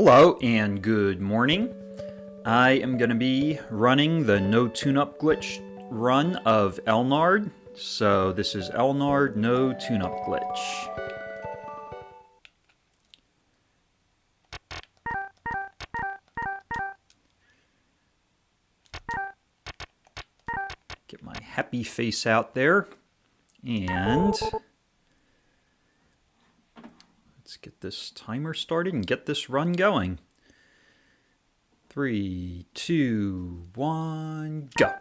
Hello and good morning. I am going to be running the no tune-up glitch run of Elnard. So this is Elnard no tune-up glitch. Get my happy face out there. And let's get this timer started and get this run going. 3, 2, 1, go.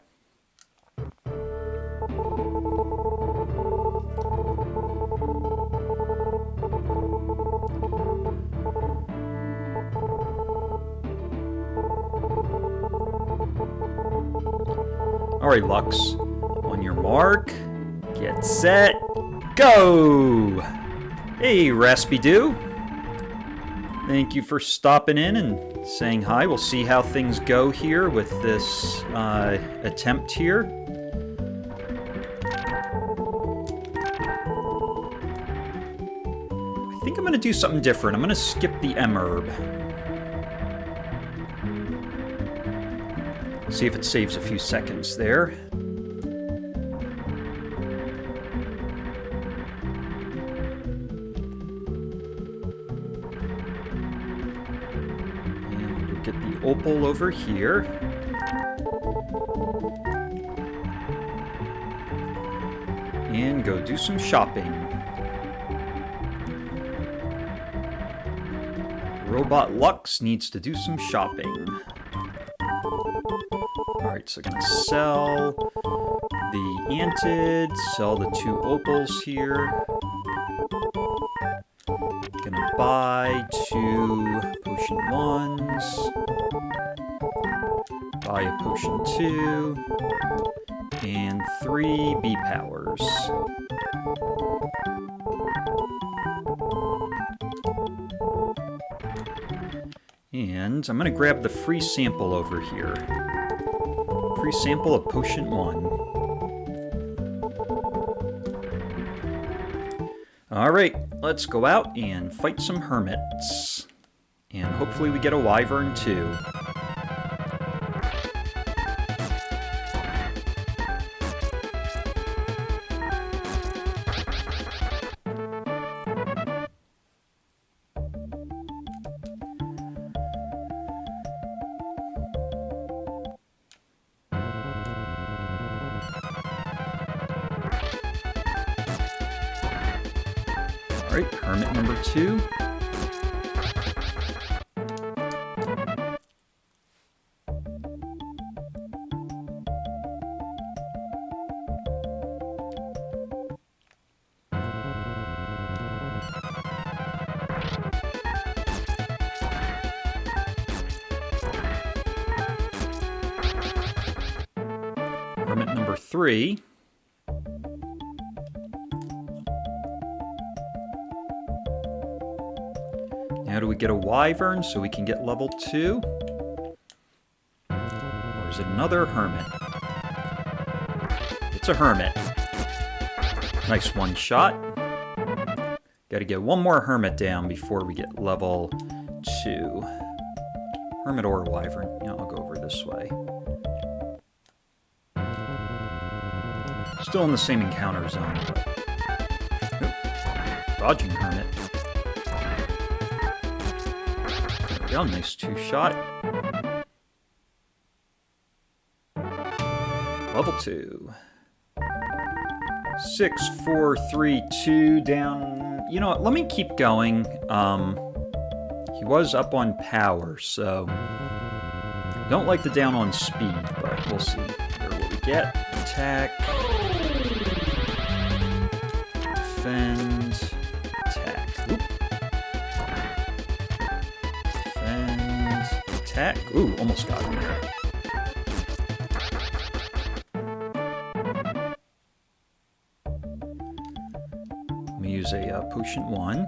All right, Lux, on your mark, get set, go! Hey, Raspy Doo. Thank you for stopping in and saying hi. We'll see how things go here with this attempt here. I think I'm going to do something different. I'm going to skip the M-herb. See if it saves a few seconds there. And we'll get the opal over here. And go do some shopping. Robot Lux needs to do some shopping. Alright, so I'm going to sell the Antid, sell the 2 opals here. Gonna buy 2 potion 1s. Buy a potion 2. And 3 bee powers. And I'm going to grab the free sample over here. Free sample of potion 1. Alright, let's go out and fight some hermits. And hopefully we get a wyvern too. Alright, hermit number 2. Hermit number 3. Now do we get a wyvern so we can get level 2? Or is it another hermit? It's a hermit. Nice one shot. Gotta get one more hermit down before we get level 2. Hermit or wyvern. Yeah, I'll go over this way. Still in the same encounter zone, but... Oop. Dodging hermit. There we go, nice 2-shot. Level 2. 6, 4, 3, 2 down. You know what, let me keep going. He was up on power, so don't like the down on speed, but we'll see. Here, what we get. Attack. Defend. Attack. Oop. Attack. Ooh, almost got him there. Let me use a potion 1.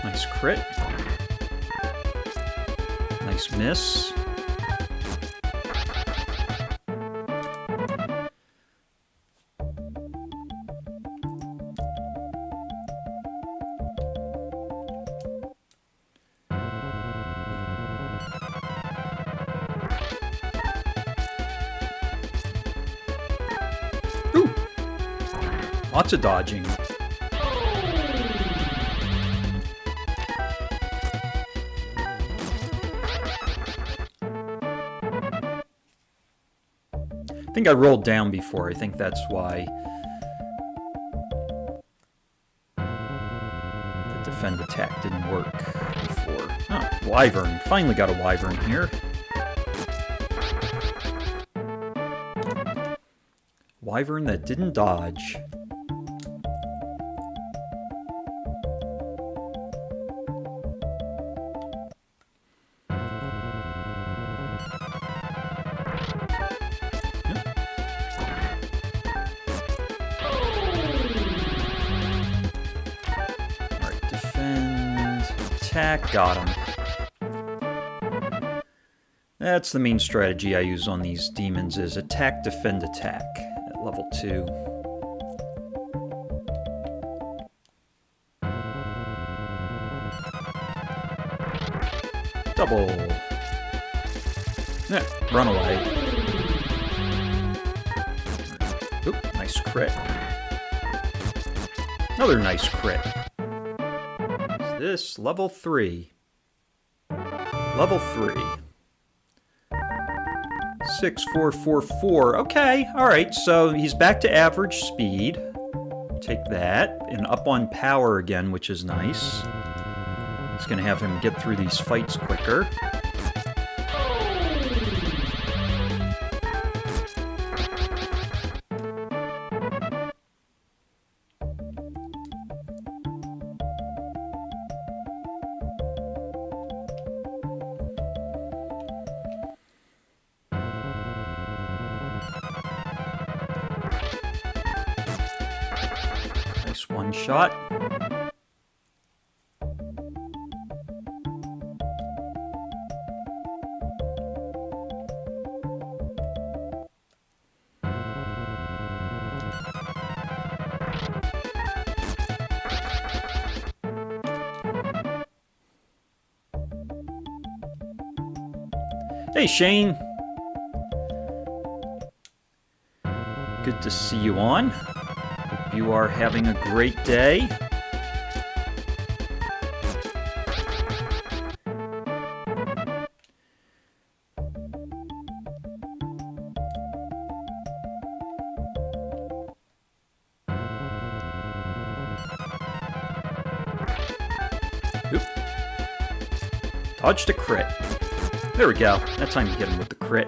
Nice crit. Nice miss. Lots of dodging. I think I rolled down before. I think that's why. The defend attack didn't work before. Oh, wyvern. Finally got a wyvern here. Wyvern that didn't dodge. Got him. That's the main strategy I use on these demons is attack, defend, attack at level 2. Double. Yeah, run away. Oop, nice crit. Another nice crit. This level 3. Level 3. 6444. Okay, alright, so he's back to average speed. Take that. And up on power again, which is nice. It's gonna have him get through these fights quicker. One shot. Hey, Shane. Good to see you on. Hope you are having a great day. Oop. Dodged a crit. There we go. That time you hit him with the crit.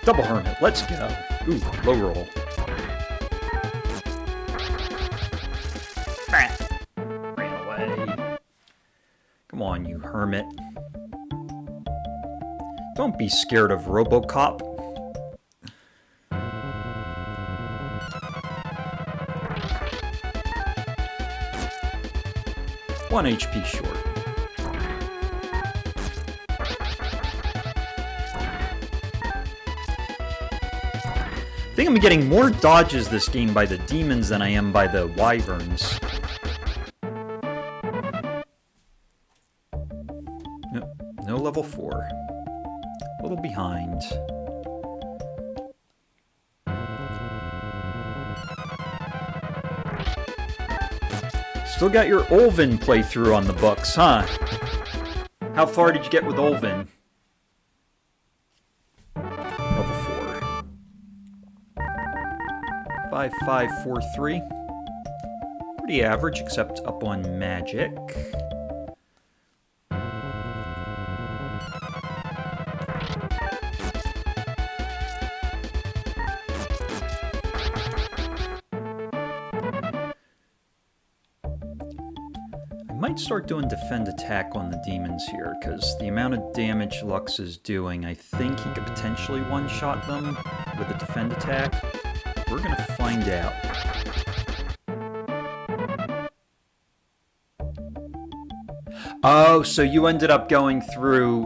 Double Hermit, let's go. Ooh, low roll. Ah, ran away. Come on, you Hermit. Don't be scared of RoboCop. One HP short. I think I'm getting more dodges this game by the demons than I am by the wyverns. No level 4. A little behind. Still got your Olvan playthrough on the books, huh? How far did you get with Olvan? Level 4. 5543. Pretty average, except up on magic. Might start doing defend attack on the demons here, because the amount of damage Lux is doing, I think he could potentially one-shot them with a defend attack. We're gonna find out. Oh, so you ended up going through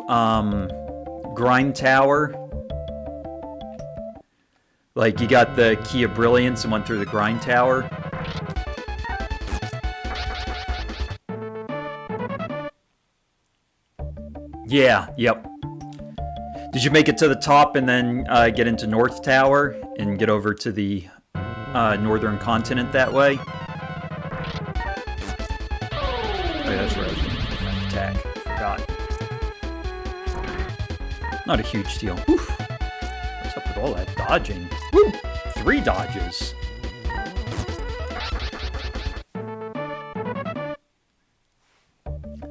Grind Tower? Like, you got the Key of Brilliance and went through the Grind Tower? Yeah, yep. Did you make it to the top and then get into North Tower and get over to the northern continent that way? Oh, yeah, that's where I was going to attack. Forgot. Not a huge deal. Oof. What's up with all that dodging? Woo! 3 dodges.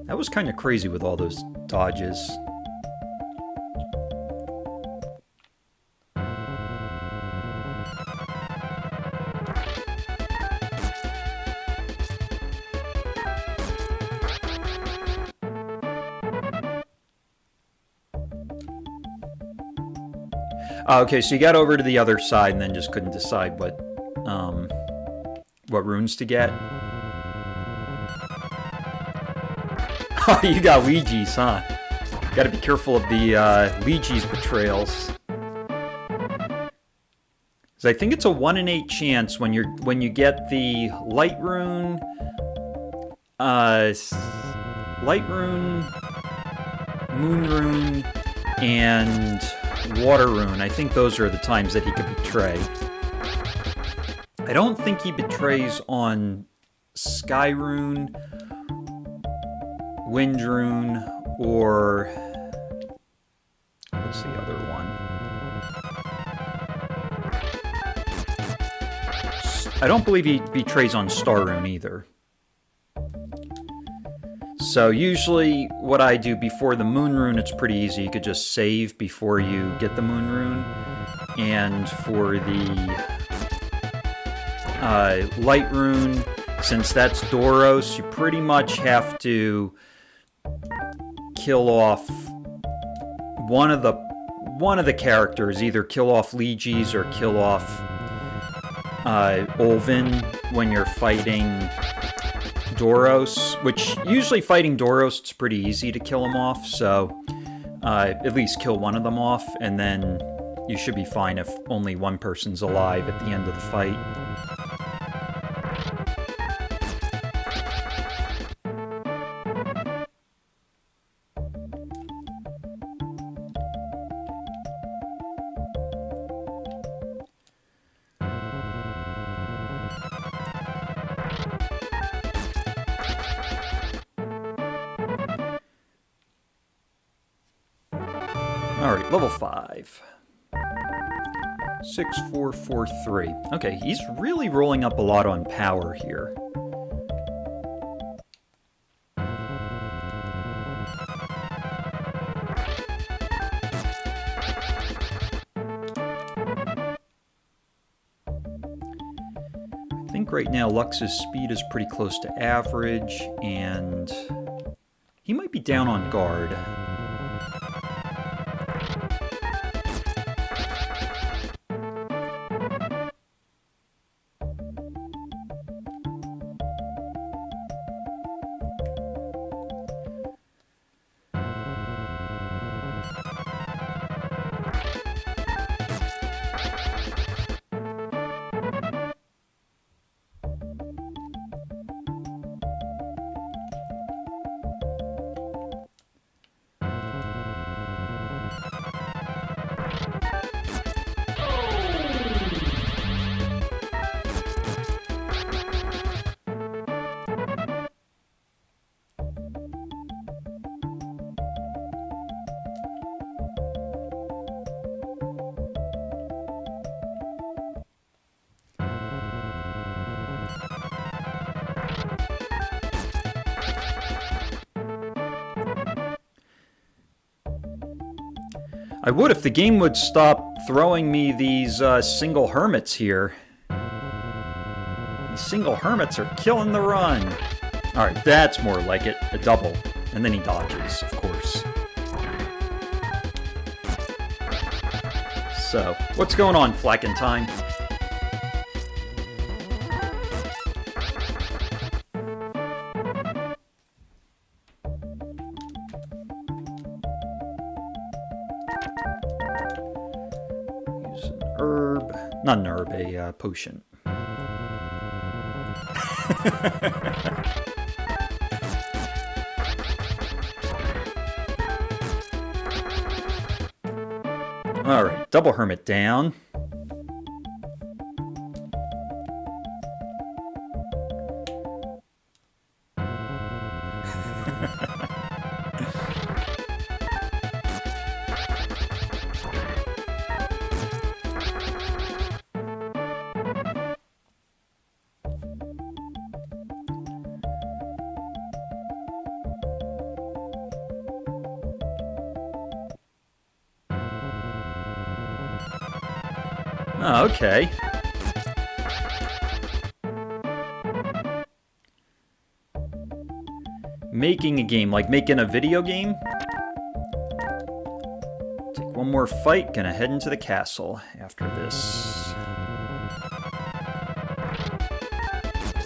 That was kind of crazy with all those dodges. Okay, so you got over to the other side and then just couldn't decide what runes to get. Oh, you got Lejes, huh? Got to be careful of the Lejes betrayals. Because I think it's a 1 in 8 chance when you get the light rune, moon rune, and water rune. I think those are the times that he could betray. I don't think he betrays on Sky Rune, Wind Rune, or what's the other one? I don't believe he betrays on Star Rune either. So usually what I do before the Moon Rune, it's pretty easy. You could just save before you get the Moon Rune. And for the Light Rune, since that's Doros, you pretty much have to kill off one of the characters. Either kill off Lejes or kill off Olvan when you're fighting Doros, which usually fighting Doros, it's pretty easy to kill him off, so at least kill one of them off, and then you should be fine if only one person's alive at the end of the fight. Alright, level 5. 6443. Okay, he's really rolling up a lot on power here. I think right now Lux's speed is pretty close to average, and he might be down on guard. I would if the game would stop throwing me these single hermits here. These single hermits are killing the run. Alright, that's more like it. A double. And then he dodges, of course. So, what's going on, Flackentine? Not an herb, a potion. Alright, double hermit down. Oh, okay. Making a game, like making a video game? Take one more fight, gonna head into the castle after this.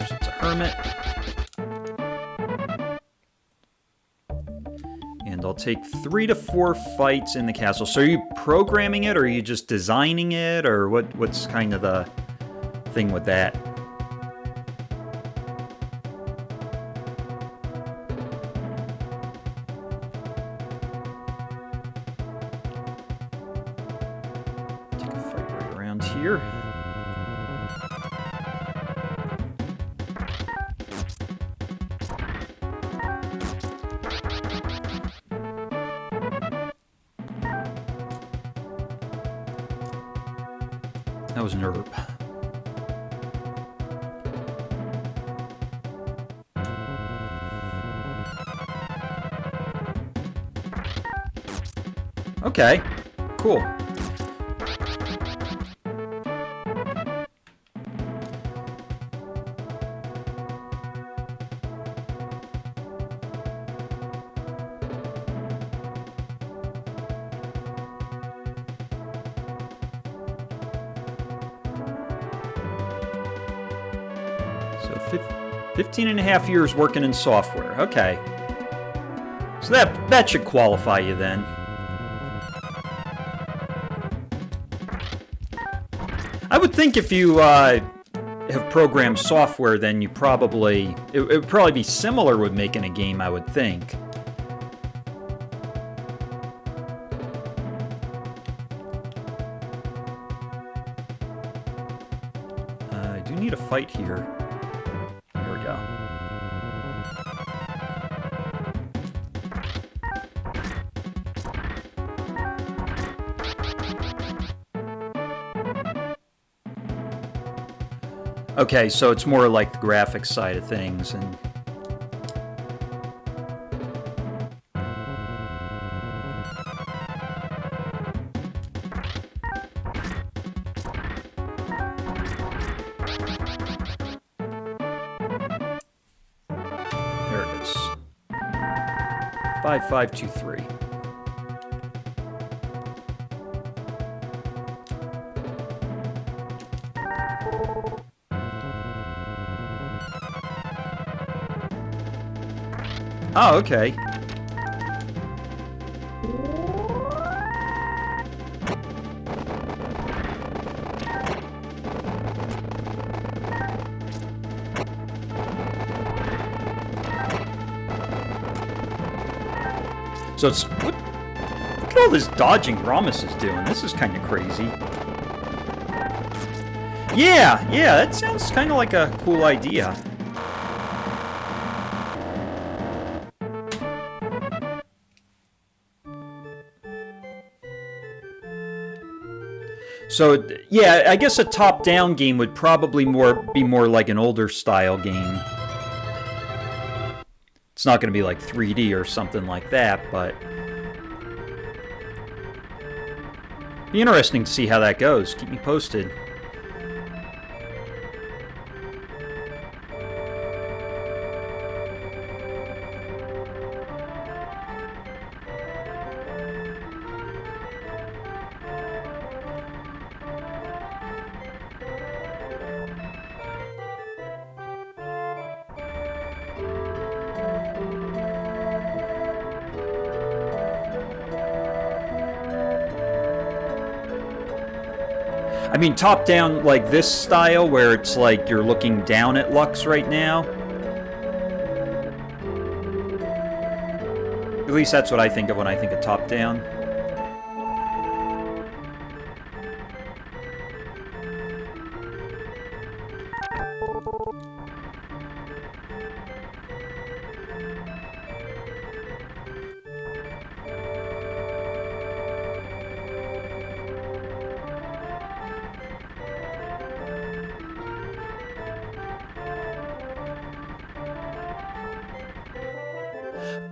It's a hermit. And I'll take 3 to 4 fights in the castle. So are you programming it, or are you just designing it, or what's kind of the thing with that? Take a fight right around here. That was an herb. Okay, cool. So 15 and a half years working in software. Okay. So that should qualify you then. I would think if you have programmed software, then you probably... It would probably be similar with making a game, I would think. I do need a fight here. There we go. Okay, so it's more like the graphics side of things, and there it is. 5523. Oh, okay. So it's... Look at all this dodging Romus is doing. This is kind of crazy. Yeah, that sounds kind of like a cool idea. So, yeah, I guess a top-down game would probably be more like an older style game. It's not going to be like 3D or something like that, but... Be interesting to see how that goes. Keep me posted. I mean, top-down, like this style, where it's like you're looking down at Lux right now. At least that's what I think of when I think of top-down.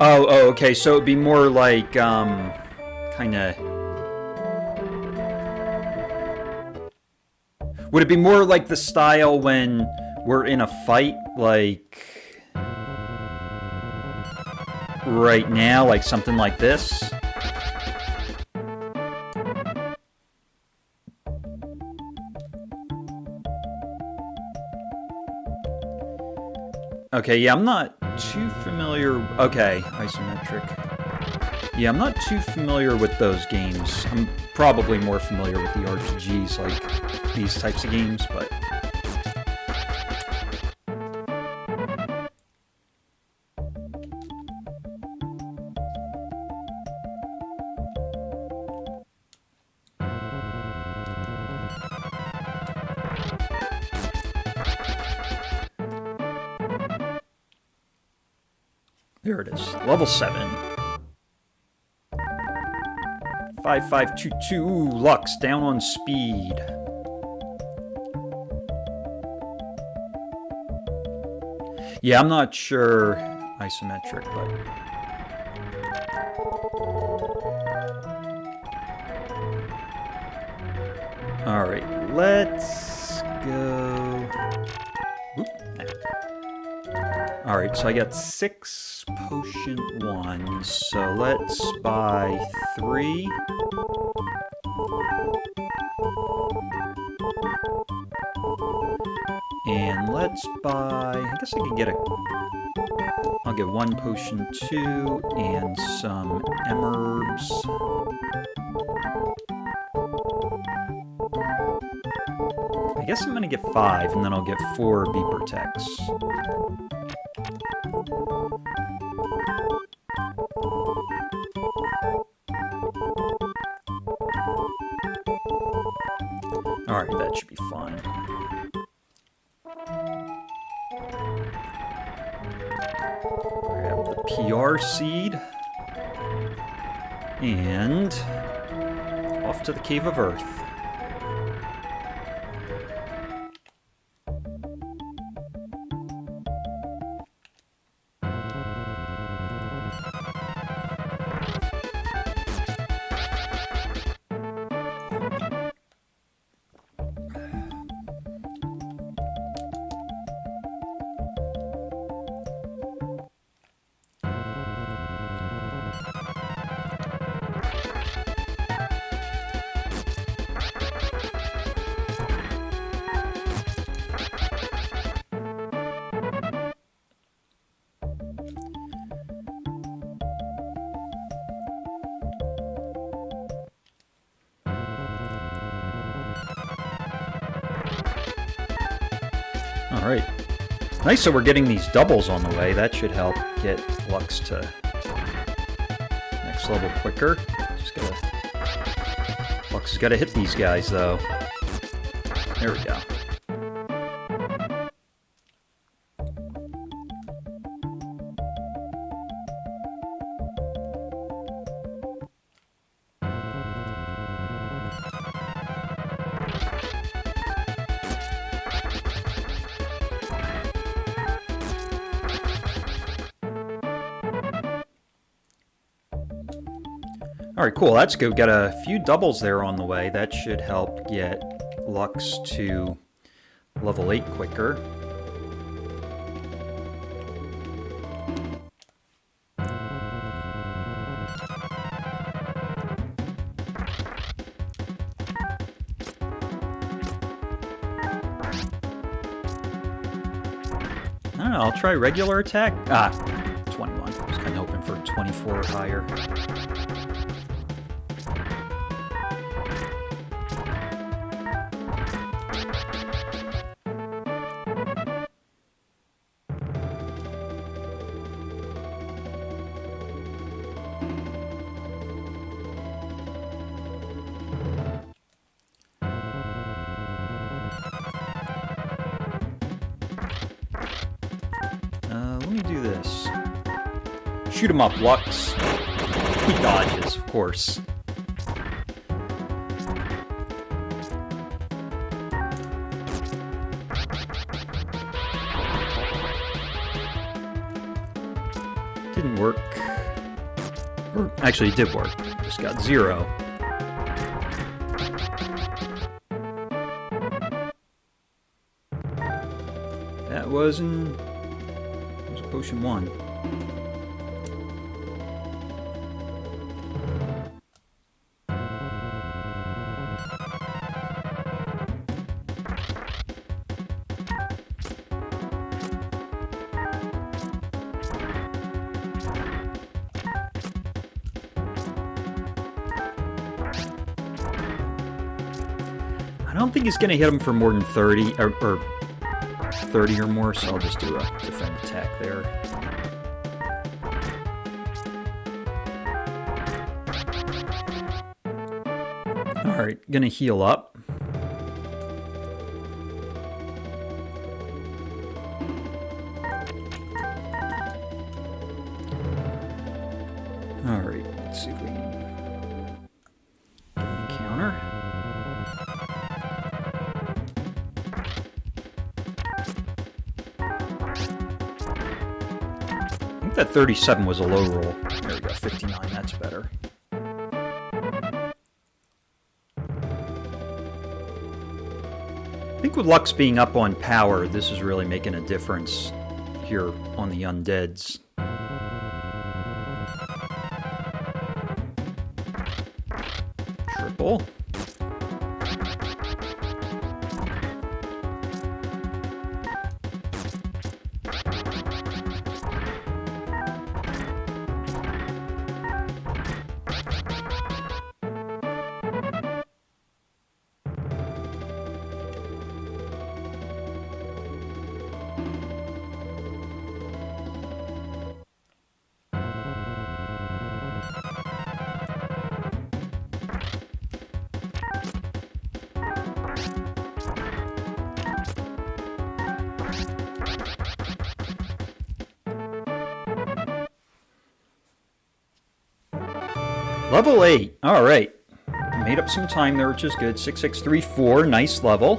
Oh, okay, so it'd be more like, kinda... Would it be more like the style when we're in a fight, like... right now, like something like this? Okay, yeah, I'm not too familiar... Okay, isometric. Yeah, I'm not too familiar with those games. I'm probably more familiar with the RPGs, like these types of games, but... There it is. Level 7. 5522. Lux, down on speed. Yeah, I'm not sure isometric, but... Alright, let's go... Oop. Alright, so I got 6 potion ones, so let's buy 3. And let's buy... I guess I could get a... I'll get 1 potion 2 and some emerbs. I guess I'm gonna get 5, and then I'll get 4 beeper techs. Alright, that should be fine. Grab the PR seed. And off to the Cave of Earth. Alright. Nice, so we're getting these doubles on the way. That should help get Lux to next level quicker. Just gotta... Lux has gotta hit these guys, though. There we go. Alright, cool. That's good. Got a few doubles there on the way. That should help get Lux to level 8 quicker. I don't know. I'll try regular attack. 21. I was kind of hoping for 24 or higher. Shoot him up, Lux. He dodges, of course. Didn't work. Or, actually, it did work. Just got 0. That was a potion 1. I don't think he's going to hit him for more than 30, or 30 or more, so I'll just do a defend attack there. Alright, going to heal up. Alright, let's see if we can counter. I think that 37 was a low roll. There we go, 59, that's better. I think with Lux being up on power, this is really making a difference here on the undeads. Triple. Level 8. All right. Made up some time there, which is good. 6634. Nice level.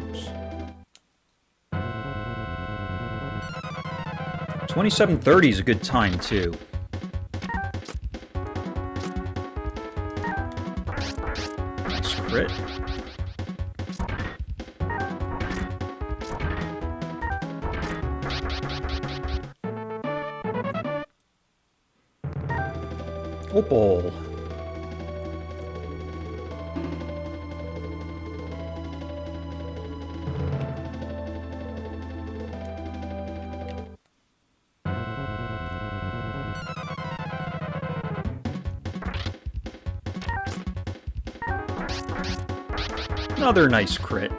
Oops. 2730 is a good time, too. Nice crit. Opal. Another nice crit.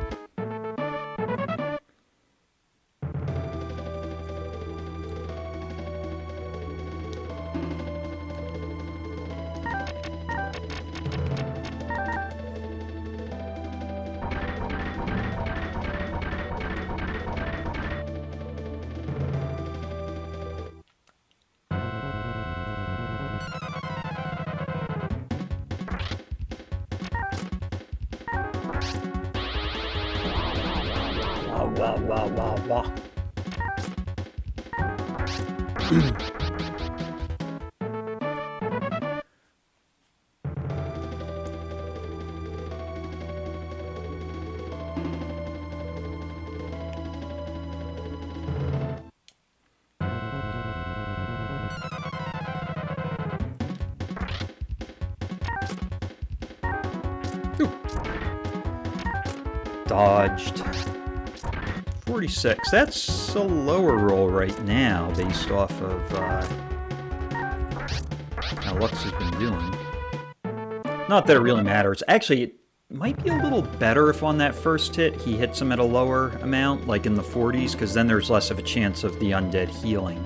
Wah. Dodged. 46. That's a lower roll right now, based off of how Lux has been doing. Not that it really matters. Actually, it might be a little better if on that first hit he hits him at a lower amount, like in the 40s, because then there's less of a chance of the undead healing.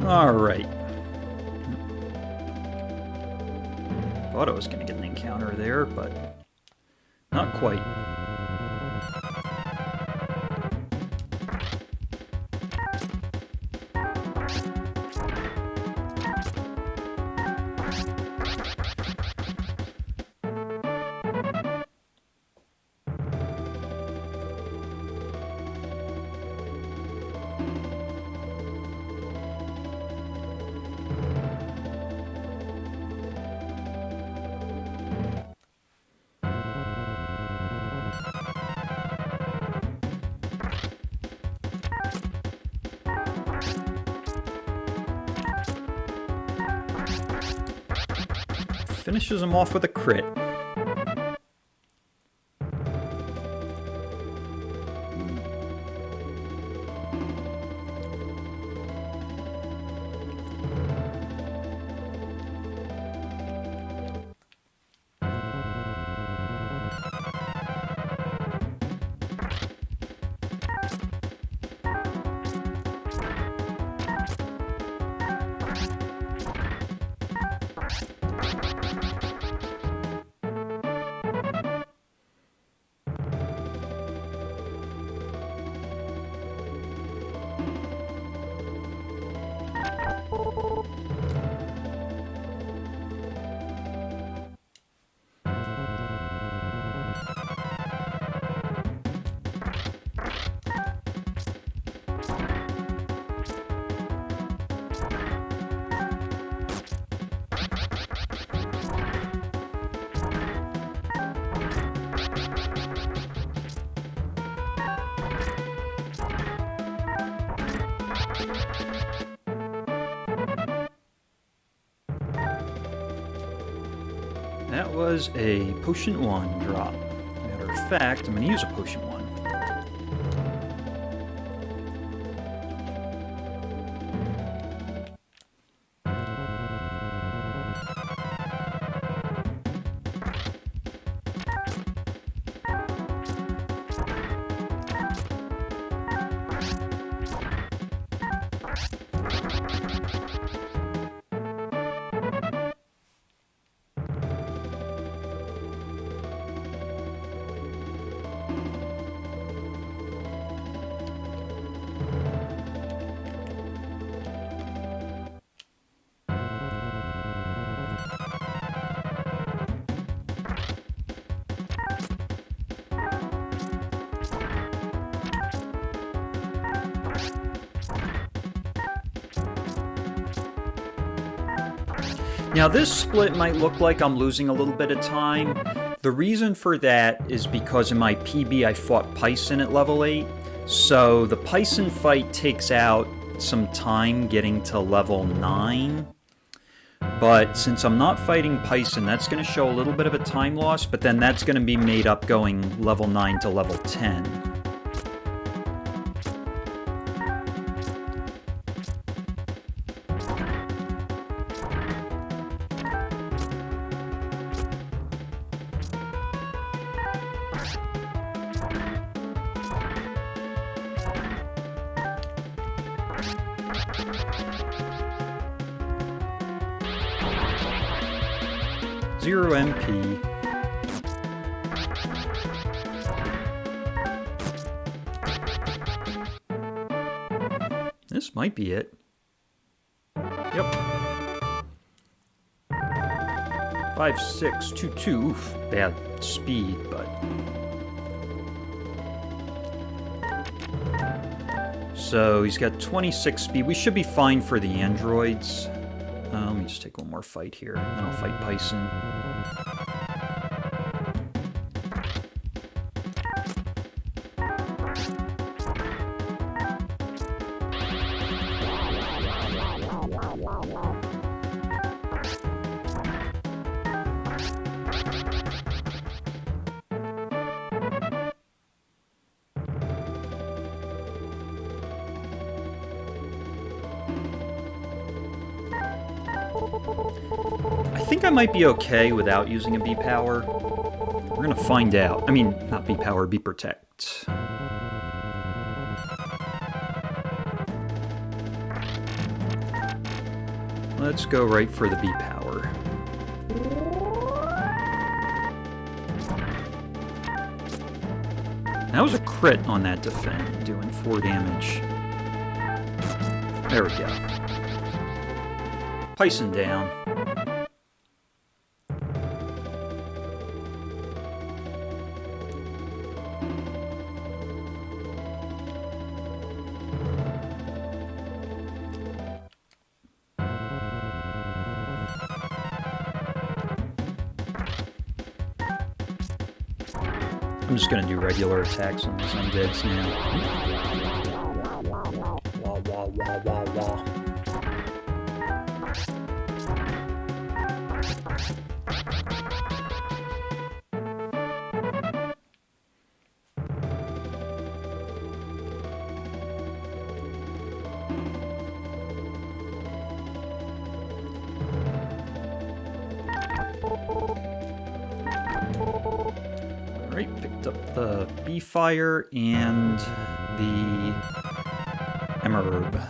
Alright. Thought I was going to get an encounter there, but not quite. Finishes him off with a crit. That was a Potion 1 drop. Matter of fact, I'm going to use a Potion 1. Now this split might look like I'm losing a little bit of time. The reason for that is because in my PB I fought Pison at level 8. So the Pison fight takes out some time getting to level 9. But since I'm not fighting Pison, that's going to show a little bit of a time loss, but then that's going to be made up going level 9 to level 10. Zero MP. This might be it. Yep. 5, 6, 2, 2. Oof, bad speed, but... So he's got 26 speed. We should be fine for the androids. Let me just take one more fight here, and then I'll fight Pison. I think I might be okay without using a B power. We're gonna find out. I mean, not B power, B protect. Let's go right for the B power. That was a crit on that defend, doing 4 damage. There we go. Pison down. I'm just gonna do regular attacks on these undeads now. Wah, wah, wah, wah, wah. Picked up the bee fire and the emerb.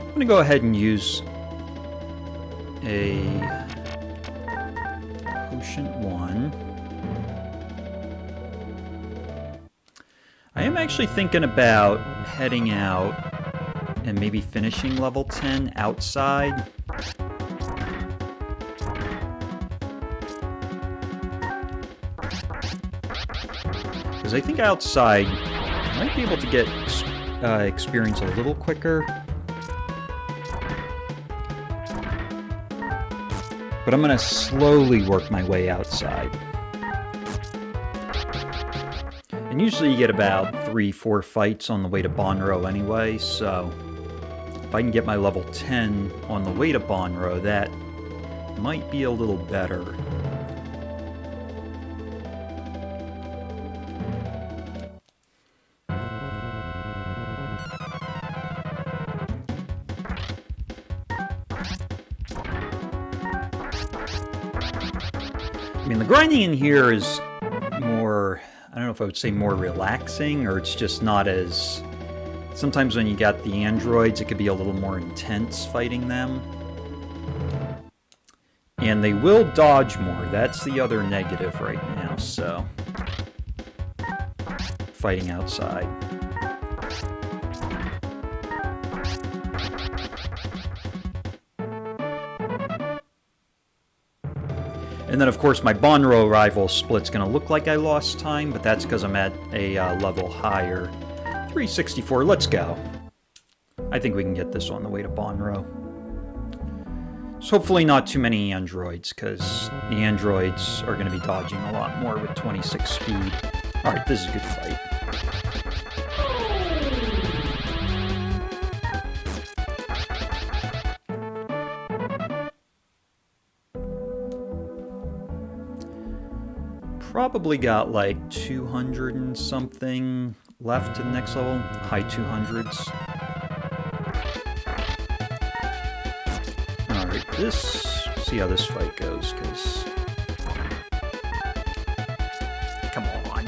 I'm going to go ahead and use a potion 1. I am actually thinking about heading out and maybe finishing level 10 outside. Because I think outside I might be able to get experience a little quicker. But I'm going to slowly work my way outside. And usually you get about 3-4 fights on the way to Bonro anyway, so if I can get my level 10 on the way to Bonro, that might be a little better. I mean, the grinding in here is more, I don't know if I would say more relaxing, or it's just not as... Sometimes when you got the androids, it could be a little more intense fighting them. And they will dodge more. That's the other negative right now, so... Fighting outside. And then, of course, my Bonro rival split's going to look like I lost time, but that's because I'm at a level higher. 364, let's go. I think we can get this on the way to Bonro. So hopefully not too many androids, because the androids are going to be dodging a lot more with 26 speed. Alright, this is a good fight. Probably got like 200 and something left to the next level. High 200s. Alright, see how this fight goes, because... Come on.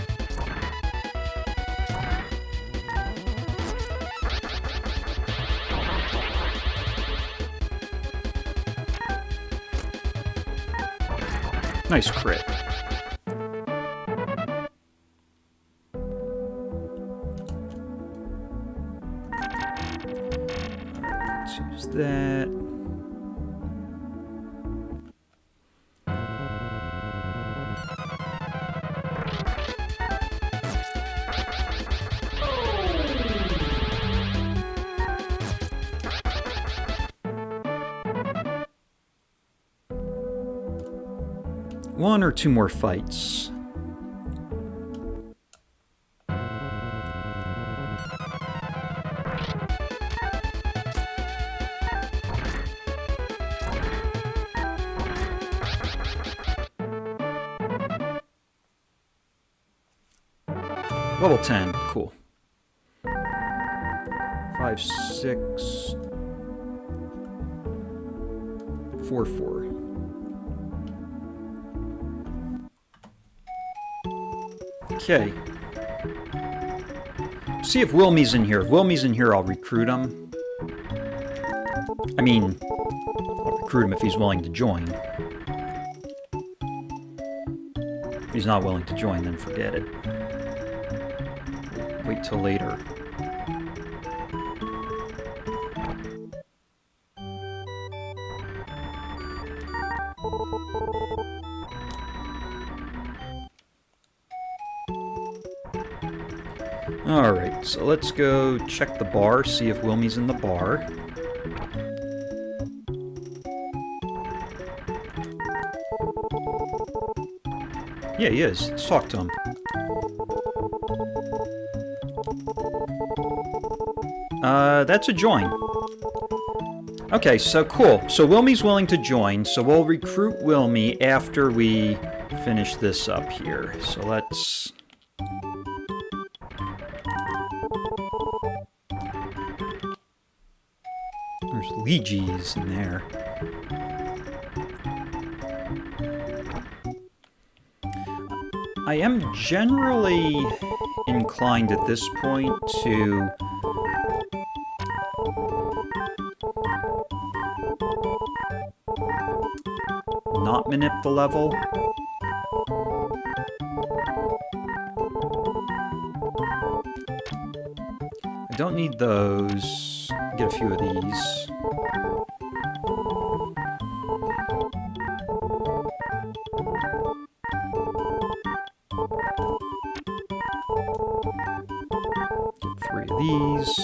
Nice crit. Use that. 1 or 2 more fights. Level 10, cool. 5, 6, 4, 4. Okay. See if Wilme's in here. If Wilme's in here, I'll recruit him. I mean, I'll recruit him if he's willing to join. If he's not willing to join, then forget it. Wait till later. Alright, so let's go check the bar, see if Wilme's in the bar. Yeah, he is. Let's talk to him. That's a join. Okay, so cool. So Wilme's willing to join, so we'll recruit Wilme after we finish this up here. So let's... There's Lejes in there. I am generally inclined at this point to not manip the level. I don't need those. Get a few of these. Get 3 of these.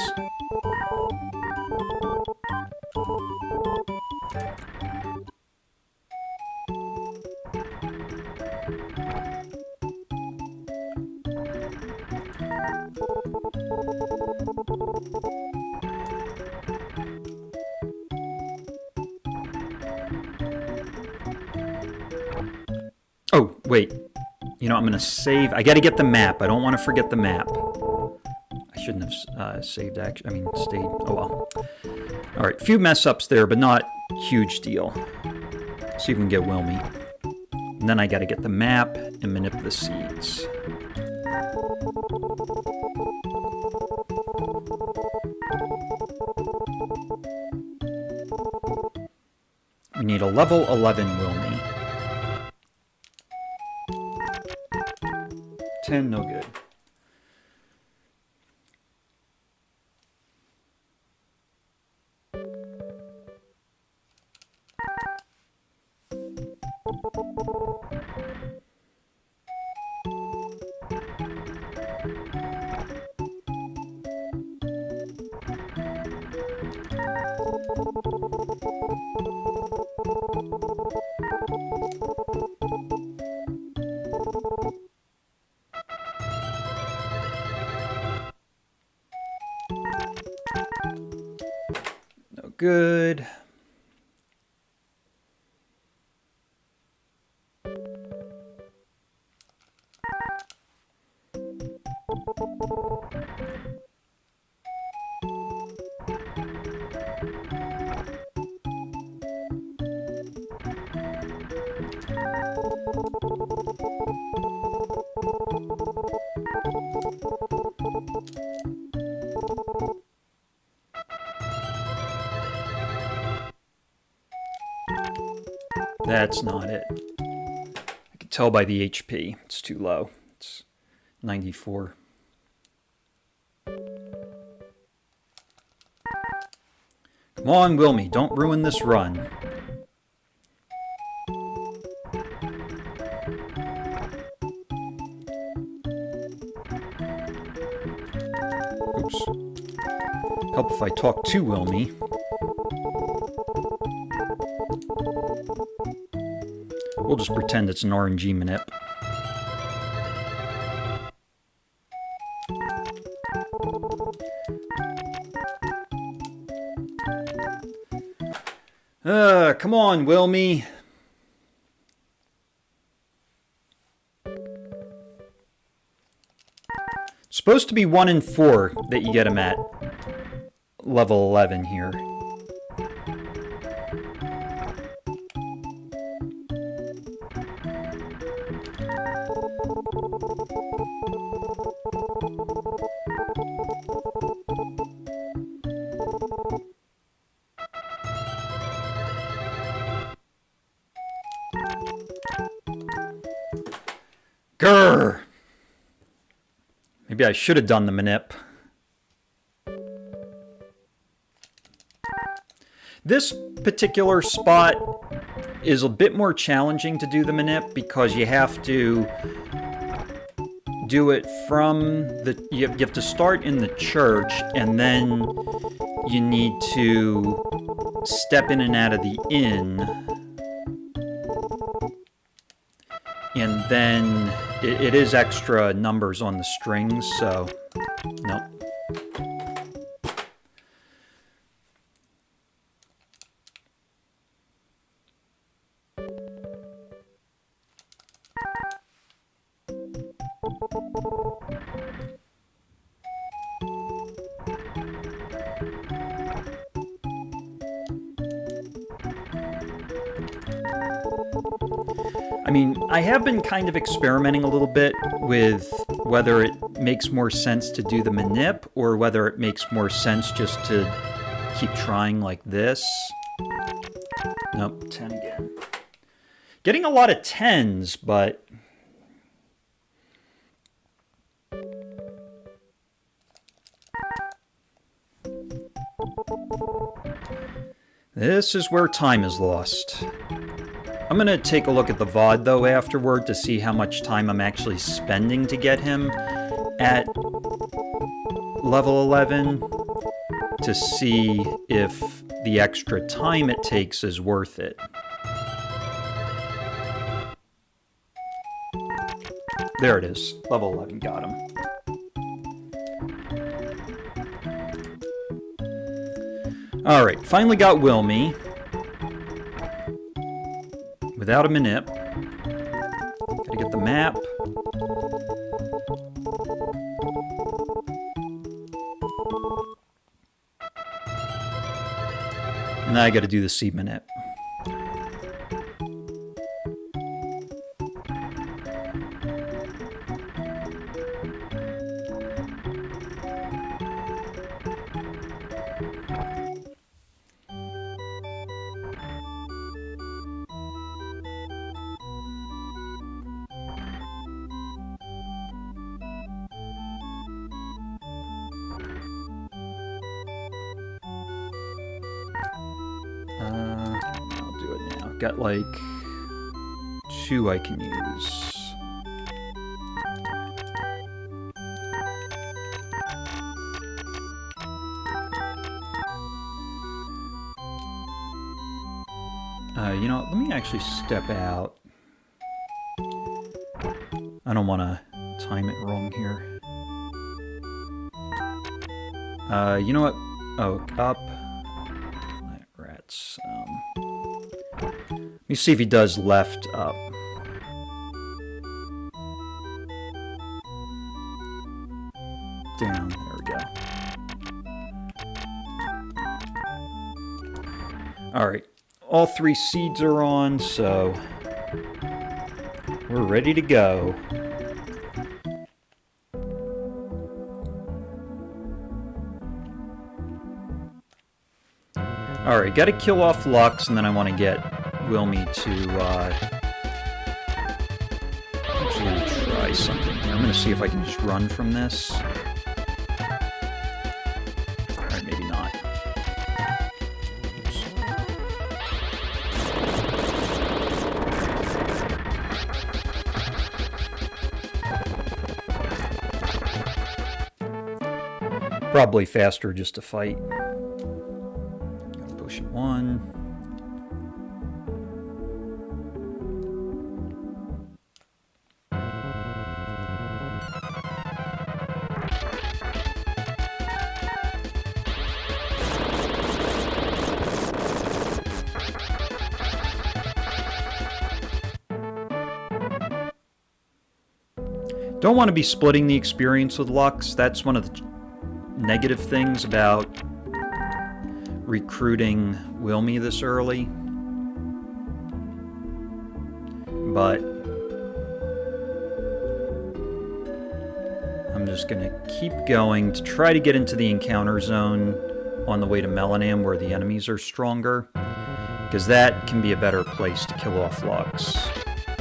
Oh, wait. You know, I'm going to save. I got to get the map. I don't want to forget the map. I shouldn't have saved, actually. I mean, stayed. Oh, well. All right. Few mess-ups there, but not huge deal. See if we can get Wilme. And then I got to get the map and manip the seeds. We need a level 11 Wilme. 10, no good. Good. That's not it. I can tell by the HP. It's too low. It's 94. Come on, Wilme. Don't ruin this run. Oops. Help if I talk to Wilme. We'll just pretend it's an RNG manip. Come on, Wilme. Supposed to be 1 in 4 that you get him at level 11 here. Grr! Maybe I should have done the manip. This particular spot is a bit more challenging to do the manip because you have to do it from the... You have to start in the church, and then you need to step in and out of the inn. And then it is extra numbers on the strings, so nope. I mean, I have been kind of experimenting a little bit with whether it makes more sense to do the manip or whether it makes more sense just to keep trying like this. Nope, 10 again. Getting a lot of 10s, but... This is where time is lost. I'm going to take a look at the VOD, though, afterward to see how much time I'm actually spending to get him at level 11, to see if the extra time it takes is worth it. There it is. Level 11, got him. Alright, finally got Wilme. Without a manip. Gotta get the map. And then I gotta do the seed manip. Got like 2 I can use. You know, let me actually step out. I don't want to time it wrong here. You know what? Oh, up. Rats. Let me see if he does left up. Down, there we go. Alright, all 3 seeds are on, so we're ready to go. Alright, gotta kill off Lux, and then I want to get Wilme to, I'm actually going to try something here. I'm going to see if I can just run from this. Alright, maybe not. Oops. Probably faster just to fight. Got a potion 1. Don't want to be splitting the experience with Lux. That's one of the negative things about recruiting Wilme this early. But I'm just going to keep going to try to get into the encounter zone on the way to Melenam where the enemies are stronger, because that can be a better place to kill off Lux.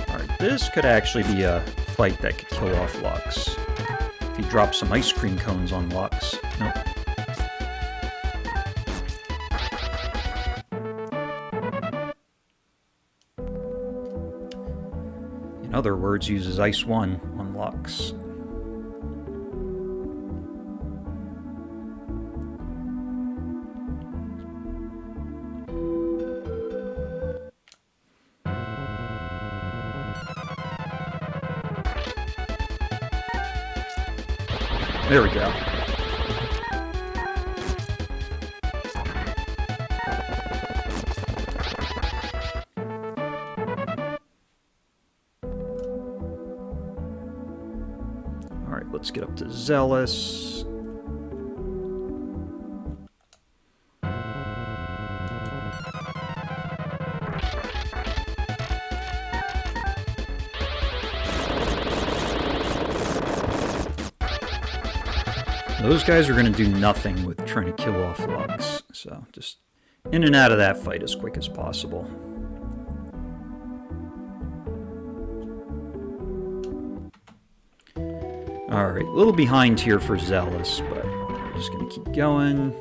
Alright, this could actually be a fight that could kill off Lux. If he drops some ice cream cones on Lux. Nope. In other words, uses Ice 1 on Lux. There we go. Alright, let's get up to Zellis. Those guys are going to do nothing with trying to kill off Lux, so just in and out of that fight as quick as possible. Alright, a little behind here for Zellis, but we're just going to keep going.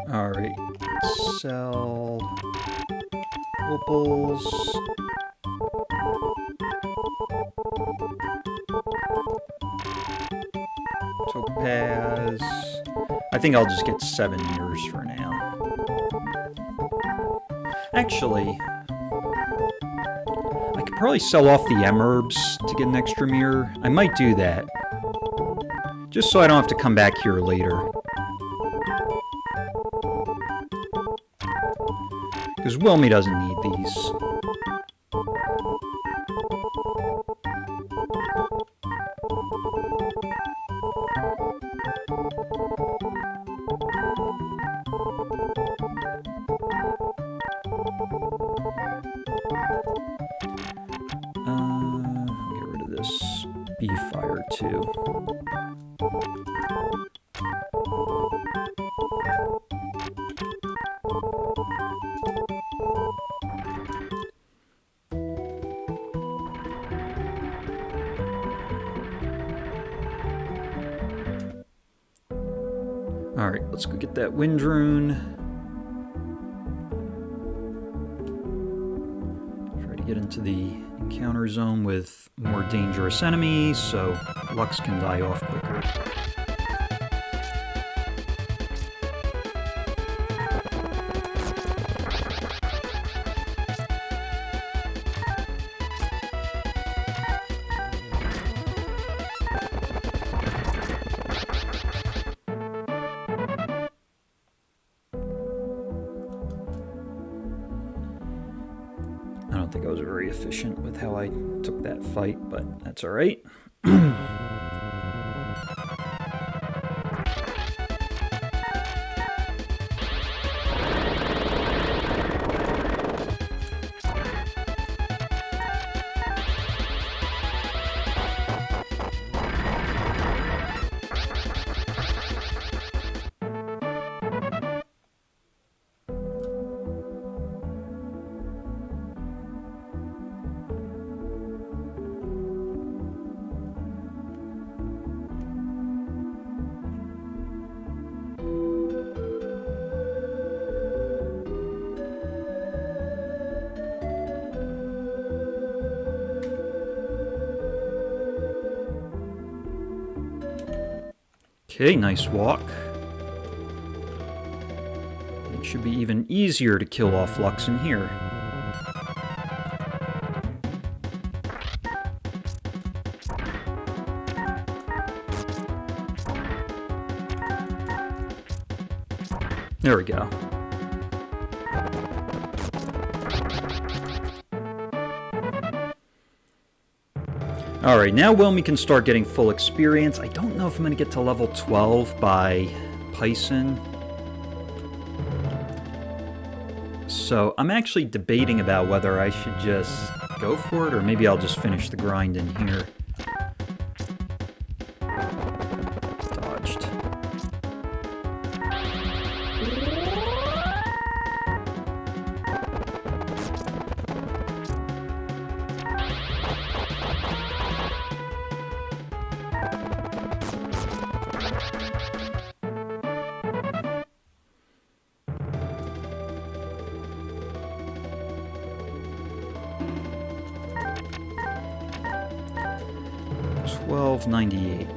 Alright, sell opals. Topaz. I think I'll just get 7 years for now. Actually, I could probably sell off the M-herbs to get an extra mirror. I might do that. Just so I don't have to come back here later. Because Wilme doesn't need these. Get rid of this bee fire too. Alright, let's go get that wind rune. Try to get into the encounter zone with more dangerous enemies so Lux can die off quicker. I don't think I was very efficient with how I took that fight, but that's alright. Okay, nice walk. It should be even easier to kill off Lux in here. There we go. Alright, now Wilme can start getting full experience. I don't know if I'm going to get to level 12 by Pison. So I'm actually debating about whether I should just go for it, or maybe I'll just finish the grind in here. Dodged. $12.98.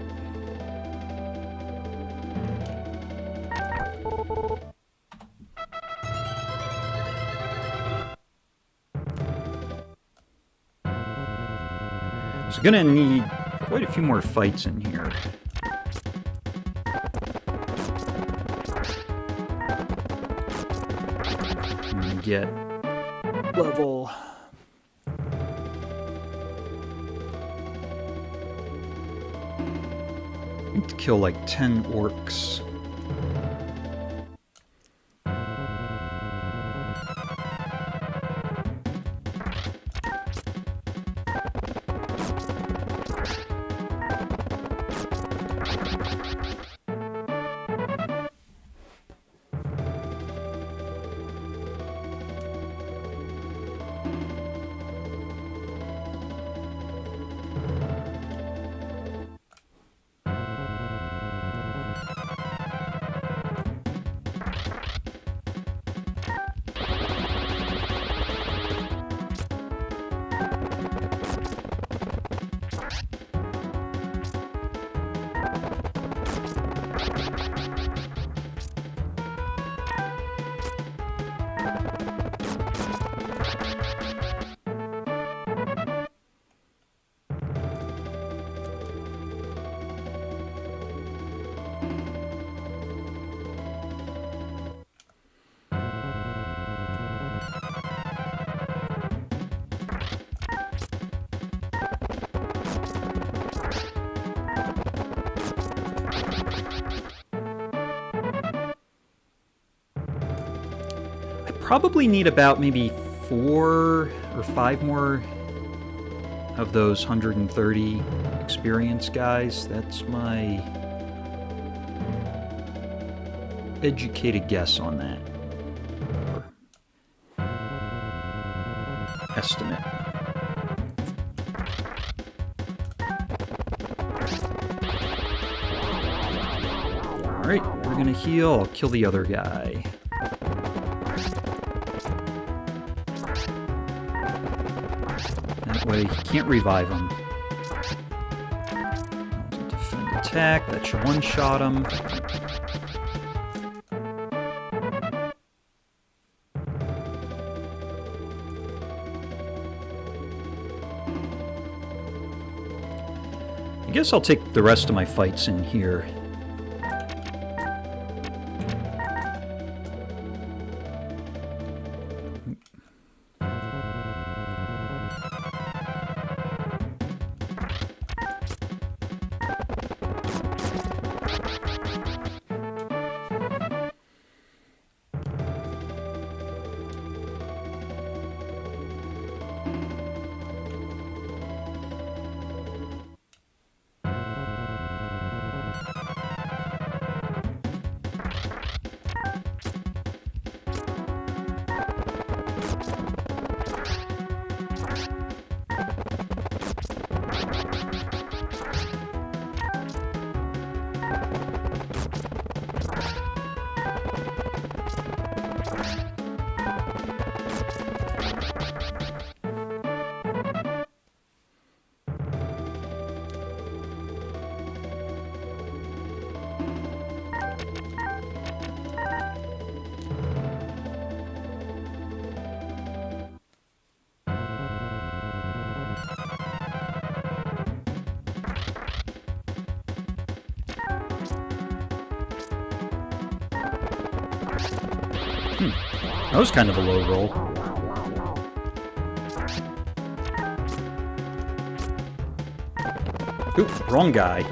So gonna need quite a few more fights in here. I'm gonna get level... to kill like 10 orcs. Probably need about maybe 4 or 5 more of those 130 experience guys. That's my educated guess on that. Or estimate. Alright, we're gonna heal. I'll kill the other guy. Way. He can't revive him. Defend attack. That should one-shot him. I guess I'll take the rest of my fights in here. That was kind of a low roll. Oop, wrong guy.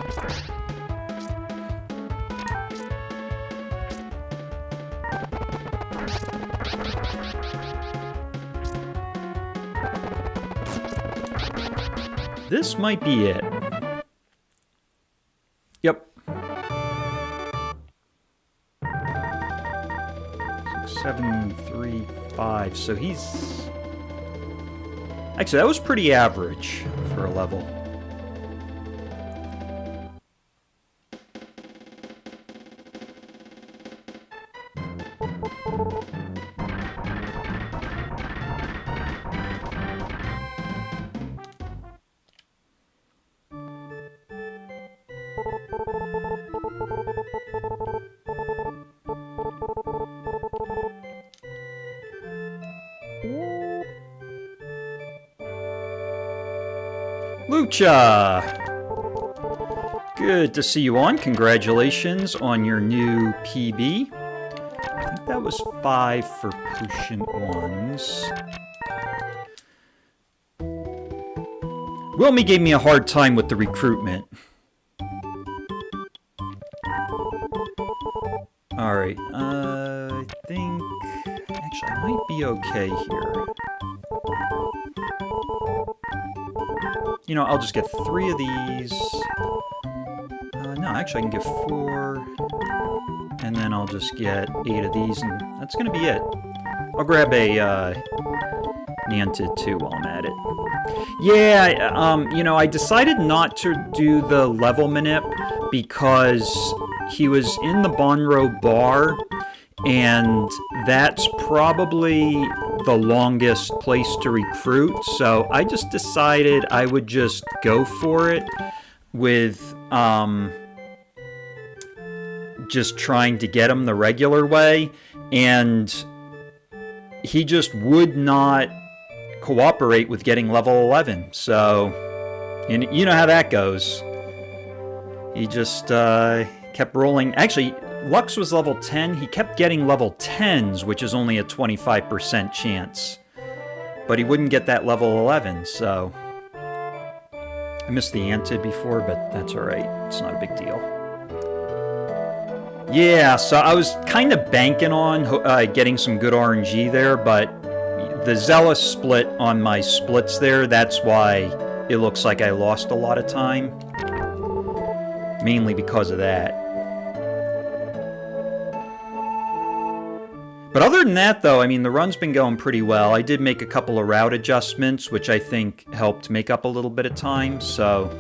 This might be it. Yep. 6, 7, 3, 5. So he's... Actually, that was pretty average for a level. Lucha! Good to see you on. Congratulations on your new PB. I think that was 5 for potion ones. Wilme gave me a hard time with the recruitment. Alright, I think... Actually, I might be okay here. You know, I'll just get 3 of these. No, actually I can get 4. And then I'll just get 8 of these, and that's gonna be it. I'll grab a Niantic too while I'm at it. Yeah, you know, I decided not to do the level manip because he was in the Bonro bar, and that's probably the longest place to recruit, so I just decided I would just go for it with just trying to get him the regular way, and he just would not cooperate with getting level 11, so you know how that goes. He just kept rolling. Actually, Lux was level 10. He kept getting level 10s, which is only a 25% chance. But he wouldn't get that level 11, so... I missed the Antid before, but that's alright. It's not a big deal. Yeah, so I was kind of banking on getting some good RNG there, but the Zellis split on my splits there, that's why it looks like I lost a lot of time. Mainly because of that. But other than that, though, I mean, the run's been going pretty well. I did make a couple of route adjustments, which I think helped make up a little bit of time, so...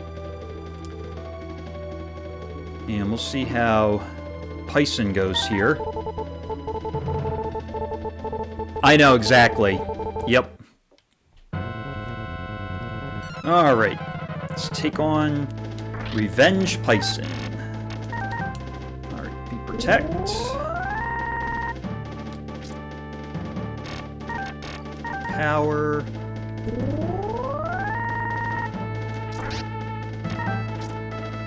And we'll see how Pison goes here. I know, exactly. Yep. Alright. Let's take on Revenge Pison. Alright, be protect. Power.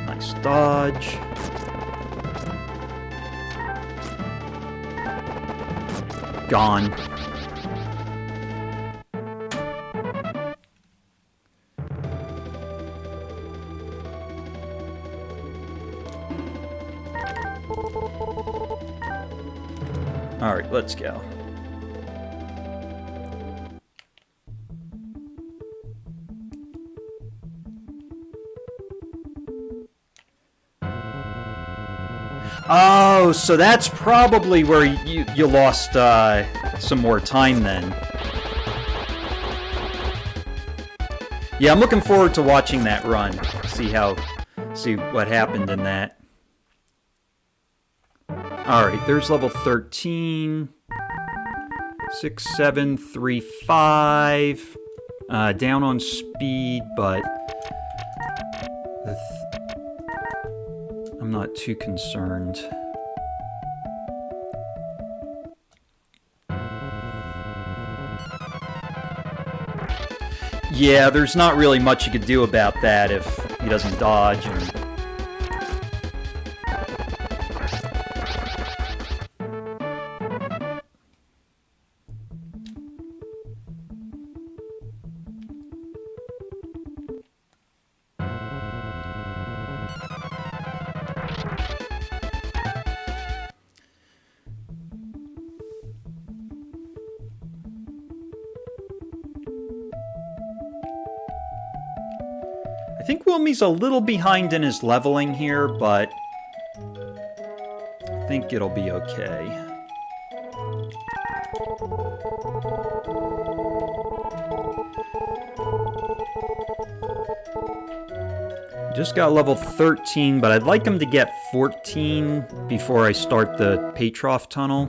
Nice dodge. Gone. All right, let's go. Oh, so that's probably where you lost some more time then. Yeah, I'm looking forward to watching that run. See what happened in that. Alright, there's level 13. 6, 7, 3, 5. Down on speed, but I'm not too concerned. Yeah, there's not really much you could do about that if he doesn't dodge. I think Wilme's a little behind in his leveling here, but I think it'll be okay. Just got level 13, but I'd like him to get 14 before I start the Patrof tunnel.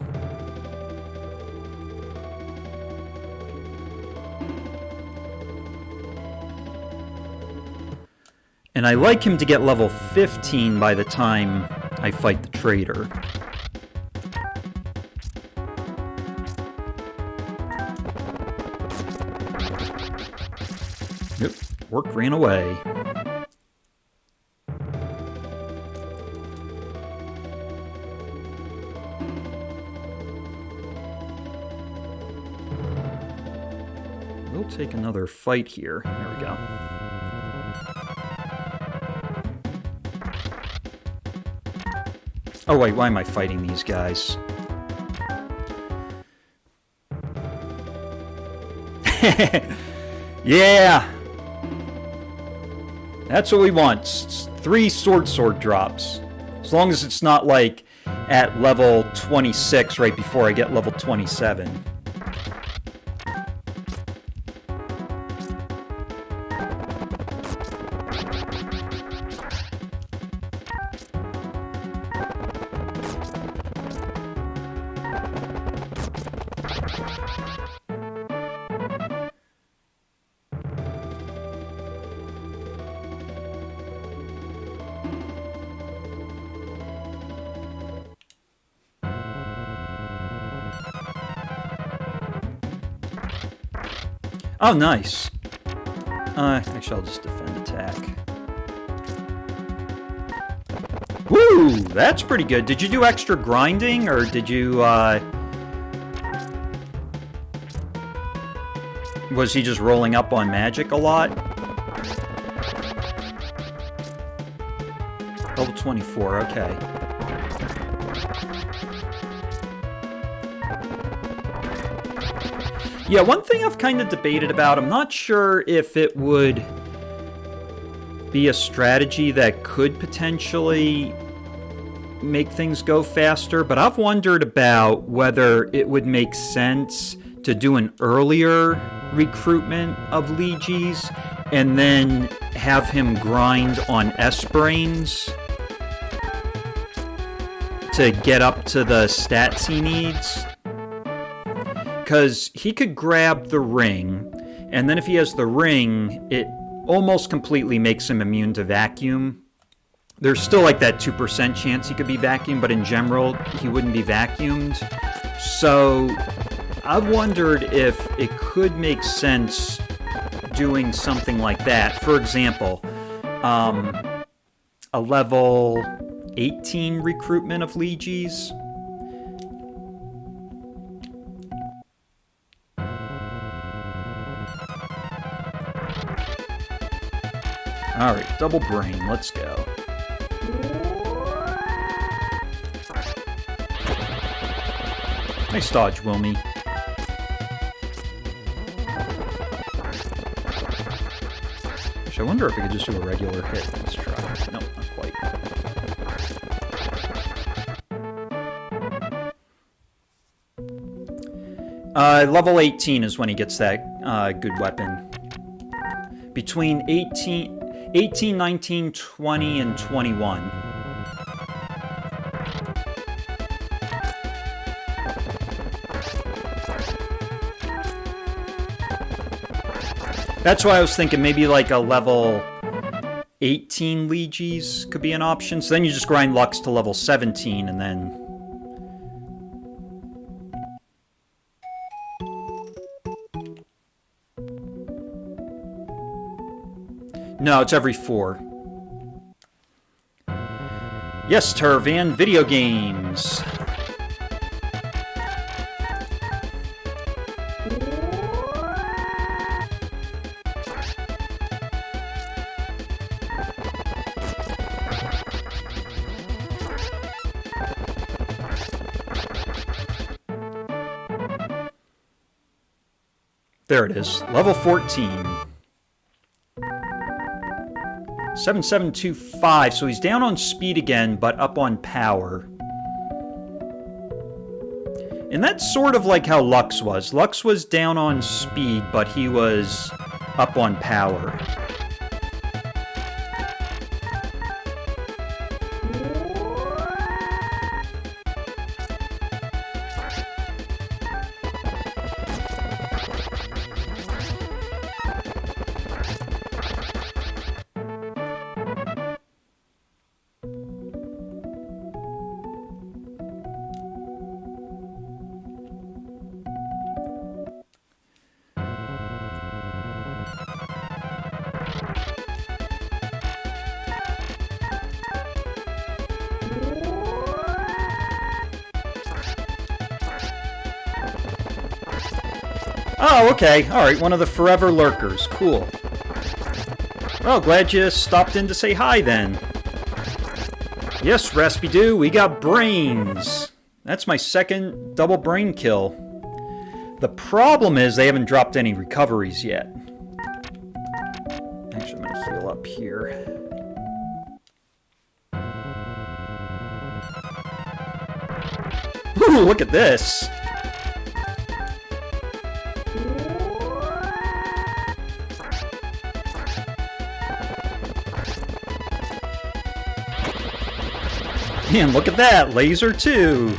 And I like him to get level 15 by the time I fight the traitor. Yep, work ran away. We'll take another fight here. There we go. Oh wait, why am I fighting these guys? Yeah! That's what we want. It's 3 sword drops. As long as it's not like at level 26 right before I get level 27. Oh, nice. Actually, I'll just defend attack. Woo! That's pretty good. Did you do extra grinding, or did you, was he just rolling up on magic a lot? Level 24, okay. Yeah, one thing I've kind of debated about, I'm not sure if it would be a strategy that could potentially make things go faster, but I've wondered about whether it would make sense to do an earlier recruitment of Lejes and then have him grind on S-Brains to get up to the stats he needs. Because he could grab the ring, and then if he has the ring, it almost completely makes him immune to vacuum. There's still like that 2% chance he could be vacuumed, but in general, he wouldn't be vacuumed. So I've wondered if it could make sense doing something like that. For example, a level 18 recruitment of Lejes. Alright, double brain, let's go. Nice dodge, Wilme. Actually, I wonder if we could just do a regular hit. Let's try. Nope, not quite. Level 18 is when he gets that good weapon. Between 18, 19, 20, and 21. That's why I was thinking maybe like a level 18 Lejes could be an option. So then you just grind Lux to level 17 and then... No, it's every 4. Yes, Turvan, video games. There it is, level 14. 7725. So he's down on speed again, but up on power. And that's sort of like how Lux was. Lux was down on speed, but he was up on power. Oh, okay. Alright, one of the forever lurkers. Cool. Well, glad you stopped in to say hi, then. Yes, Raspy-Doo, we got brains. That's my second double brain kill. The problem is they haven't dropped any recoveries yet. Actually, I'm going to heal up here. Ooh, look at this. Man, look at that! Laser 2!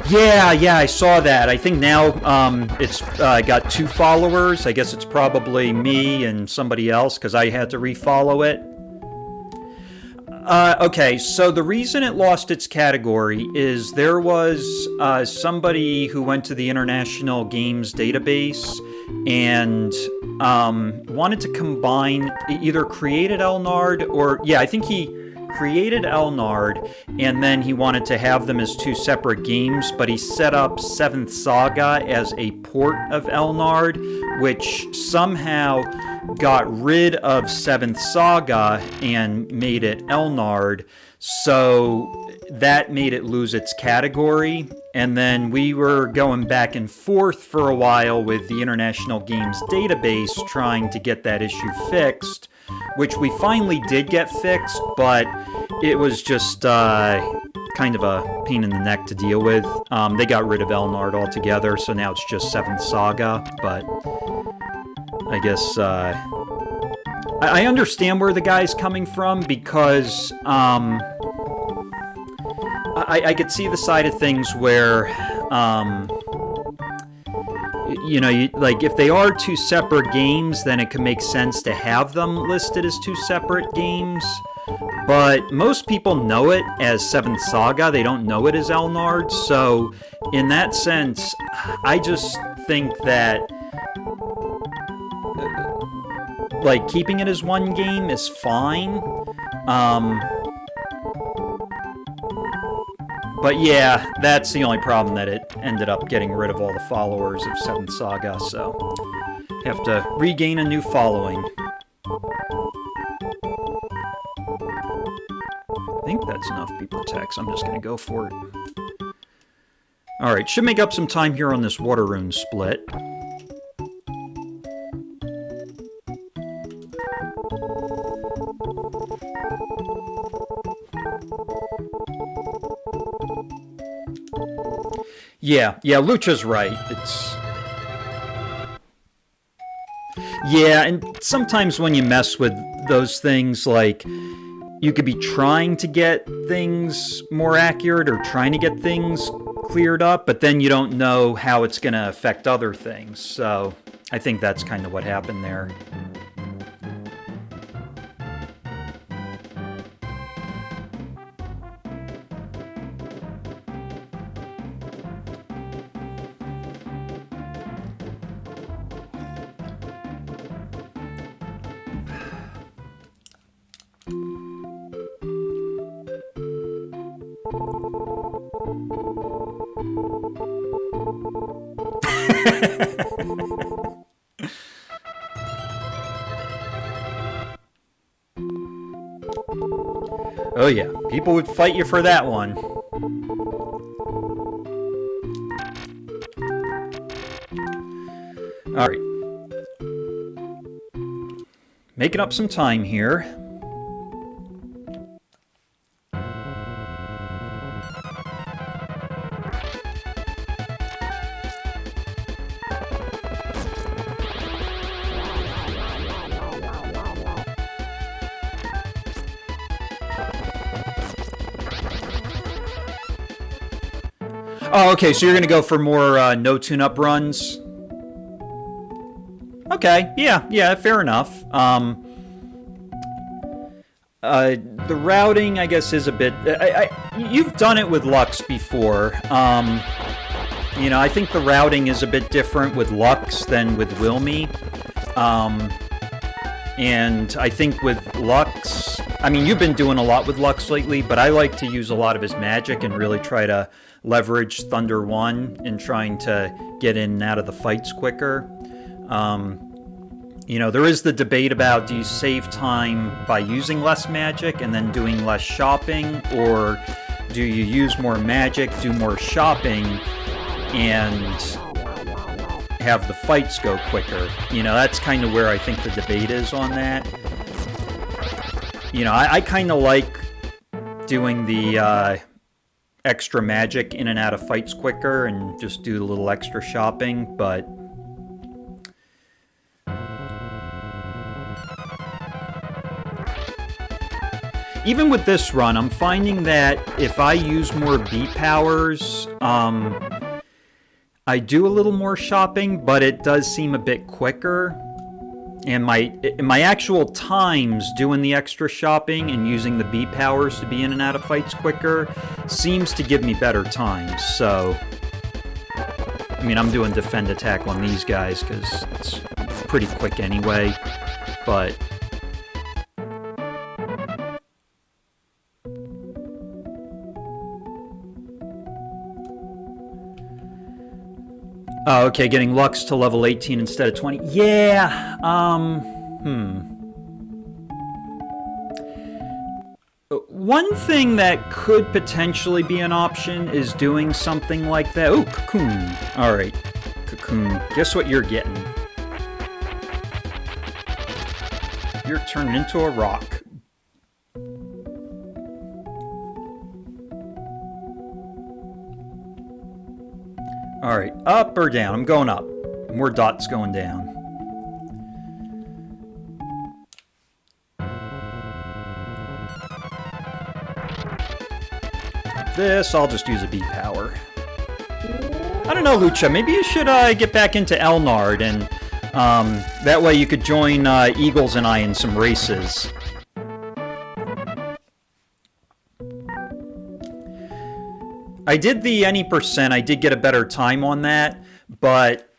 Yeah, I saw that. I think now it's got 2 followers. I guess it's probably me and somebody else, because I had to refollow it. Okay, so the reason it lost its category is there was somebody who went to the International Games database and wanted to combine, either created Elnard or, yeah, I think he created Elnard and then he wanted to have them as 2 separate games, but he set up 7th Saga as a port of Elnard, which somehow got rid of 7th Saga and made it Elnard, so that made it lose its category. And then we were going back and forth for a while with the International Games database trying to get that issue fixed, which we finally did get fixed, but it was just kind of a pain in the neck to deal with. They got rid of Elnard altogether, so now it's just 7th Saga, but I guess I understand where the guy's coming from, because I could see the side of things where you know, like if they are 2 separate games, then it could make sense to have them listed as 2 separate games. But most people know it as 7th Saga, they don't know it as Elnard, so in that sense, I just think that like keeping it as 1 game is fine. But yeah, that's the only problem, that it ended up getting rid of all the followers of 7th Saga, so have to regain a new following. I think that's enough beeper text. I'm just going to go for it. Alright, should make up some time here on this water rune split. Yeah, Lucha's right. Yeah, and sometimes when you mess with those things, like, you could be trying to get things more accurate or trying to get things cleared up, but then you don't know how it's going to affect other things. So I think that's kind of what happened there. Oh yeah, people would fight you for that one. Alright. Making up some time here. Oh, okay, so you're going to go for more no tune-up runs? Okay, yeah, fair enough. The routing, I guess, is a bit... you've done it with Lux before. You know, I think the routing is a bit different with Lux than with Wilme. And I think with Lux... I mean, you've been doing a lot with Lux lately, but I like to use a lot of his magic and really try to leverage Thunder 1 in trying to get in and out of the fights quicker. You know, there is the debate about, do you save time by using less magic and then doing less shopping, or do you use more magic, do more shopping, and have the fights go quicker? You know, that's kind of where I think the debate is on that. You know, I kind of like doing the extra magic in and out of fights quicker and just do a little extra shopping, but... even with this run, I'm finding that if I use more beat powers, I do a little more shopping, but it does seem a bit quicker. And my actual times doing the extra shopping and using the beat powers to be in and out of fights quicker seems to give me better times. So, I mean, I'm doing defend attack on these guys because it's pretty quick anyway, but... oh, okay, getting Lux to level 18 instead of 20. Yeah, one thing that could potentially be an option is doing something like that. Oh, Cocoon. Alright, Cocoon. Guess what you're getting? You're turning into a rock. Alright, up or down? I'm going up. More dots going down. This, I'll just use a beat power. I don't know, Lucha, maybe you should get back into Elnard, and that way you could join Eagles and I in some races. I did the any percent, I did get a better time on that, but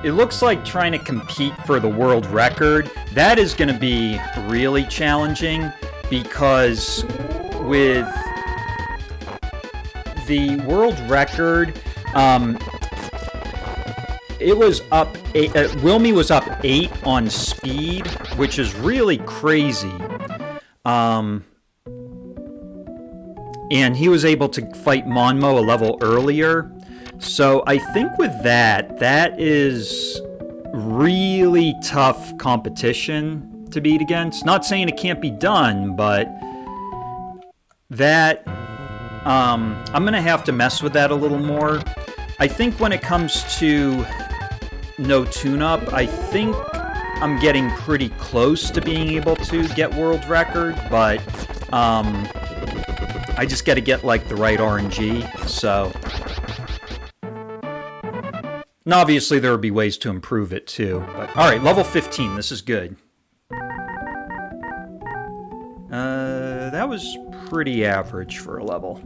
it looks like trying to compete for the world record, that is going to be really challenging, because with the world record, it was up 8, Wilme was up 8 on speed, which is really crazy. And he was able to fight Monmo a level earlier. So I think with that, that is really tough competition to beat against. Not saying it can't be done, but that, I'm going to have to mess with that a little more. I think when it comes to no tune-up, I think I'm getting pretty close to being able to get world record, but, I just got to get, like, the right RNG, so... and obviously there would be ways to improve it, too. But, alright, level 15, this is good. That was pretty average for a level.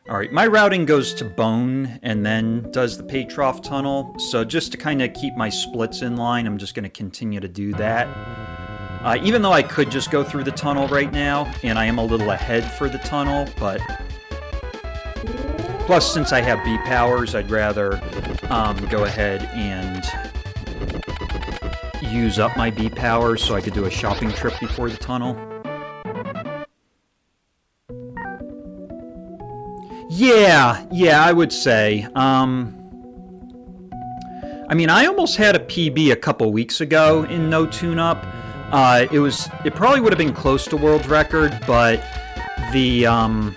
Alright, my routing goes to Bone, and then does the Patrof tunnel, so just to kind of keep my splits in line, I'm just going to continue to do that. Even though I could just go through the tunnel right now, and I am a little ahead for the tunnel, but... plus, since I have B powers, I'd rather go ahead and use up my B powers so I could do a shopping trip before the tunnel. Yeah, I would say. I mean, I almost had a PB a couple weeks ago in no tune-up. It probably would have been close to world record, but the, what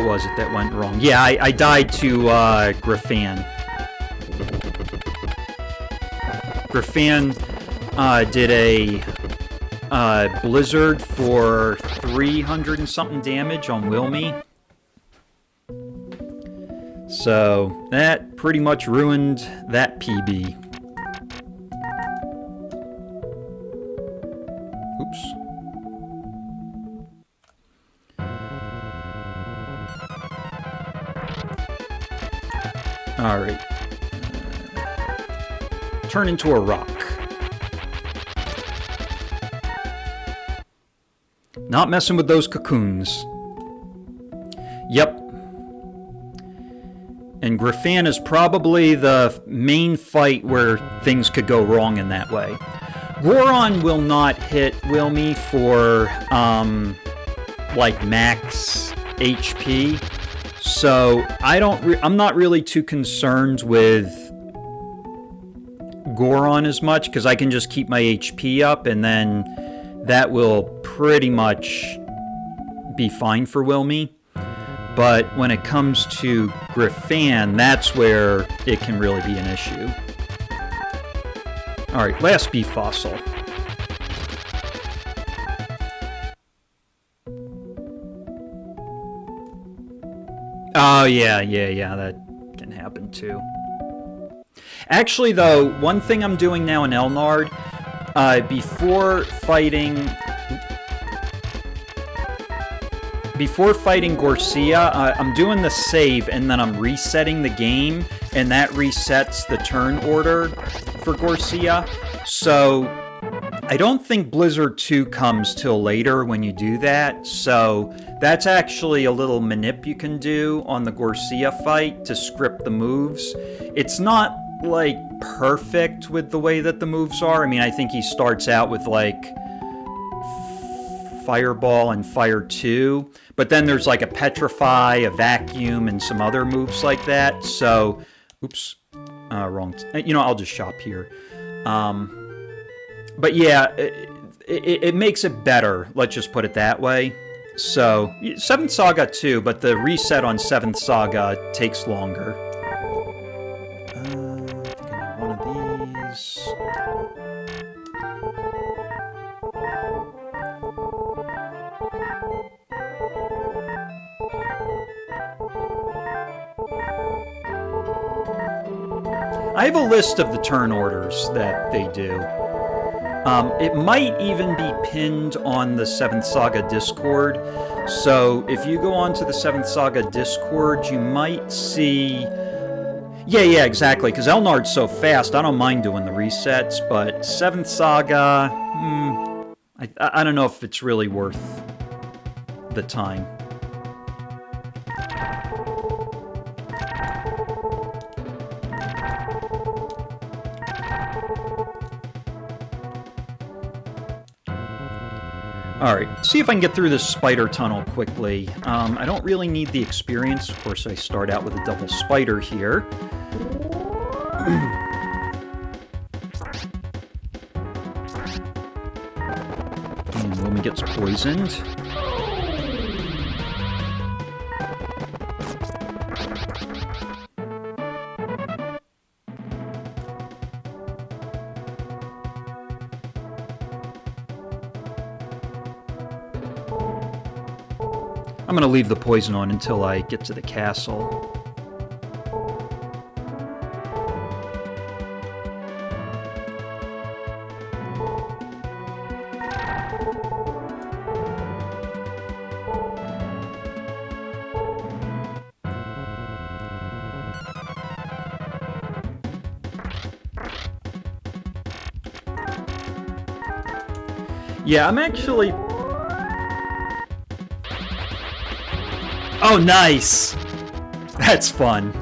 was it that went wrong? Yeah, I died to, Griffan. Griffan, did a, blizzard for 300 and something damage on Wilme. So, that pretty much ruined that PB. Oops. Alright. Turn into a rock. Not messing with those cocoons. Yep. And Griffan is probably the main fight where things could go wrong in that way. Goron will not hit Wilme for, like, max HP. So, I'm not really too concerned with Goron as much, because I can just keep my HP up, and then that will pretty much be fine for Wilme. But when it comes to Griffan, that's where it can really be an issue. Alright, last beef fossil. Oh, yeah, that can happen too. Actually, though, one thing I'm doing now in Elnard, before fighting Gorsia, I'm doing the save, and then I'm resetting the game, and that resets the turn order for Gorsia. So, I don't think Blizzard 2 comes till later when you do that, so that's actually a little manip you can do on the Gorsia fight to script the moves. It's not, like, perfect with the way that the moves are. I mean, I think he starts out with, like, Fireball and Fire 2, but then there's like a Petrify, a Vacuum, and some other moves like that. So, oops, wrong. You know, I'll just shop here. But yeah, it makes it better. Let's just put it that way. So, 7th Saga too, but the reset on 7th Saga takes longer. I think I need one of these. I have a list of the turn orders that they do. It might even be pinned on the 7th Saga Discord. So if you go onto the 7th Saga Discord, you might see... Yeah, exactly, because Elnard's so fast, I don't mind doing the resets, but 7th Saga... I don't know if it's really worth the time. Alright, see if I can get through this spider tunnel quickly. I don't really need the experience. Of course, I start out with a double spider here. And Wilme gets poisoned. I'm going to leave the poison on until I get to the castle. Yeah, I'm actually... Oh, nice! That's fun.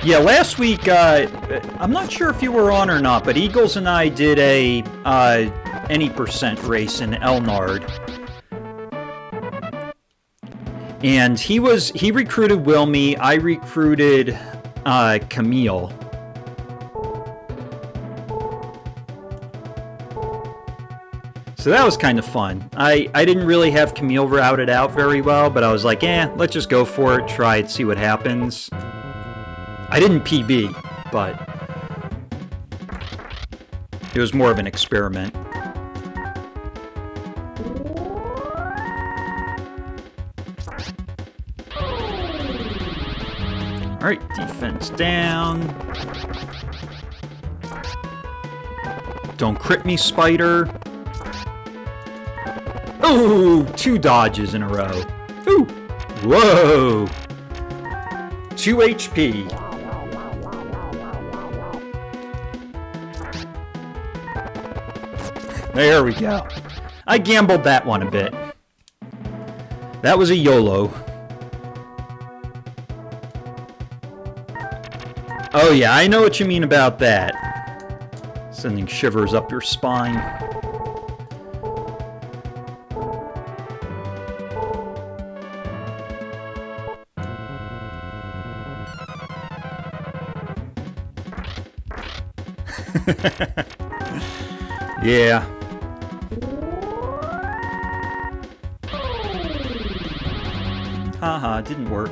Yeah, last week, I'm not sure if you were on or not, but Eagles and I did a any percent race in Elnard. And he recruited Wilme, I recruited Camille. So that was kind of fun. I didn't really have Camille routed out very well, but I was like, let's just go for it, try it, see what happens. I didn't PB, but it was more of an experiment. Alright, defense down. Don't crit me, spider. Ooh, 2 dodges in a row. Ooh, whoa. 2 HP. There we go. I gambled that one a bit. That was a YOLO. Oh yeah, I know what you mean about that. Sending shivers up your spine. Yeah. Haha, didn't work.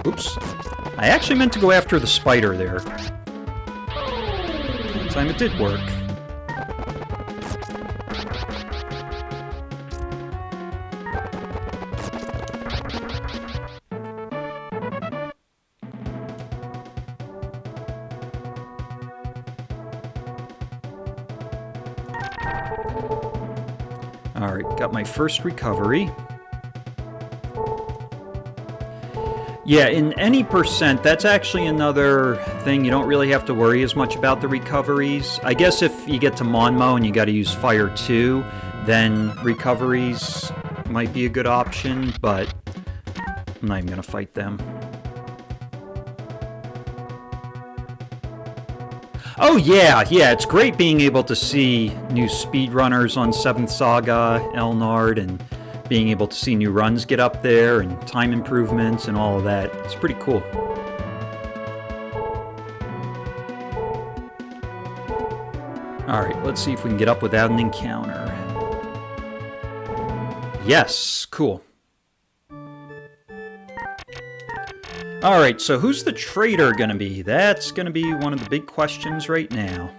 Oops. I actually meant to go after the spider there. That time it did work. Alright, got my first recovery. Yeah, in any percent, that's actually another thing. You don't really have to worry as much about the recoveries. I guess if you get to Monmo and you got to use Fire 2, then recoveries might be a good option, but I'm not even going to fight them. Oh yeah, it's great being able to see new speedrunners on 7th Saga, Elnard, and being able to see new runs get up there, and time improvements and all of that. It's pretty cool. Alright, let's see if we can get up without an encounter. Yes, cool. Alright, so who's the traitor gonna be? That's gonna be one of the big questions right now.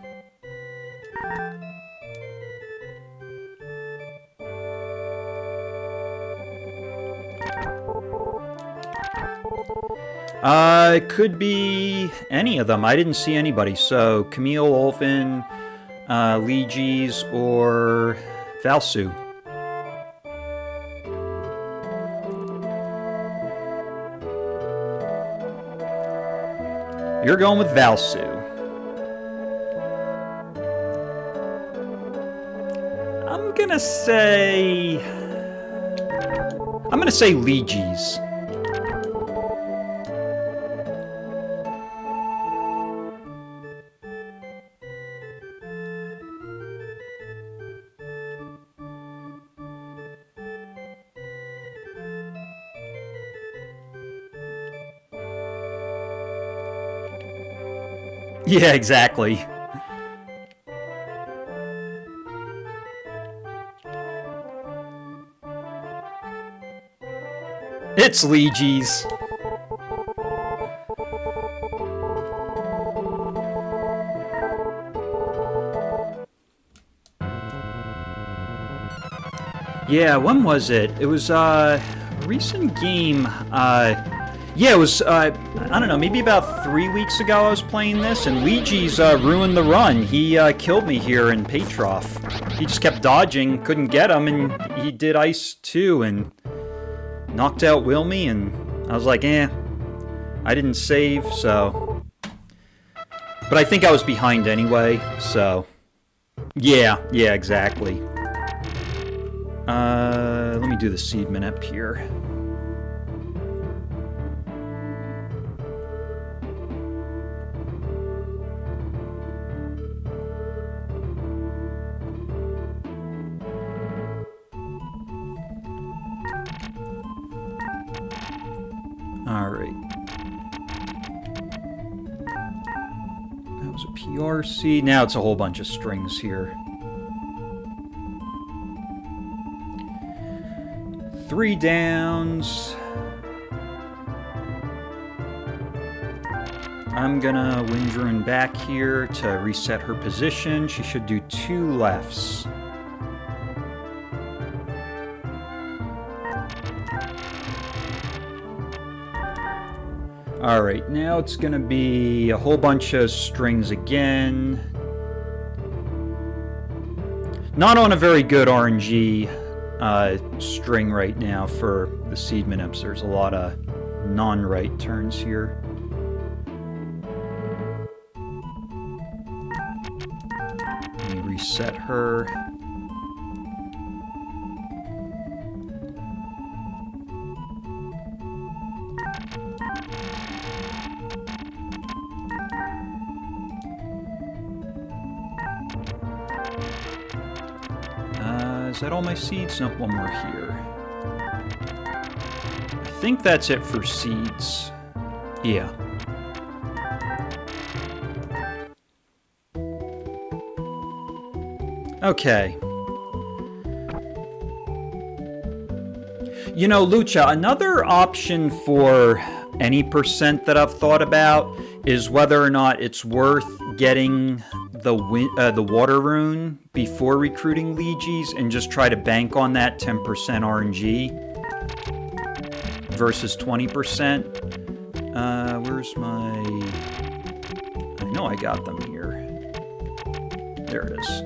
It could be any of them. I didn't see anybody. So, Camille, Olvan, Lejes, or Palsu. You're going with Palsu. I'm gonna say Lejes. Yeah, exactly. It's Lejes. Yeah, when was it? It was a recent game. Yeah, it was, I don't know, maybe about 3 weeks ago I was playing this, and Lejes ruined the run. He killed me here in Patrof. He just kept dodging, couldn't get him, and he did Ice 2, and knocked out Wilme, and I was like, I didn't save, so... But I think I was behind anyway, so... Yeah, exactly. Let me do the seed manip here. was a PRC. Now it's a whole bunch of strings here. 3 downs. I'm gonna Wind Rune back here to reset her position. She should do 2 lefts. Alright, now it's gonna be a whole bunch of strings again. Not on a very good RNG string right now for the Seed Manips. There's a lot of non-right turns here. Let me reset her. Is that all my seeds? Nope, one more here. I think that's it for seeds. Yeah. Okay. You know, Lucha, another option for any percent that I've thought about is whether or not it's worth getting the water rune before recruiting Lejes and just try to bank on that 10% RNG versus 20%. Where's my... I know I got them here. There it is.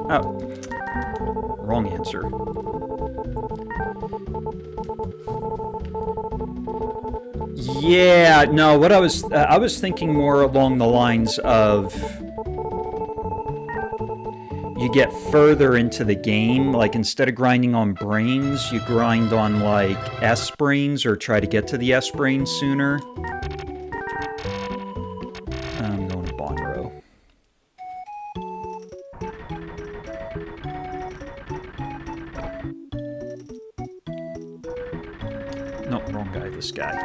Oh. Wrong answer. Yeah, no, what I was thinking more along the lines of you get further into the game, like instead of grinding on brains, you grind on like S brains or try to get to the S brains sooner. I'm going to Bonro. No, wrong guy, this guy.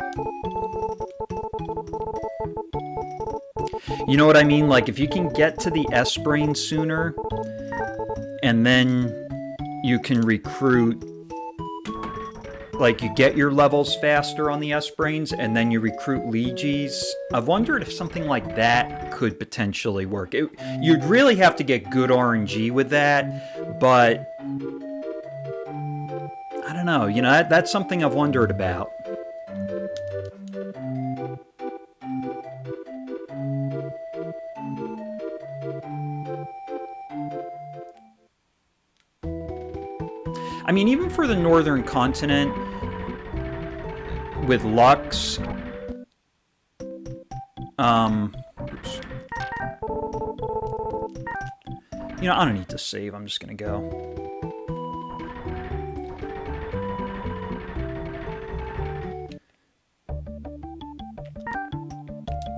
You know what I mean? Like, if you can get to the S-Brain sooner, and then you can recruit, like, you get your levels faster on the S-Brains, and then you recruit Lejes. I've wondered if something like that could potentially work. You'd really have to get good RNG with that, but I don't know. You know, that's something I've wondered about. I mean, even for the northern continent, with Lux, oops. You know, I don't need to save, I'm just gonna go.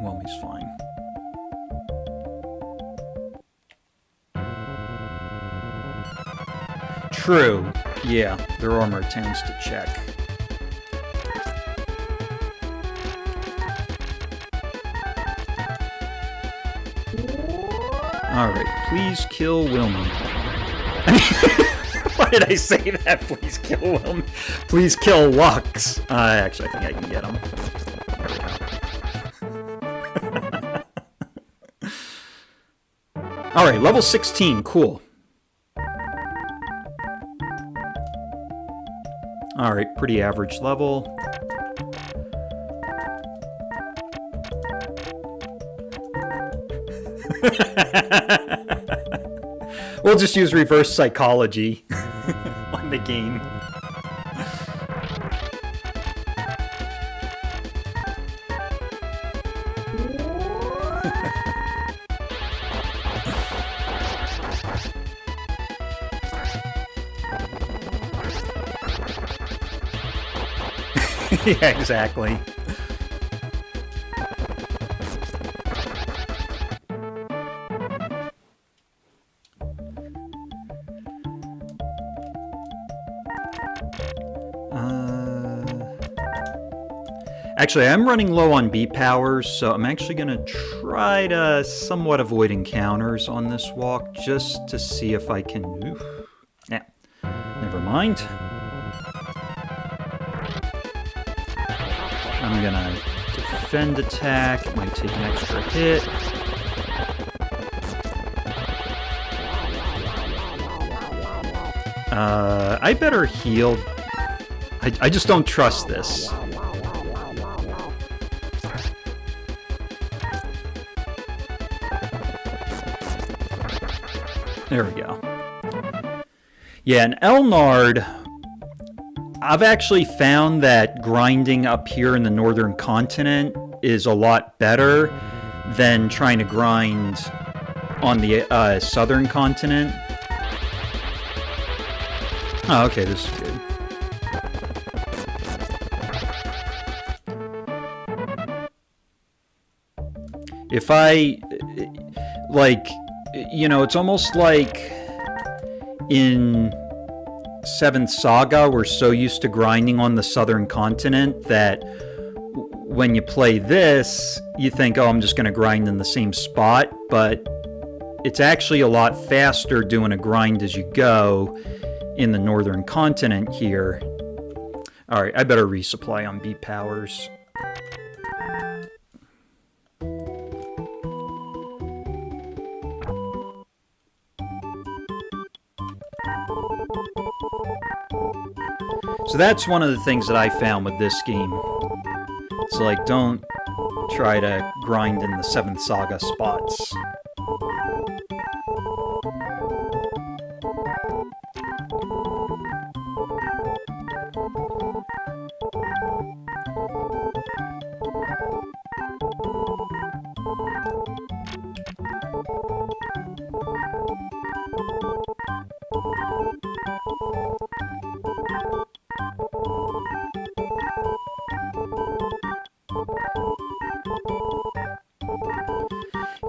Wilme's fine. True. Yeah, there are more towns to check. Alright, please kill Wilme. Why did I say that? Please kill Wilme. Please kill Lux. Actually, I think I can get him. Alright, level 16. Cool. Alright, pretty average level. We'll just use reverse psychology on the game. Yeah, exactly. Actually, I'm running low on B powers, so I'm actually going to try to somewhat avoid encounters on this walk, just to see if I can... Oof. Yeah, never mind. I'm going to defend attack. It might take an extra hit. I better heal. I just don't trust this. There we go. Yeah, and Elnard, I've actually found that grinding up here in the northern continent is a lot better than trying to grind on the southern continent. Oh, okay, this is good. If I, like, you know, it's almost like in 7th Saga, we're so used to grinding on the southern continent that when you play this, you think, oh, I'm just going to grind in the same spot, but it's actually a lot faster doing a grind as you go in the northern continent here. Alright, I better resupply on B powers. So that's one of the things that I found with this game. It's like, don't try to grind in the 7th Saga spots.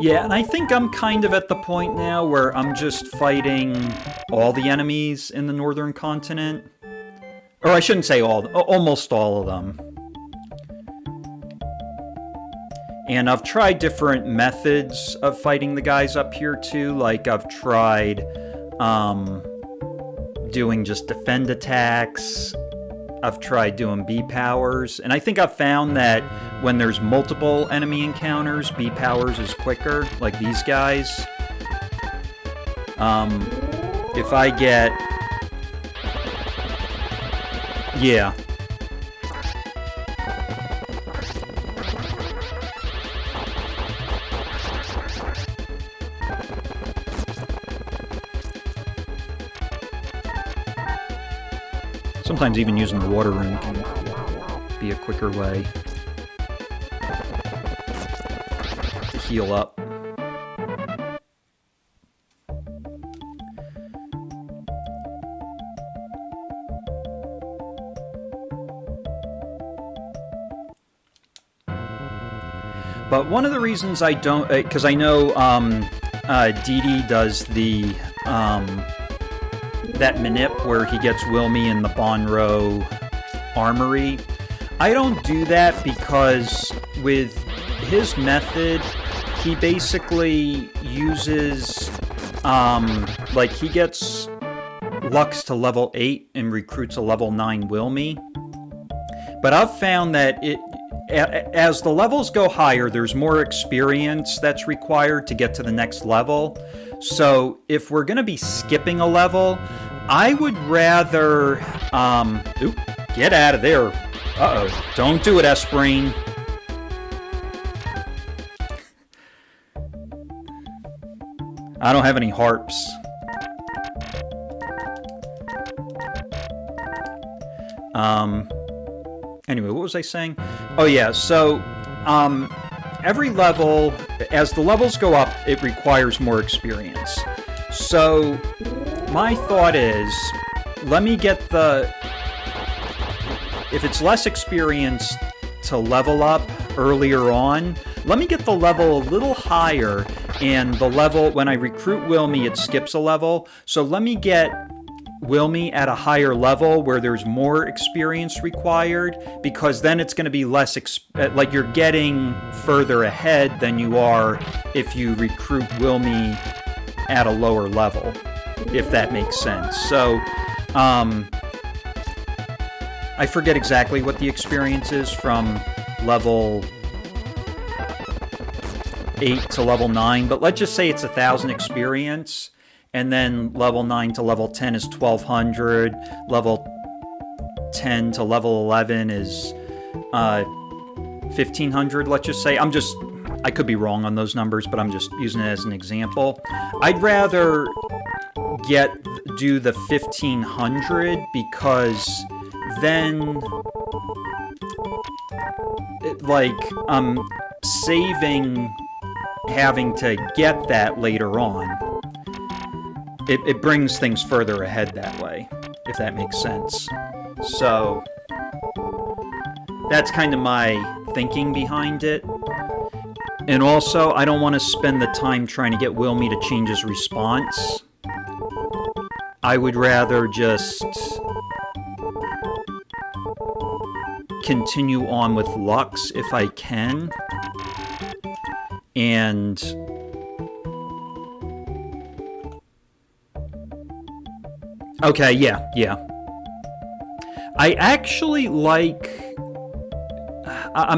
Yeah, and I think I'm kind of at the point now where I'm just fighting all the enemies in the northern continent. Or I shouldn't say all, almost all of them. And I've tried different methods of fighting the guys up here too. Like I've tried doing just defend attacks. I've tried doing B powers, and I think I've found that when there's multiple enemy encounters, B powers is quicker, like these guys. If I get... Yeah. Sometimes even using the water rune can be a quicker way to heal up. But one of the reasons I don't, because I know Didi does the that manip where he gets Wilme in the Bonro armory. I don't do that because with his method, he basically uses, like he gets Lux to level 8 and recruits a level 9 Wilme. But I've found that as the levels go higher, there's more experience that's required to get to the next level. So if we're going to be skipping a level, I would rather... Oop, get out of there. Uh-oh. Don't do it, S-Brain. I don't have any harps. Anyway, what was I saying? Oh yeah, so every level, as the levels go up, it requires more experience. So my thought is, let me get the... If it's less experience to level up earlier on, let me get the level a little higher, and the level, when I recruit Wilme, it skips a level. So let me get Wilme at a higher level where there's more experience required, because then it's going to be less, like you're getting further ahead than you are if you recruit Wilme at a lower level, if that makes sense. So, I forget exactly what the experience is from level 8 to level 9, but let's just say it's 1,000 experience, and then level 9 to level 10 is 1,200, level 10 to level 11 is 1,500, let's just say. I could be wrong on those numbers, but I'm just using it as an example. I'd rather do the 1,500 because then, I'm saving having to get that later on. It brings things further ahead that way, if that makes sense. So, that's kind of my thinking behind it. And also, I don't want to spend the time trying to get Wilme to change his response. I would rather just continue on with Lux if I can. And okay, yeah. I'm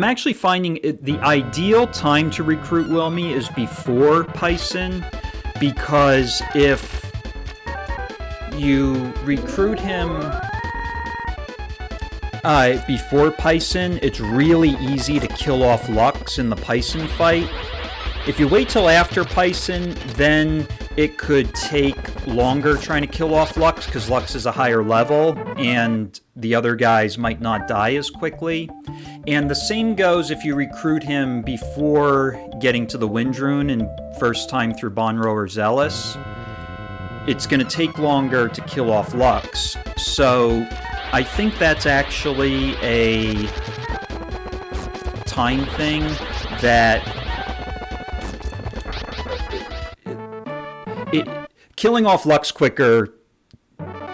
actually finding the ideal time to recruit Wilme is before Pison, because if you recruit him before Pison, it's really easy to kill off Lux in the Pison fight. If you wait till after Pison, then it could take longer trying to kill off Lux, because Lux is a higher level, and the other guys might not die as quickly. And the same goes if you recruit him before getting to the Wind Rune and first time through Bonro or Zellis. It's going to take longer to kill off Lux. So I think that's actually a time thing that killing off Lux quicker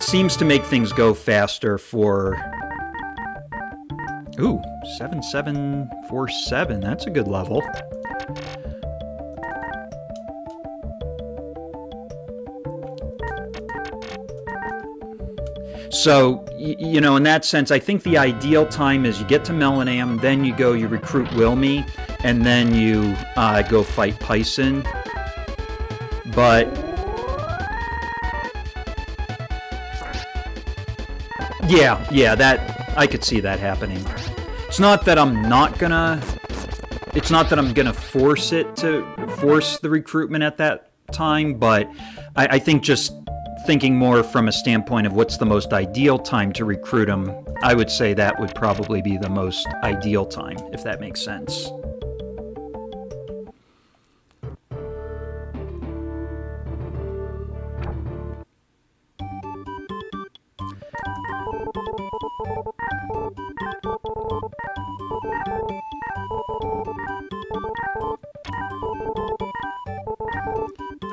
seems to make things go faster for... Ooh, 7747, that's a good level. So, in that sense, I think the ideal time is you get to Melenam, then you recruit Wilme, and then you go fight Pison. But yeah, that I could see that happening. It's not that I'm gonna force the recruitment at that time, but I think just thinking more from a standpoint of what's the most ideal time to recruit them, I would say that would probably be the most ideal time, if that makes sense.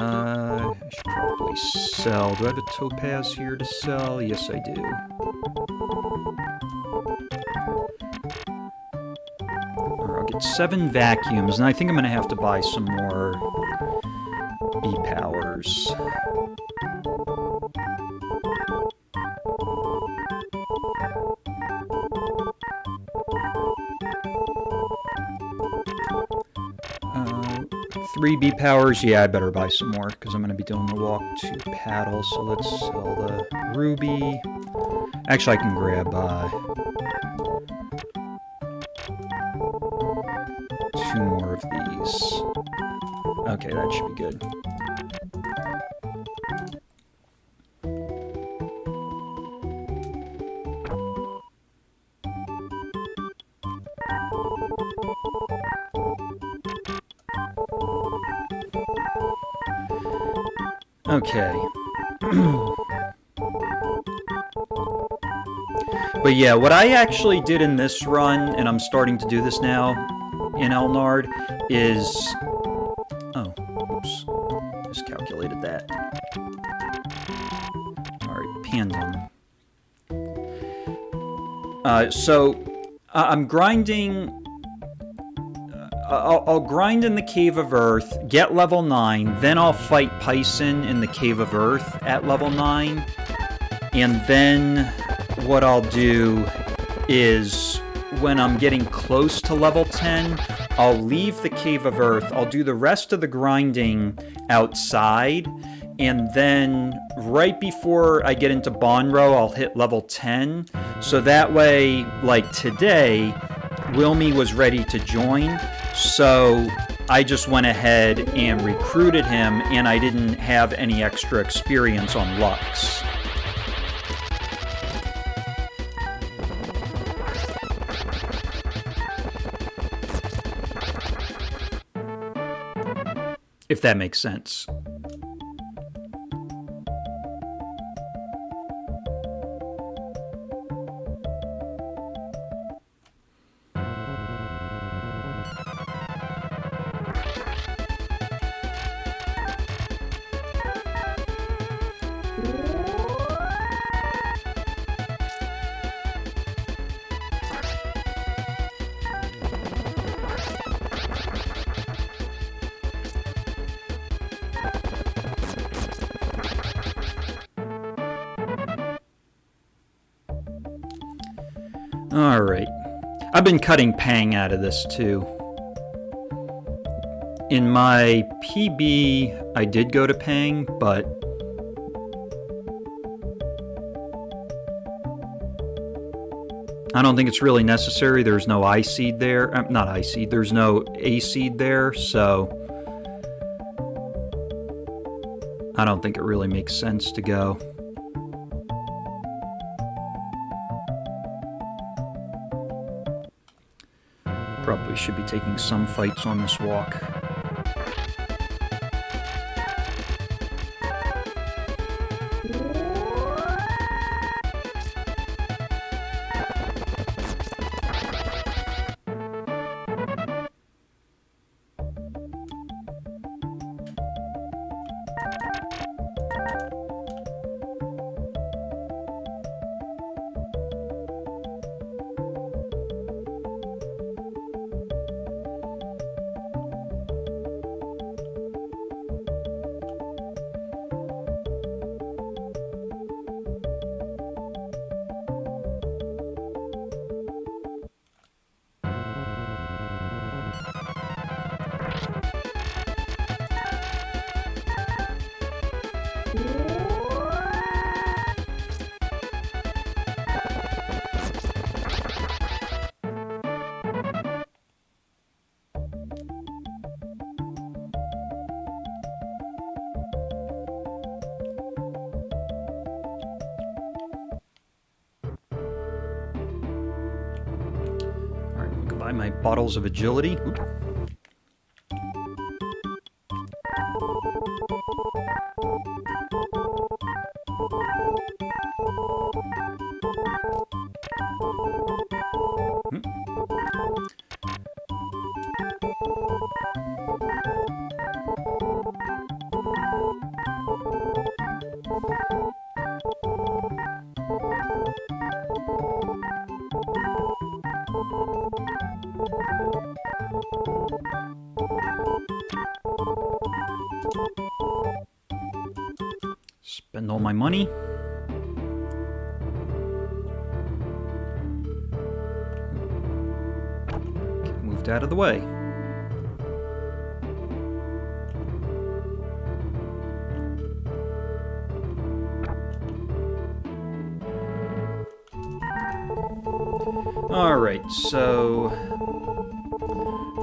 I should probably sell. Do I have a topaz here to sell? Yes, I do. I'll get 7 vacuums, and I think I'm going to have to buy some more B-powers. Three B-powers, yeah, I better buy some more, because I'm going to be doing the walk to paddle, so let's sell the ruby. Actually, I can grab 2 more of these. Okay, that should be good. Okay. But yeah, what I actually did in this run, and I'm starting to do this now in Elnard, is... Oh, oops. Miscalculated that. Alright, Panda. I'm grinding. I'll grind in the Cave of Earth, get level 9, then I'll fight Pison in the Cave of Earth at level 9. And then what I'll do is, when I'm getting close to level 10, I'll leave the Cave of Earth, I'll do the rest of the grinding outside, and then right before I get into Bonro, I'll hit level 10. So that way, like today, Wilme was ready to join, so I just went ahead and recruited him, and I didn't have any extra experience on Lux. If that makes sense. Alright. I've been cutting Pang out of this too. In my PB, I did go to Pang, but I don't think it's really necessary. There's no I seed there. Not I seed, there's no A seed there, so I don't think it really makes sense to go. Probably should be taking some fights on this walk. My bottles of agility. Oop. Spend all my money. Get moved out of the way. Alright, so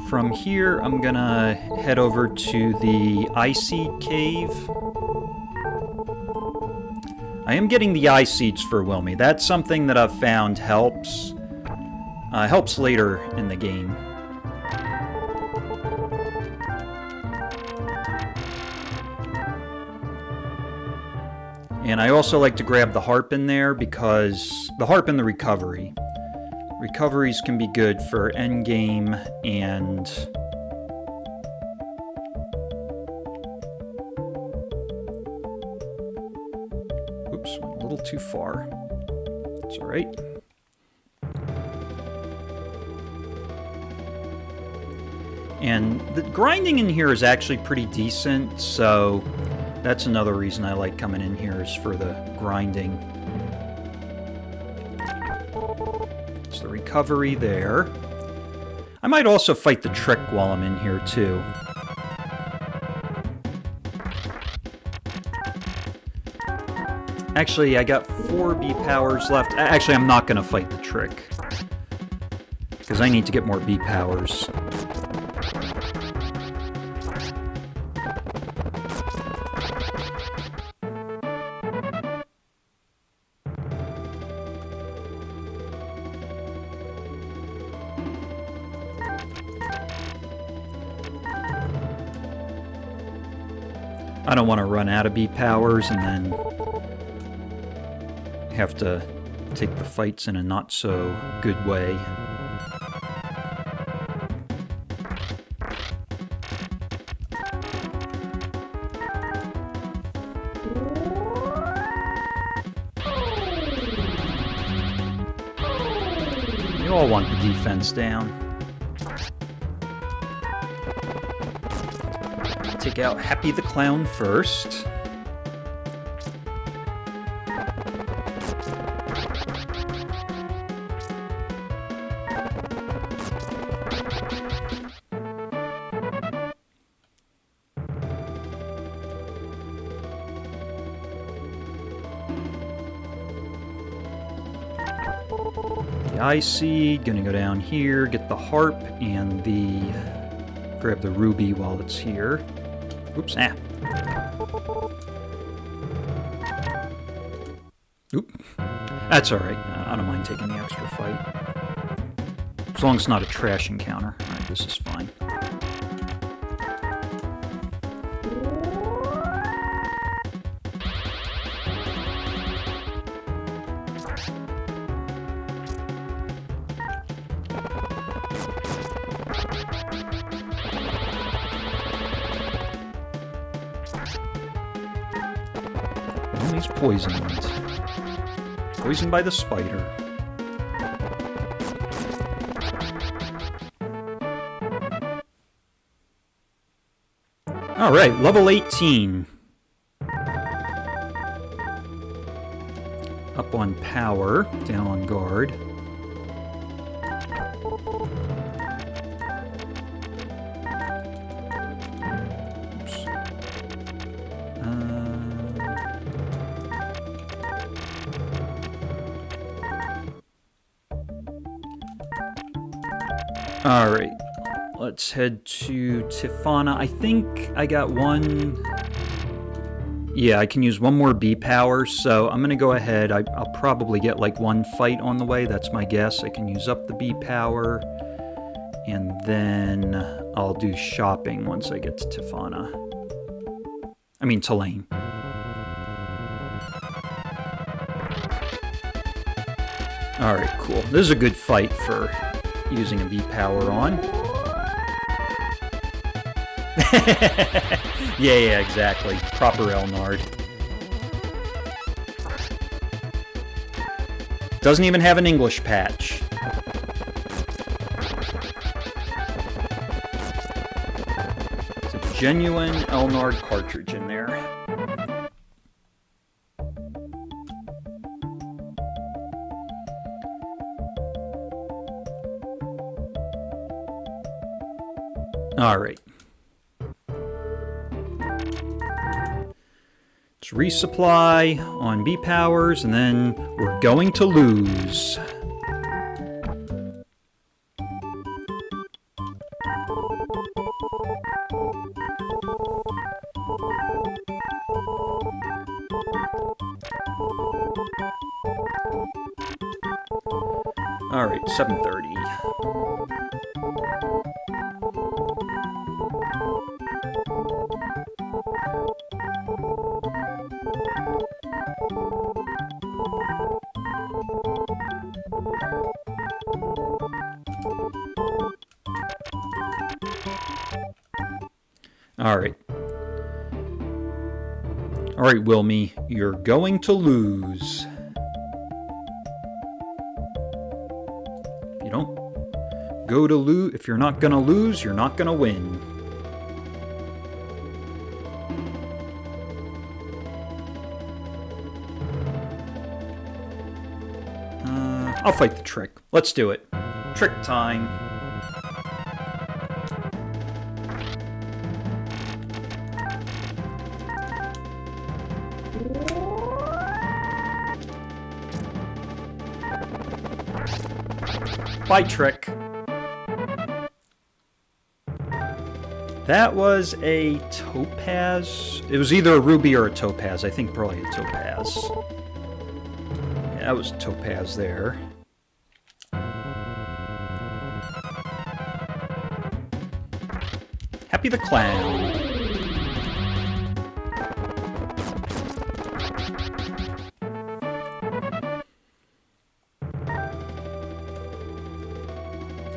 from here I'm gonna head over to the Icy Cave. I am getting the eye seeds for Wilme. That's something that I've found helps. Helps later in the game. And I also like to grab the harp in there because the harp and the recovery. Recoveries can be good for endgame and oops, went a little too far. It's alright. And the grinding in here is actually pretty decent, so that's another reason I like coming in here is for the grinding. It's the recovery there. I might also fight the trick while I'm in here, too. Actually, I got 4 B powers left. Actually, I'm not going to fight the trick, because I need to get more B powers. I don't want to run out of B powers and then have to take the fights in a not so good way. You all want the defense down. Take out Happy the Clown first. The Eye Seed, gonna go down here, get the Harp and grab the Ruby while it's here. Oops, Oop. That's alright. I don't mind taking the extra fight. As long as it's not a trash encounter. Alright, this is fine. He's poisoned. Poisoned by the spider. Alright, level 18. Up on power, down on guard. Alright, let's head to Tiffana. I think I got one... Yeah, I can use one more B power, so I'm going to go ahead. I'll probably get like one fight on the way, that's my guess. I can use up the B power, and then I'll do shopping once I get to Tiffana. I mean, Tulane. Alright, cool. This is a good fight for using a B power on. yeah, exactly. Proper Elnard. Doesn't even have an English patch. It's a genuine Elnard cartridge in there. Alright. Let's resupply on B powers, and then we're going to lose. Alright, 7:30. Alright, Wilme, you're going to lose. If you don't if you're not gonna lose, you're not gonna win. I'll fight the trick. Let's do it. Trick time. Bye, trick. That was a topaz. It was either a ruby or a topaz. I think probably a topaz. Yeah, that was a topaz there. Happy the Clown.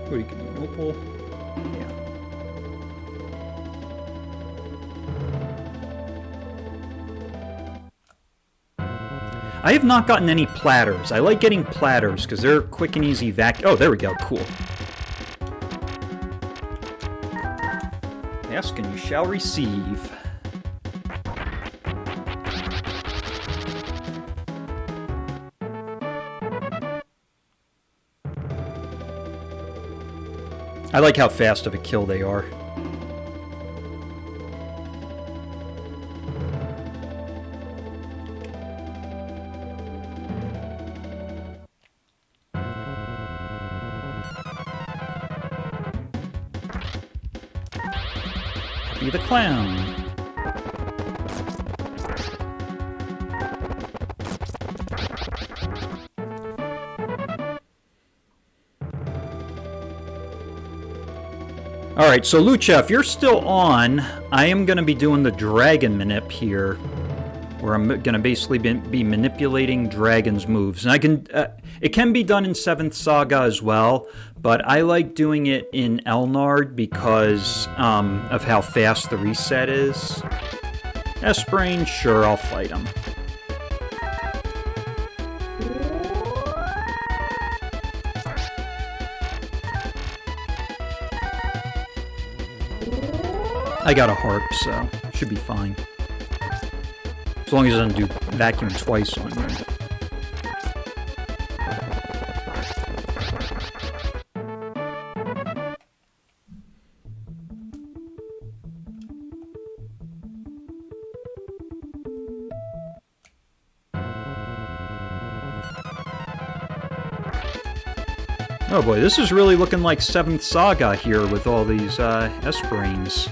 What do you get? An opal? Yeah. I have not gotten any platters. I like getting platters because they're quick and easy Oh, there we go. Cool. Ask and you shall receive. I like how fast of a kill they are. Be the Clown. Alright, so Lucha, if you're still on, I am going to be doing the dragon manip here, where I'm going to basically be manipulating dragon's moves. And I can, it can be done in 7th Saga as well, but I like doing it in Elnard because of how fast the reset is. S-Brain, sure, I'll fight him. I got a harp, so should be fine. As long as it doesn't do vacuum twice on me. Oh boy, this is really looking like 7th Saga here with all these S-Brains.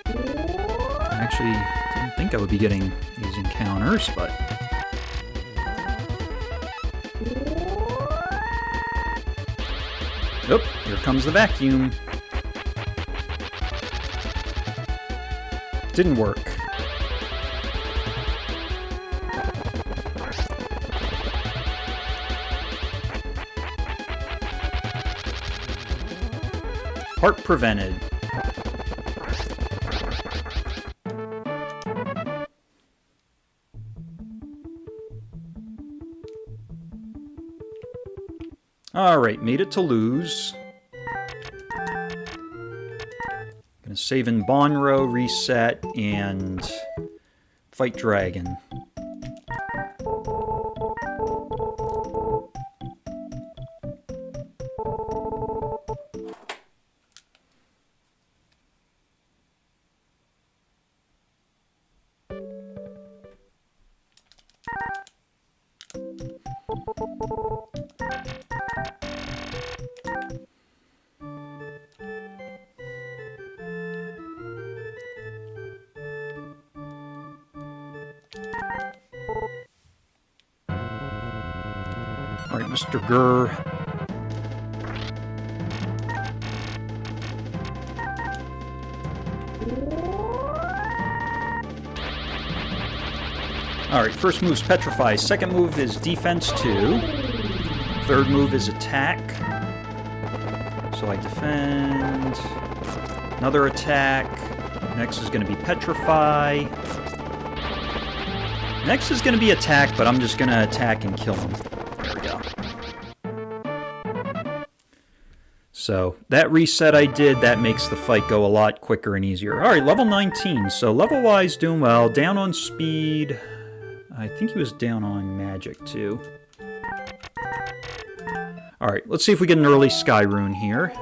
I actually didn't think I would be getting these encounters, but... Oh, here comes the vacuum. Didn't work. Heart prevented. Alright, made it to lose. Gonna save in Bonro, reset, and fight dragon. Alright, Mr. Gurr. Alright, first move's Petrify. Second move is Defense 2. Third move is Attack. So I defend. Another attack. Next is going to be Petrify. Next is going to be Attack, but I'm just going to attack and kill him. There we go. So that reset I did, that makes the fight go a lot quicker and easier. Alright, level 19. So level-wise, doing well. Down on speed. I think he was down on magic, too. Alright, let's see if we get an early Sky Rune here.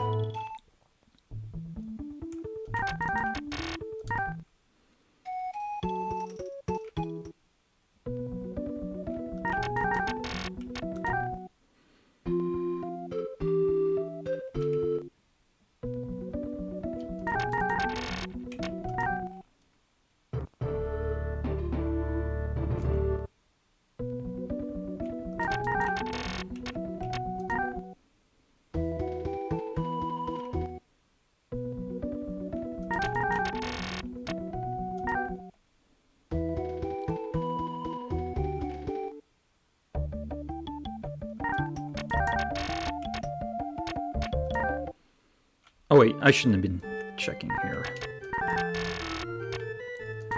Oh wait, I shouldn't have been checking here.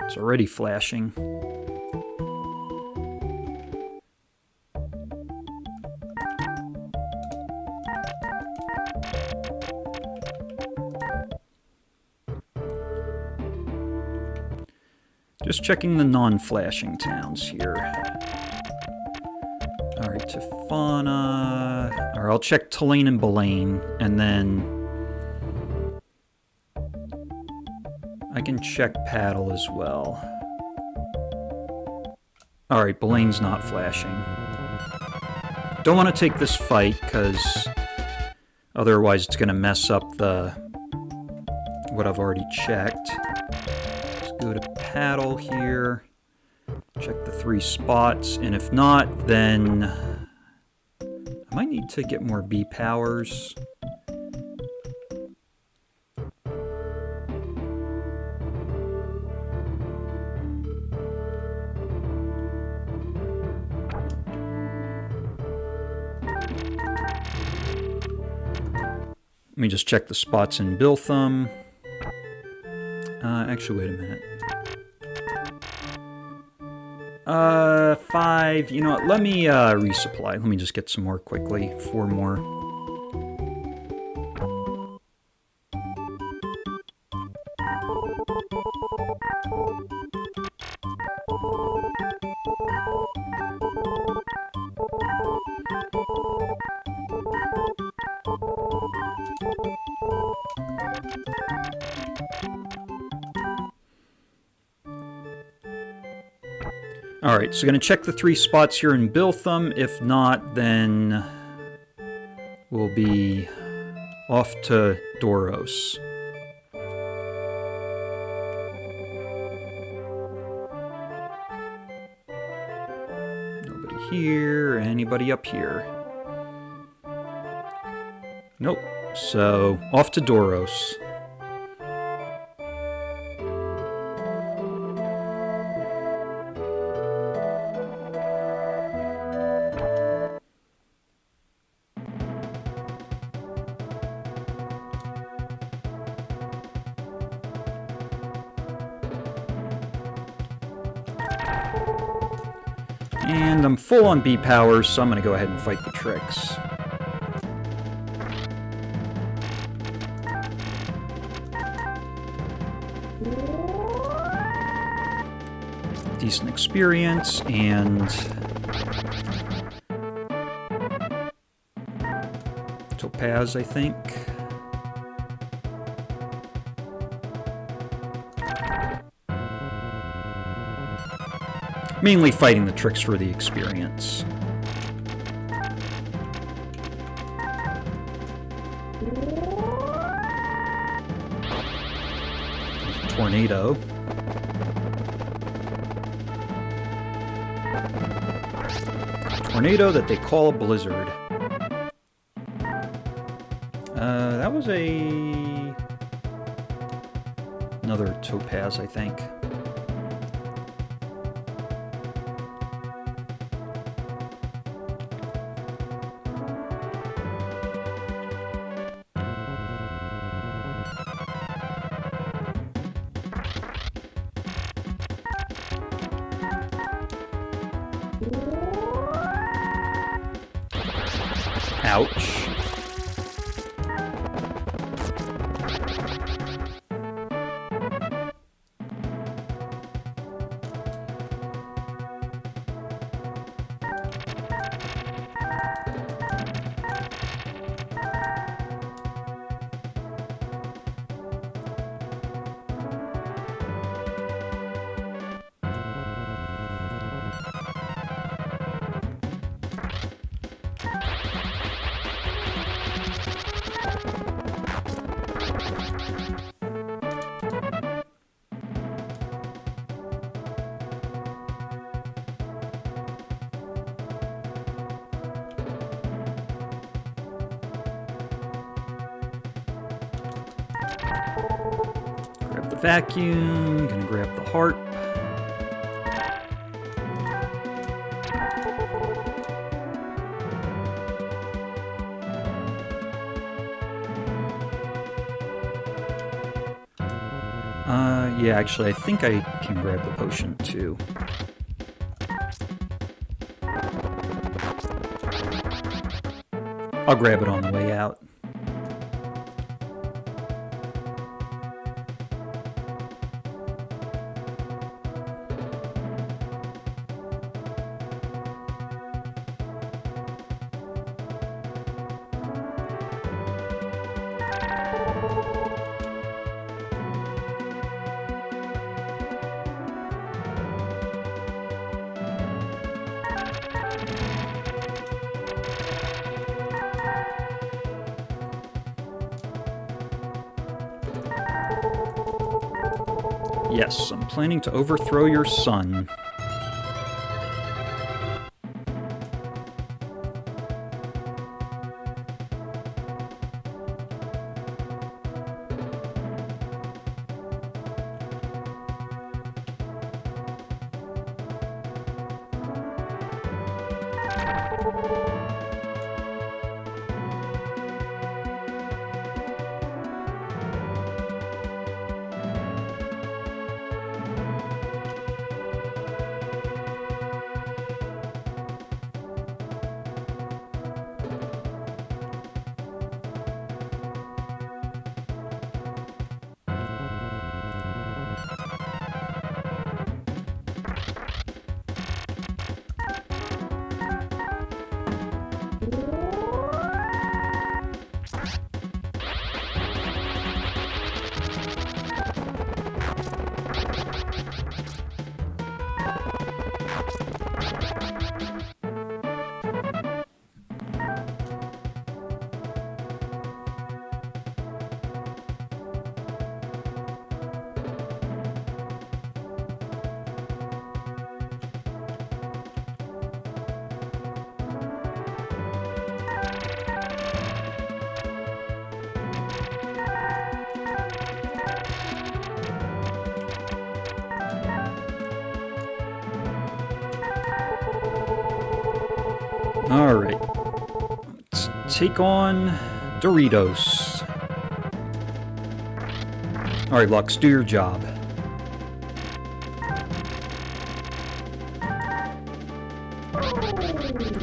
It's already flashing. Just checking the non-flashing towns here. Alright, Tiffana. Alright, I'll check Tulane and Belane, and then I can check Paddle as well. Alright, Belane's not flashing. Don't want to take this fight, because otherwise it's going to mess up what I've already checked. Let's go to Paddle here. Check the 3 spots, and if not, then I might need to get more B powers. Let me just check the spots in Biltham. Actually, wait a minute. 5. You know what? Let me resupply. Let me just get some more quickly. 4 more. Alright, so going to check the 3 spots here in Biltham. If not, then we'll be off to Doros. Nobody here. Anybody up here? Nope. So, off to Doros. And I'm full on B powers, so I'm going to go ahead and fight the tricks. Decent experience, and Topaz, I think. Mainly fighting the tricks for the experience. Tornado. Tornado that they call a blizzard. That was another Topaz, I think. Ouch. Grab the vacuum, gonna grab the harp. Yeah, actually, I think I can grab the potion too. I'll grab it on the way out. Yes, I'm planning to overthrow your son. Alright, let's take on Doritos. Alright, Lux, do your job.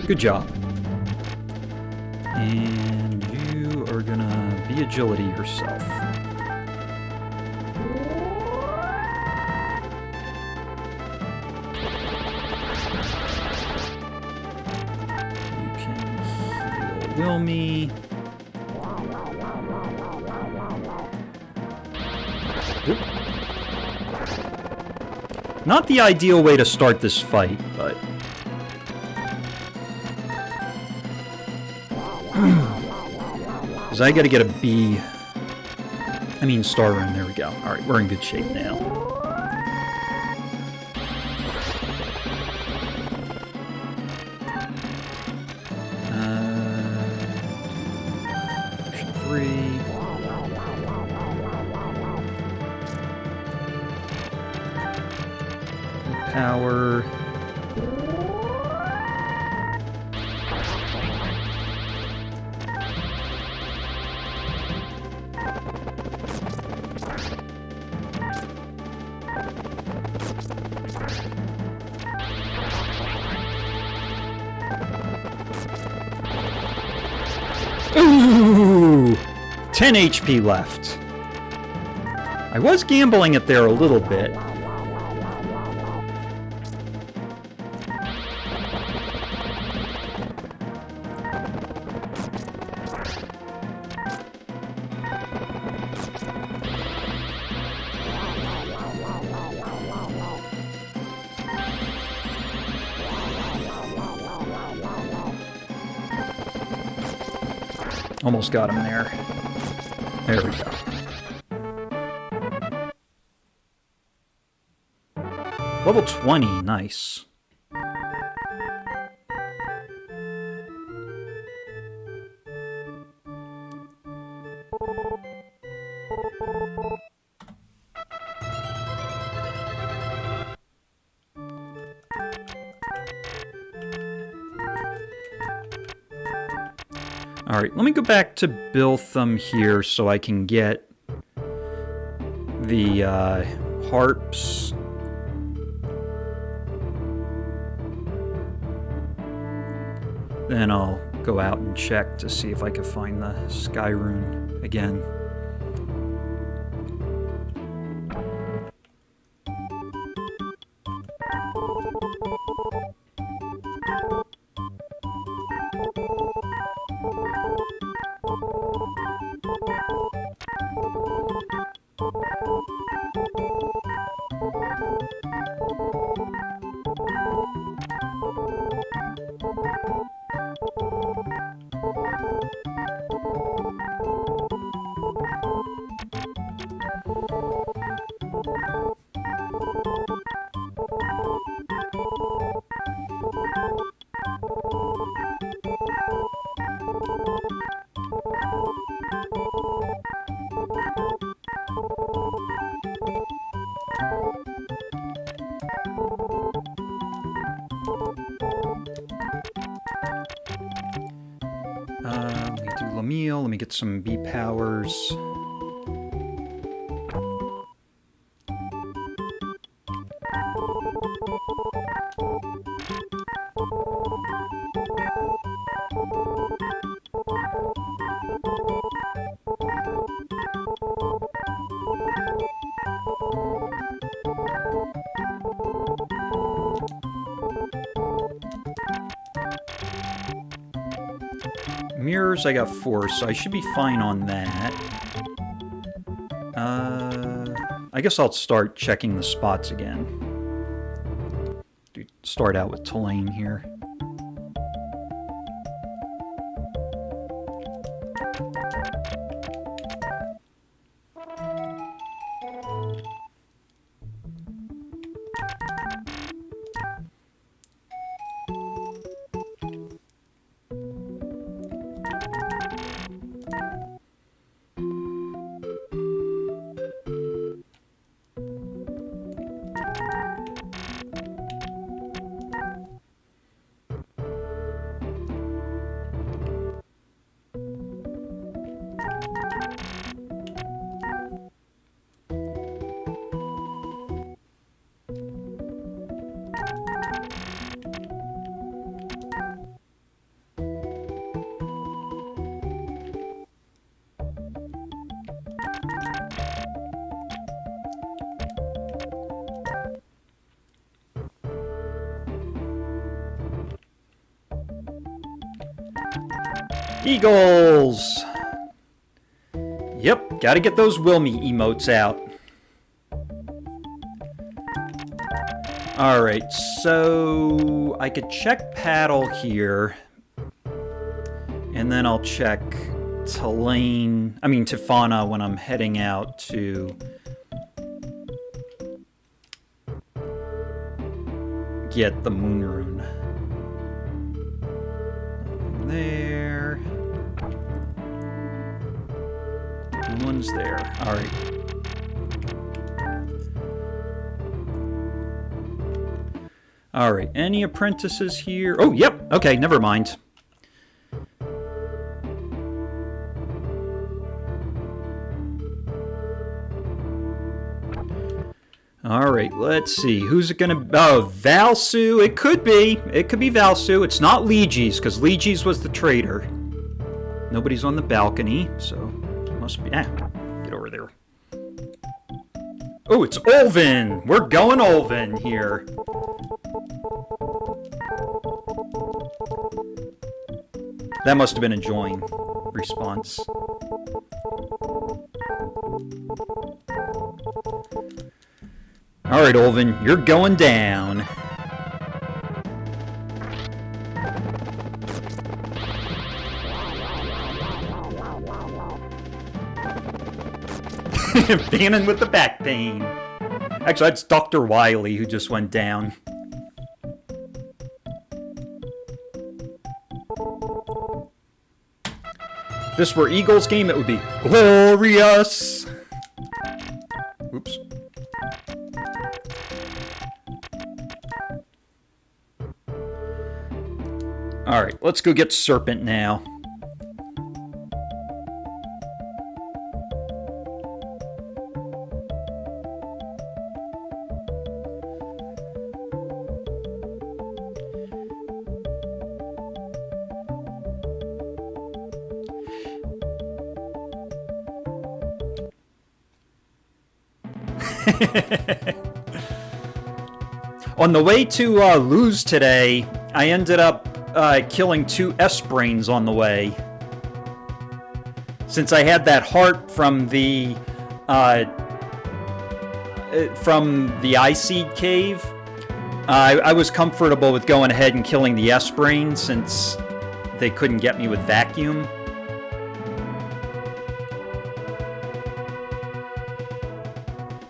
Good job. And you are gonna be agility yourself. Wilme. Oop. Not the ideal way to start this fight, but... Because I gotta get a B... I mean, Star Rune, there we go. Alright, we're in good shape now. Power. Ooh! 10 HP left. I was gambling it there a little bit. Almost got him there. There we go. Level 20, nice. Alright, let me go back to Biltham here so I can get the harps. Then I'll go out and check to see if I can find the Sky Rune again. Let me do Lamille, let me get some B powers. Mirrors, I got 4, so I should be fine on that. I guess I'll start checking the spots again. Start out with Tulane here. Eagles! Yep, gotta get those Wilme emotes out. Alright, so I could check Paddle here. And then I'll check Tiffana when I'm heading out to get the Moon Rune. There. One's there. Alright. Alright, any apprentices here? Oh, yep. Okay, never mind. Alright, let's see. Who's it gonna be? Oh, Valsu. It could be. It could be Valsu. It's not Lejes, because Lejes was the traitor. Nobody's on the balcony, so it must be... get over there. Oh, it's Olvan! We're going Olvan here. That must have been a join response. Alright, Olvan, you're going down. Bannon with the back pain. Actually, that's Dr. Wily who just went down. If this were Eagles game, it would be glorious. Alright, let's go get Serpent now. On the way to lose today, I ended up killing 2 S-brains on the way. Since I had that heart from the Eye-Seed cave, I was comfortable with going ahead and killing the S-brain since they couldn't get me with vacuum.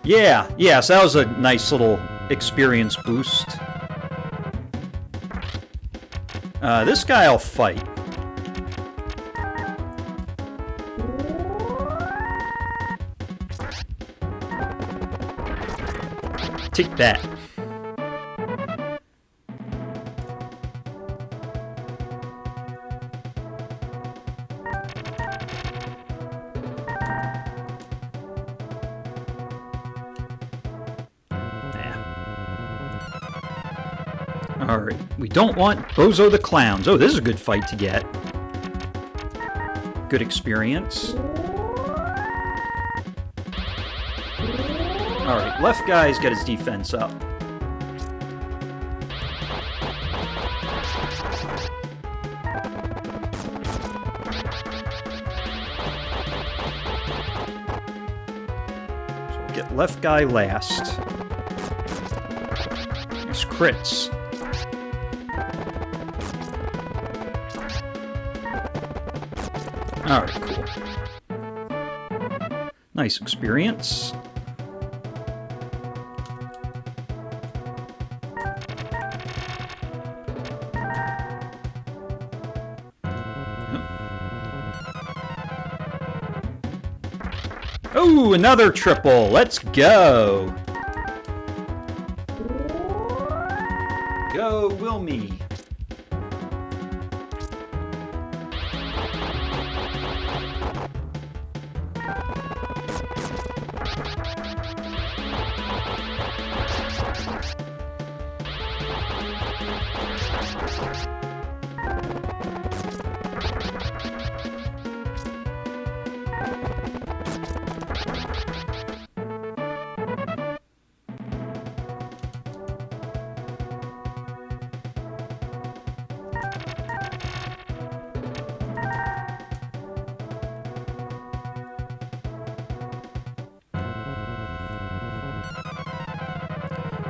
Yeah, so that was a nice little experience boost. This guy I'll fight. Take that. Alright, we don't want Bozo the Clowns. Oh, this is a good fight to get. Good experience. Alright, left guy's got his defense up. So we'll get left guy last. There's crits. Alright, cool. Nice experience. Oh, another triple! Let's go! Go, Wilme!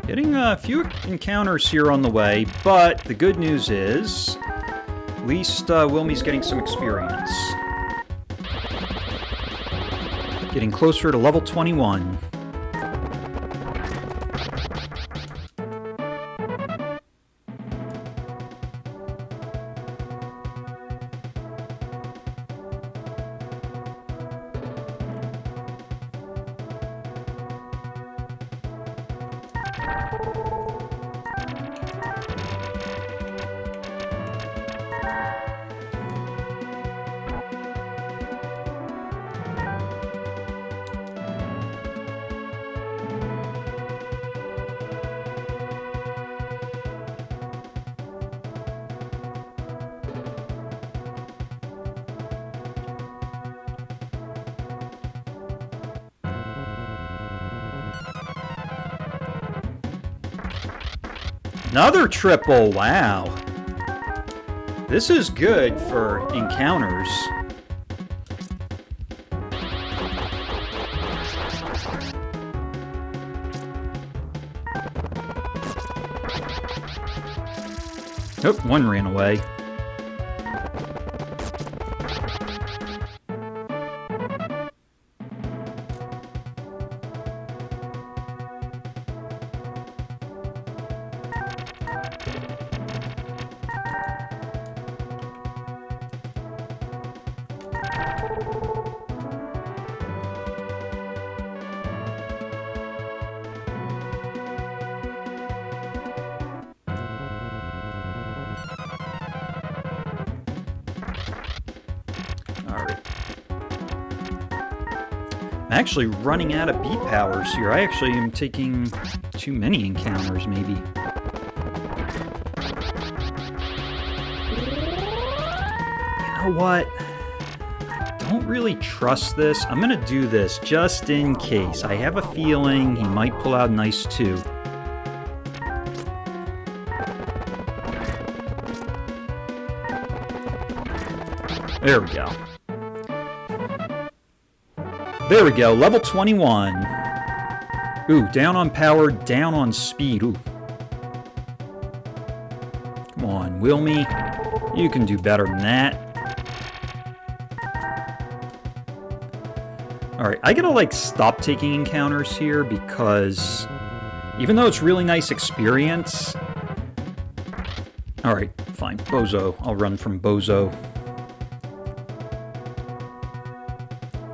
Getting a few encounters here on the way, but the good news is, at least Wilme's getting some experience. Getting closer to level 21. Another triple, wow. This is good for encounters. Oh, one ran away. I'm actually running out of beat powers here. I actually am taking too many encounters, maybe. You know what? I don't really trust this. I'm gonna do this just in case. I have a feeling he might pull out nice 2. There we go. There we go, level 21. Ooh, down on power, down on speed. Ooh. Come on, Wilme. You can do better than that. Alright, I gotta, like, stop taking encounters here because even though it's really nice experience... Alright, fine. Bozo. I'll run from Bozo.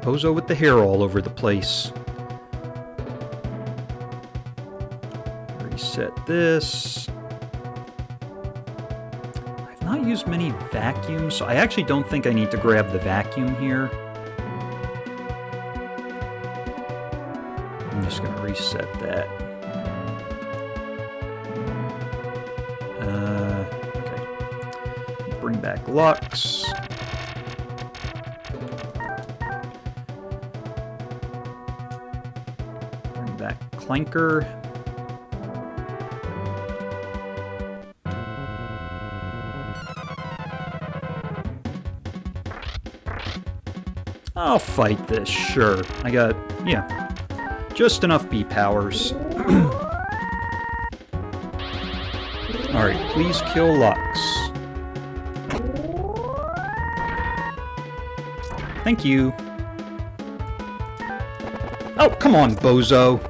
Bozo with the hair all over the place. Reset this. I've not used many vacuums, so I actually don't think I need to grab the vacuum here. I'm just going to reset that. Okay. Bring back Lux. Clanker. I'll fight this, sure. I got, yeah, just enough beat powers. Alright, please kill Lux. Thank you. Oh, come on, Bozo.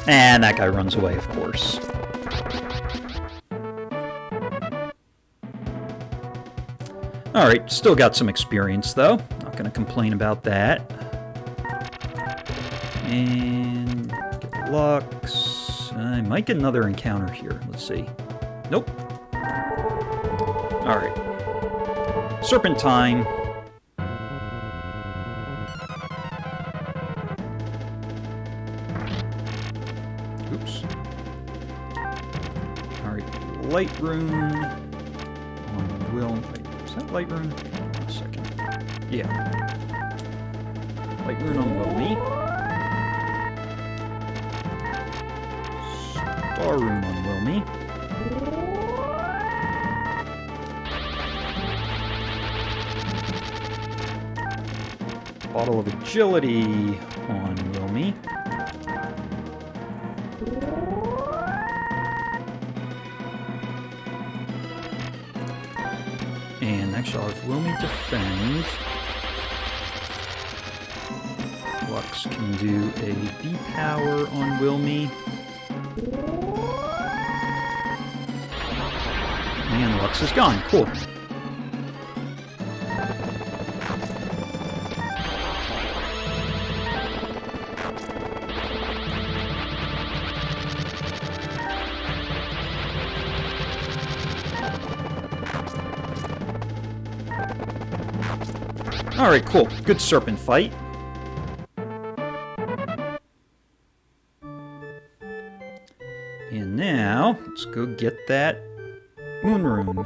And that guy runs away, of course. Alright, still got some experience, though. Not going to complain about that. And get Lux. I might get another encounter here. Let's see. Nope. Alright. Serpent time. Oops. Alright, Light Rune on Wilme. Wait, is that Light Rune? Hold on a second. Yeah. Light Rune on Wilme. Star Rune on Wilme. Bottle of Agility on Wilme. And actually I'll have Wilme defend. Lux can do a B power on Wilme. And Lux is gone. Cool. Alright, cool. Good Serpent fight. And now, let's go get that Moon Rune.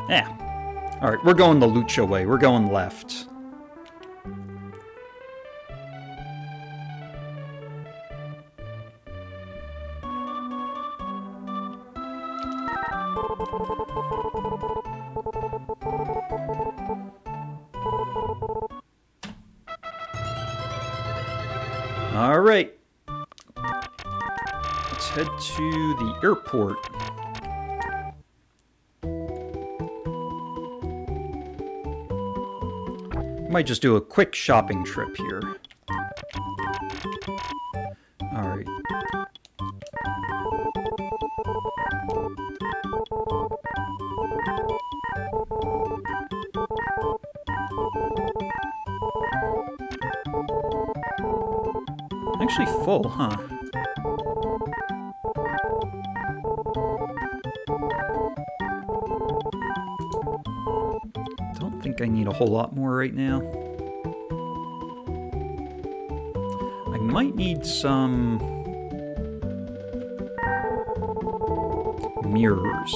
Yeah. Alright, we're going the Lucha way. We're going left. Alright. Let's head to the airport. Might just do a quick shopping trip here. Alright. Actually full, huh? Don't think I need a whole lot more right now. I might need some mirrors.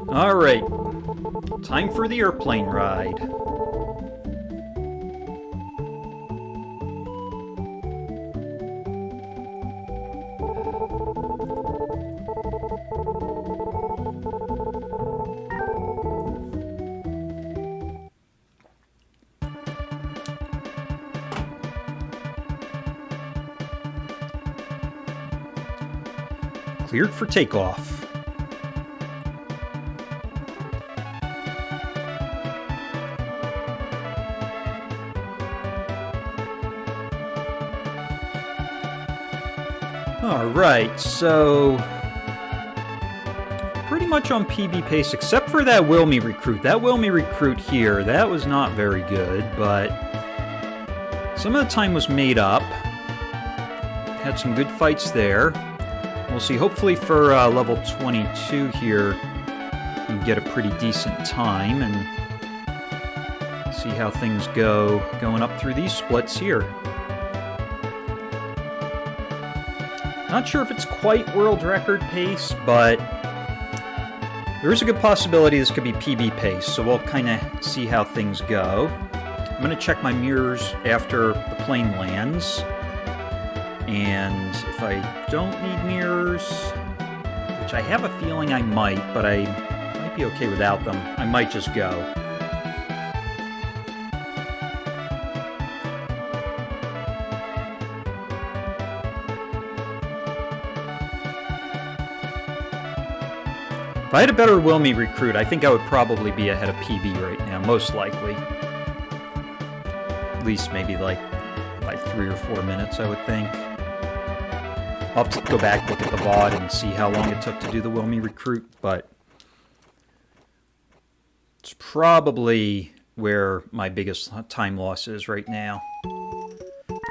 All right, time for the airplane ride. Cleared for takeoff. Alright, so pretty much on PB pace, except for that Wilme recruit. That Wilme recruit here, that was not very good, but some of the time was made up. Had some good fights there. We'll see, hopefully for level 22 here, you can get a pretty decent time and see how things go going up through these splits here. Not sure if it's quite world record pace, but there is a good possibility this could be PB pace, so we'll kind of see how things go. I'm going to check my mirrors after the plane lands, and if I don't need mirrors, which I have a feeling I might, but I might be okay without them, I might just go. If I had a better Wilme recruit, I think I would probably be ahead of PB right now, most likely. At least maybe like by 3 or 4 minutes, I would think. I'll have to go back, look at the VOD, and see how long it took to do the Wilme recruit, but it's probably where my biggest time loss is right now.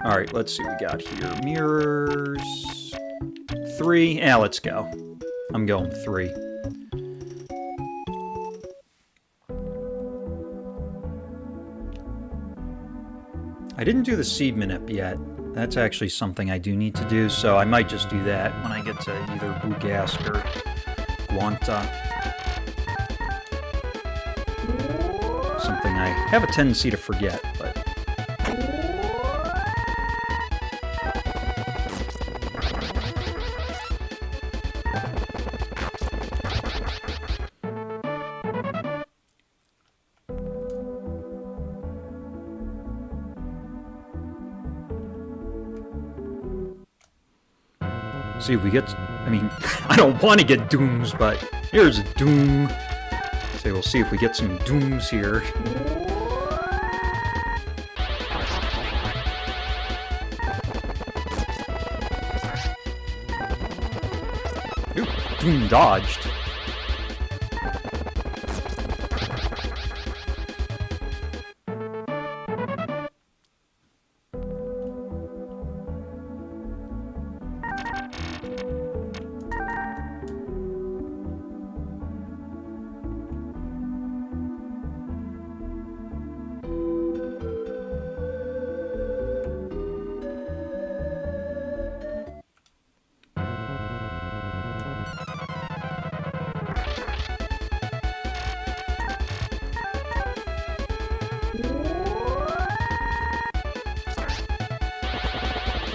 Alright, let's see what we got here. Mirrors... 3. Yeah, let's go. I'm going 3. I didn't do the seed manip yet. That's actually something I do need to do, so I might just do that when I get to either Bugask or Guanta. Something I have a tendency to forget, but... see if we get... I mean, I don't want to get dooms, but here's a doom. So we'll see if we get some dooms here. Ooh, doom dodged.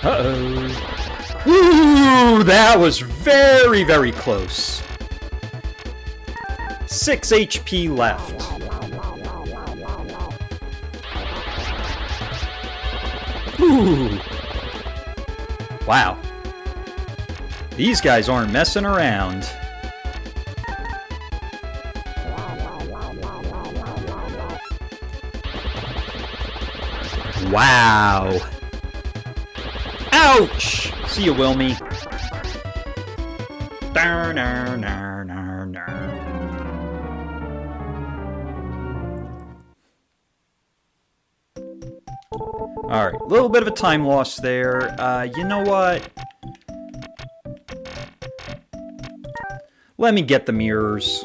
Uh-oh. Ooh, that was very, very close. 6 HP left. Ooh. Wow. These guys aren't messing around. Wow. Ouch! See you, Wilme. Alright, a little bit of a time loss there. You know what? Let me get the mirrors.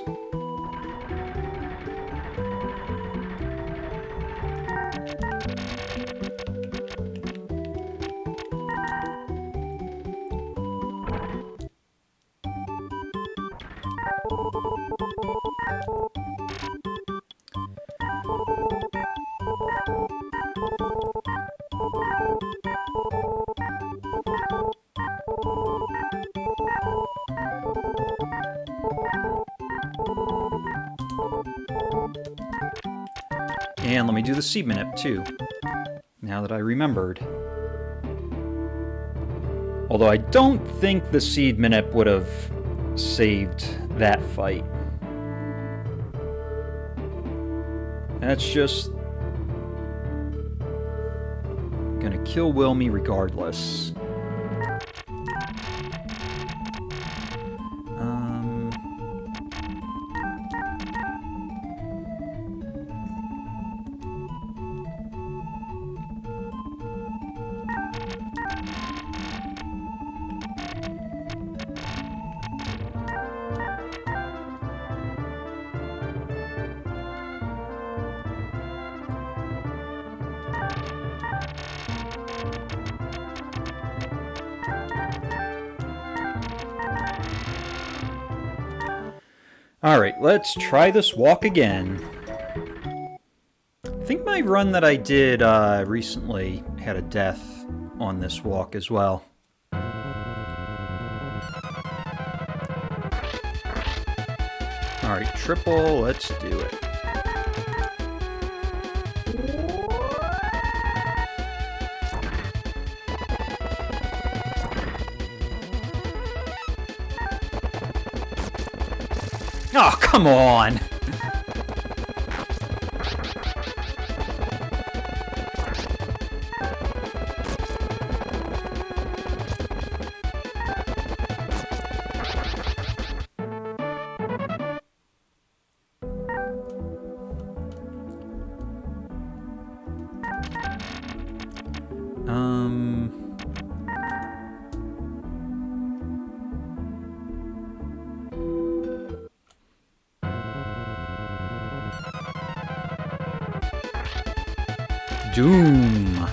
And let me do the seed manip too, now that I remembered. Although I don't think the seed manip would have saved that fight. That's just gonna kill Wilme regardless. Alright, let's try this walk again. I think my run that I did recently had a death on this walk as well. Alright, triple, let's do it. Oh, come on! Doom.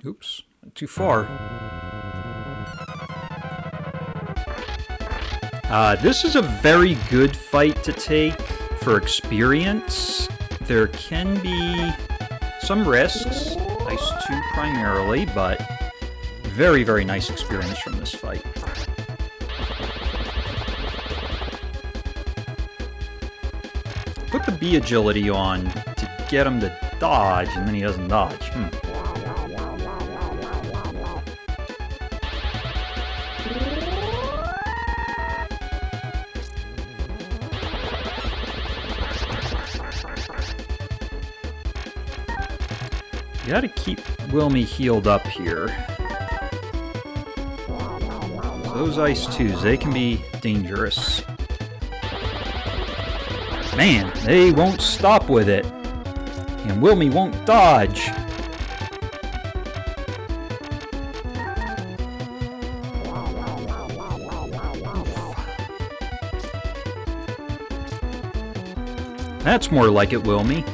Oops, too far. This is a very good fight to take for experience. There can be some risks, Ice 2 primarily, but very, very nice experience from this fight. Put the bee agility on to get him to dodge, and then he doesn't dodge. You gotta keep Wilme healed up here. Those Ice 2s, they can be dangerous. Man, they won't stop with it. And Wilme won't dodge. That's more like it, Wilme.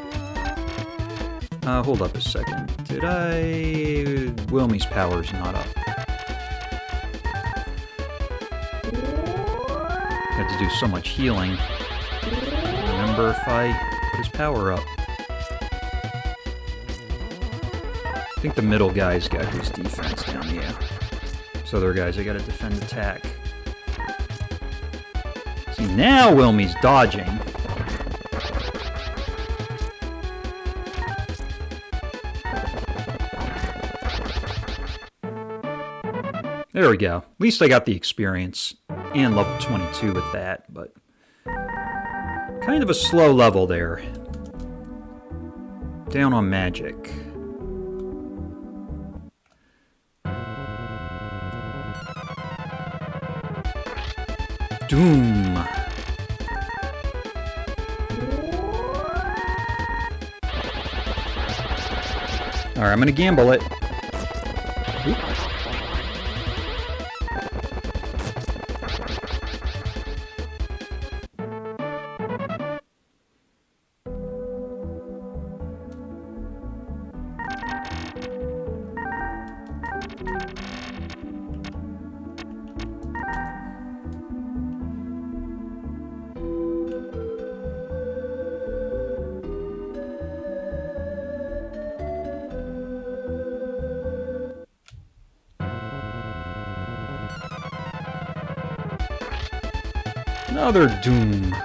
Hold up a second. Did I... Wilme's power's not up. Had to do so much healing. Remember if I put his power up. I think the middle guy's got his defense down, yeah. This other guy's I gotta defend attack. See, now Wilme's dodging. There we go. At least I got the experience and level 22 with that, but kind of a slow level there. Down on magic. Doom. Alright, I'm gonna gamble it. Oop. Another doom.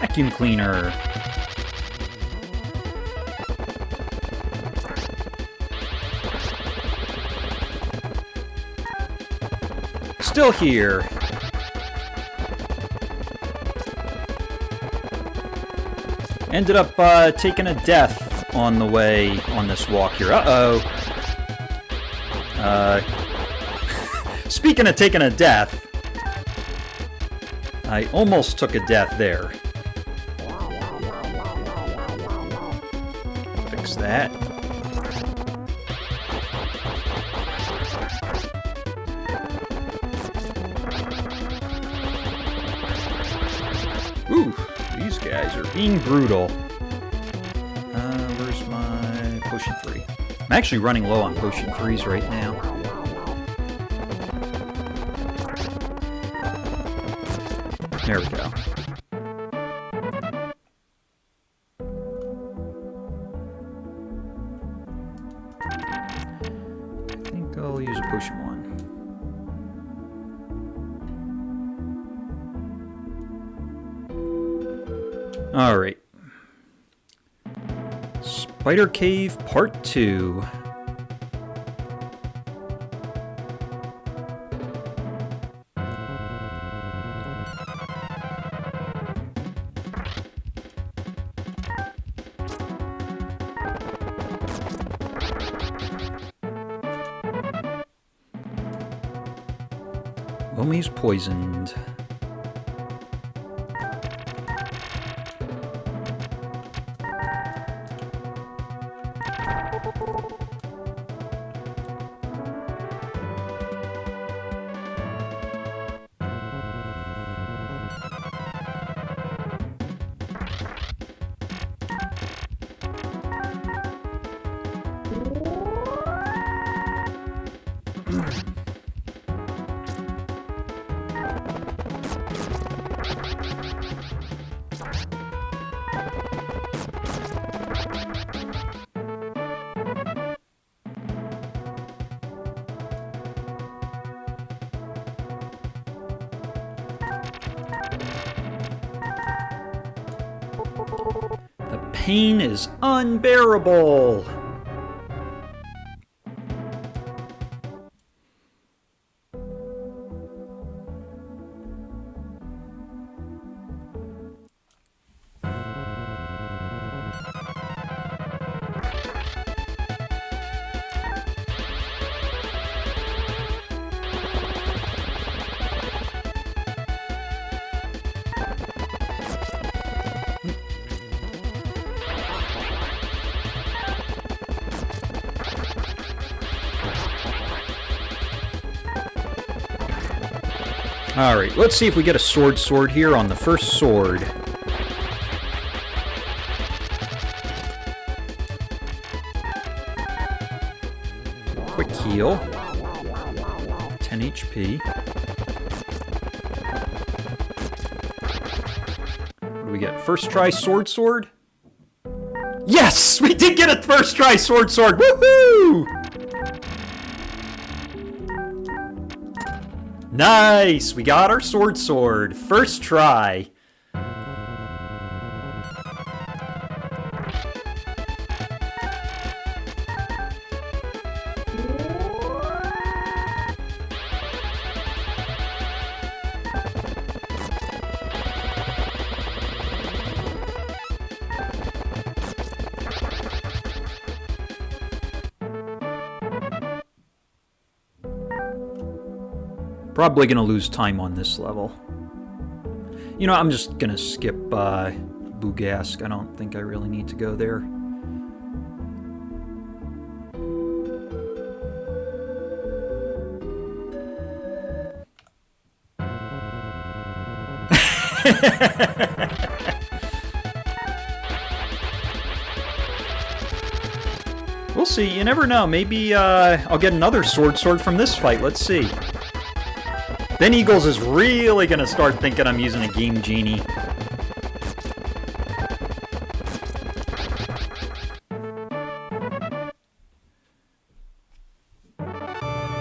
Vacuum cleaner. Still here. Ended up taking a death on the way on this walk here. Uh-oh. Speaking of taking a death, I almost took a death there. Fix that. Ooh, these guys are being brutal. Where's my potion free? I'm actually running low on potion frees right now. There we go. I think I'll use a potion one. Alright. Spider Cave Part 2. Wilme's poisoned. Pain is unbearable. Alright, let's see if we get a sword here on the first sword. Quick heal. 10 HP. What do we get? First try sword? Yes! We did get a first try sword! Woohoo! Nice! We got our sword. First try. Probably gonna lose time on this level. You know, I'm just gonna skip Bugask. I don't think I really need to go there. We'll see. You never know. Maybe I'll get another sword from this fight. Let's see. Then Eagles is really gonna start thinking I'm using a Game Genie.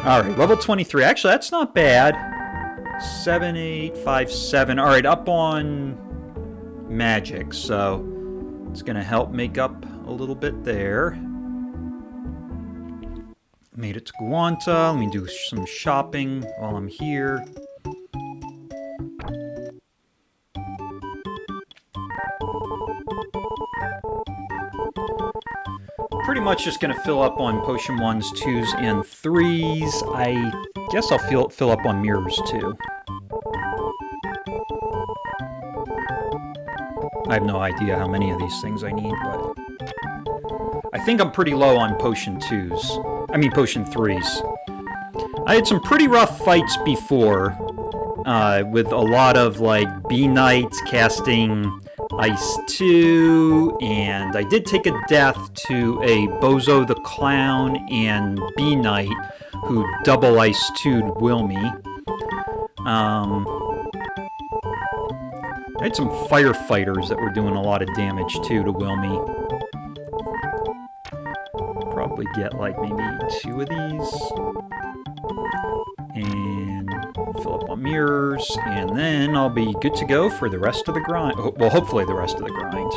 Alright, level 23. Actually, that's not bad. 7, 8, 5, 7. Alright, up on magic, so it's gonna help make up a little bit there. Made it to Guanta. Let me do some shopping while I'm here. Pretty much just going to fill up on potion 1s, 2s, and 3s. I guess I'll fill up on mirrors too. I have no idea how many of these things I need, but I think I'm pretty low on potion 2s. I mean, potion 3s. I had some pretty rough fights before, with a lot of, like, B-Knights casting Ice 2, and I did take a death to a Bozo the Clown and B-Knight who double Ice 2'd Wilme. I had some firefighters that were doing a lot of damage, too, to Wilme. Probably get like maybe 2 of these and fill up on mirrors, and then I'll be good to go for the rest of the grind. Well, hopefully the rest of the grind.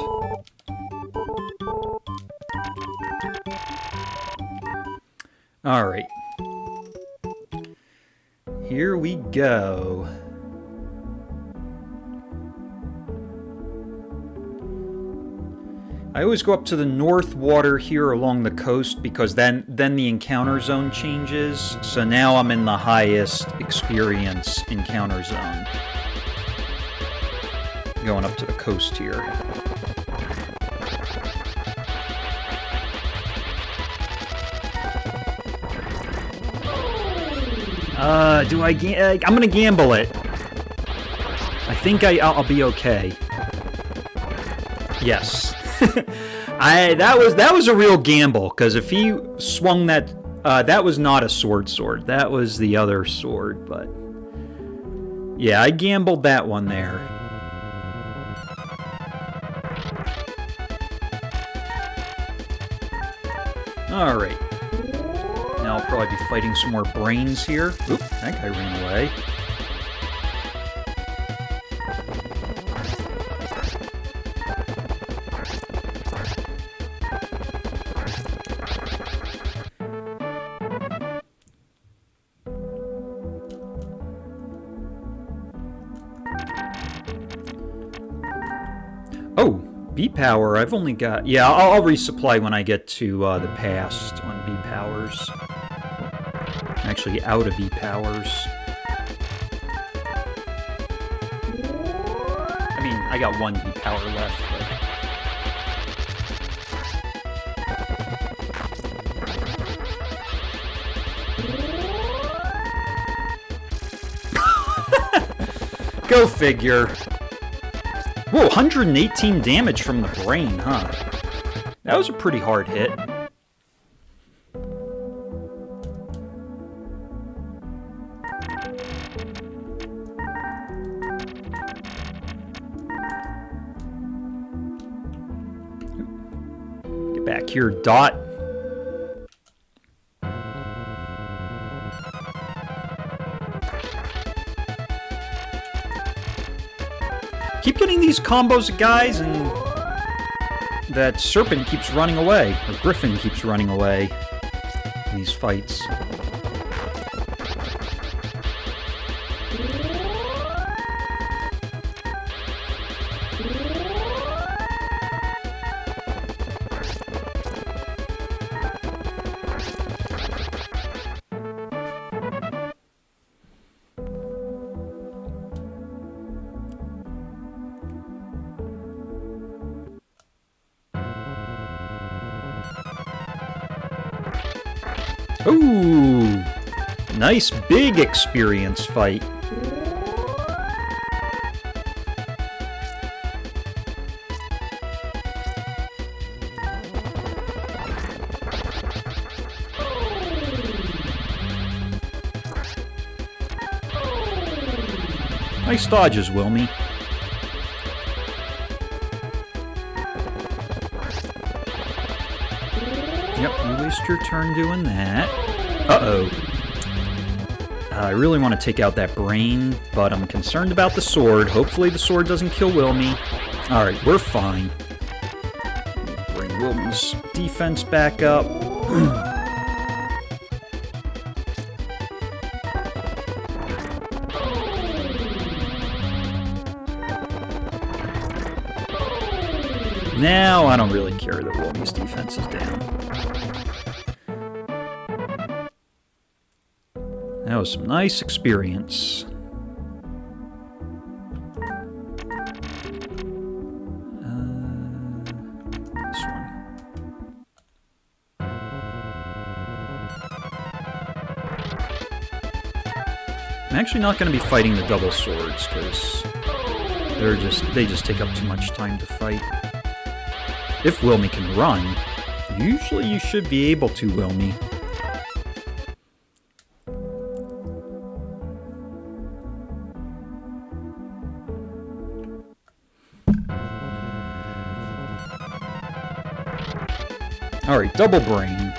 Alright. Here we go. I always go up to the north water here along the coast because then the encounter zone changes. So now I'm in the highest experience encounter zone. Going up to the coast here. I'm gonna gamble it. I think I'll be okay. Yes. That was a real gamble, because if he swung that, that was not a sword. That was the other sword, but yeah, I gambled that one there. Alright. Now I'll probably be fighting some more brains here. Oop, that guy ran away. Oh, B-Power, I've only got... Yeah, I'll resupply when I get to the past on B-Powers. Actually, out of B-Powers. I mean, I got one B-Power left, but... Go figure. Whoa, 118 damage from the brain, huh? That was a pretty hard hit. Get back here, Dot. Keep getting these combos of guys, and that Serpent keeps running away, or Griffin keeps running away in these fights. Ooh, nice big experience fight. Nice dodges, Wilme. Yep, you waste your turn doing that. Uh-oh. I really want to take out that brain, but I'm concerned about the sword. Hopefully the sword doesn't kill Wilme. Alright, we're fine. Bring Wilme's defense back up. Now I don't really care that Wilme's defense is down. That was some nice experience. This one. I'm actually not going to be fighting the double swords because they just take up too much time to fight. If Wilme can run, usually you should be able to, Wilme. Alright, double brain.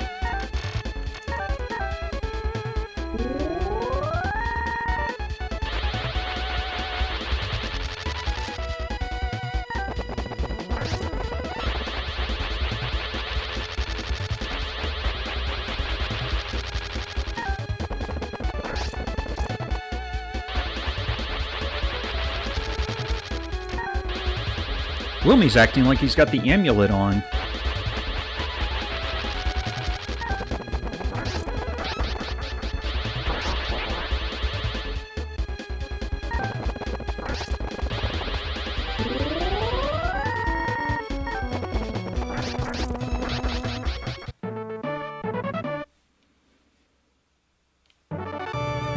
Wilme's acting like he's got the amulet on.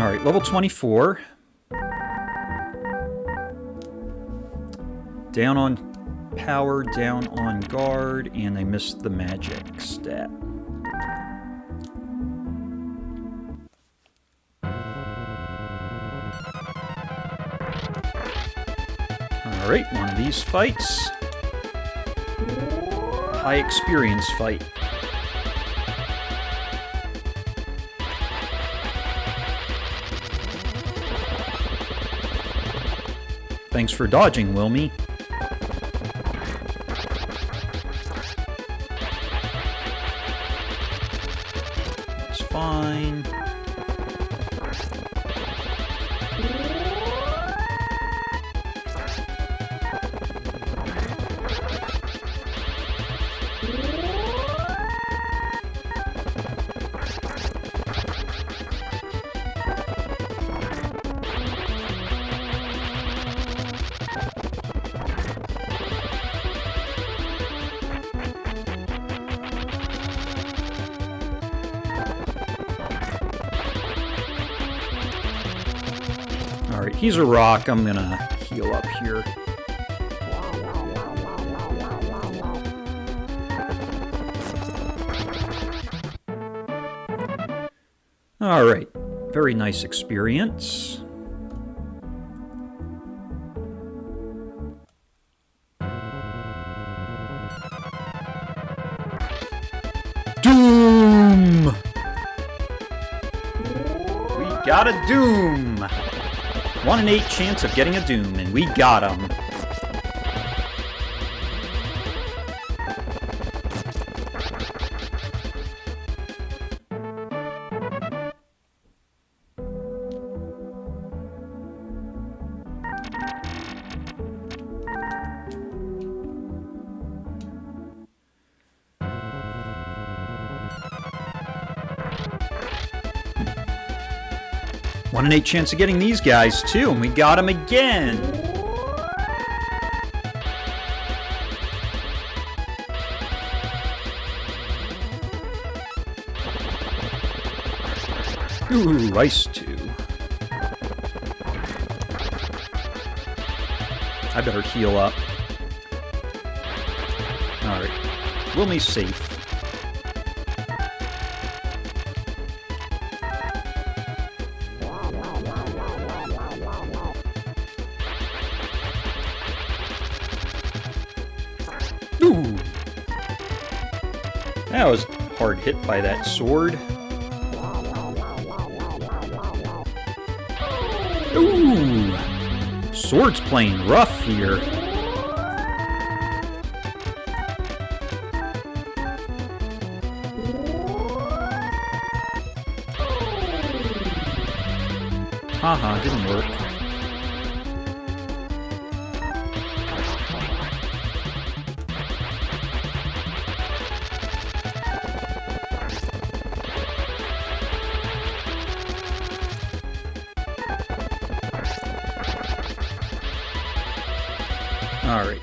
Alright, level 24. Down on power, down on guard, and I missed the magic stat. Alright, one of these fights. High experience fight. Thanks for dodging, Wilme. That's fine. Alright, he's a rock. I'm gonna heal up here. Alright, very nice experience. Doom! We got a Doom! 1 in 8 chance of getting a Doom, and we got him. One in 8 chance of getting these guys, too, and we got them again! Ooh, ice 2. I better heal up. Alright. Wilme's safe. Ooh! That was hard hit by that sword. Ooh! Sword's playing rough here. Haha, didn't work. Alright.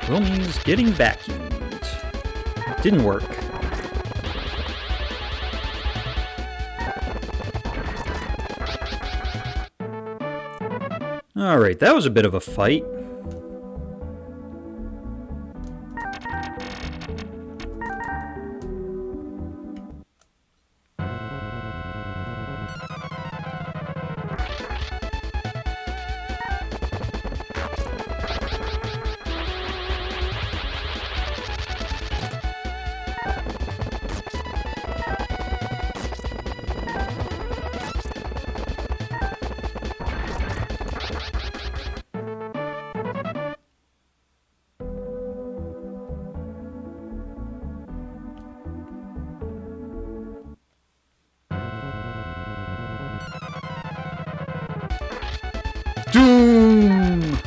Wilme's getting vacuumed. Didn't work. Alright, that was a bit of a fight. Doom!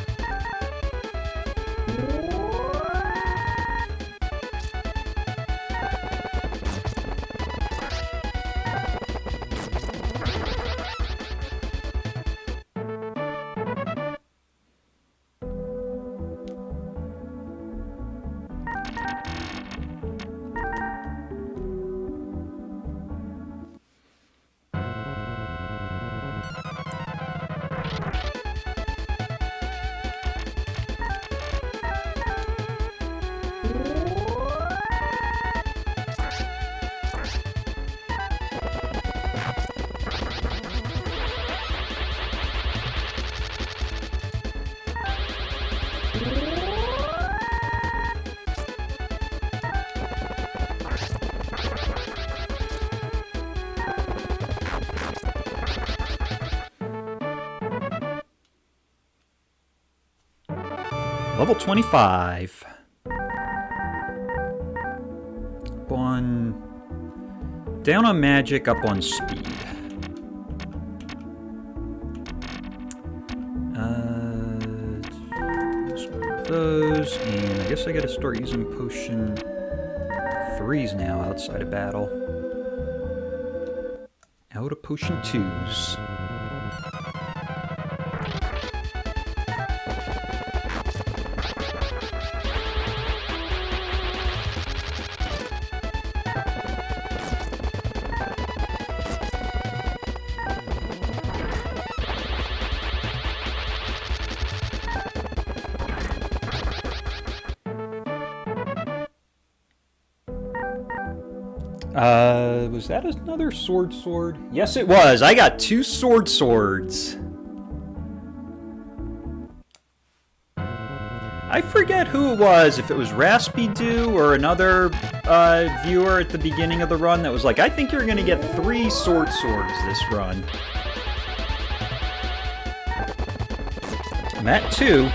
Level 25. Up on... Down on magic, up on speed. Those, and I guess I gotta start using potion 3s now outside of battle. Out of potion 2s. Was that another sword? Yes, it was. I got 2 swords. I forget who it was, if it was Raspy Dew or another viewer at the beginning of the run that was like, I think you're going to get 3 swords this run. I'm at 2.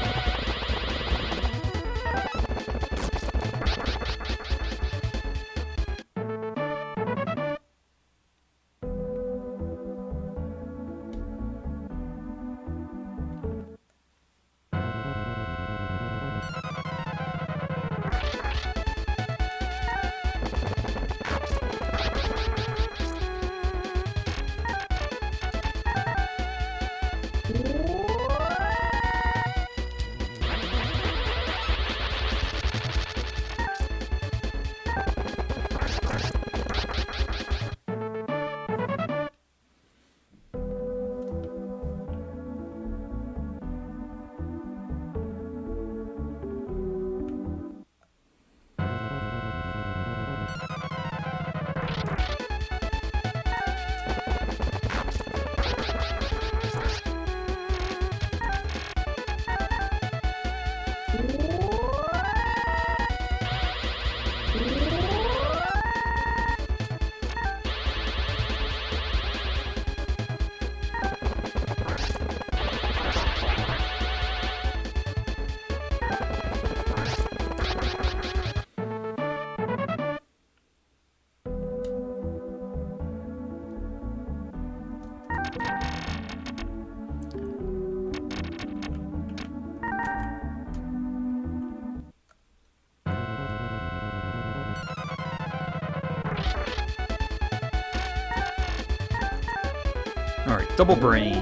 Alright, double brain.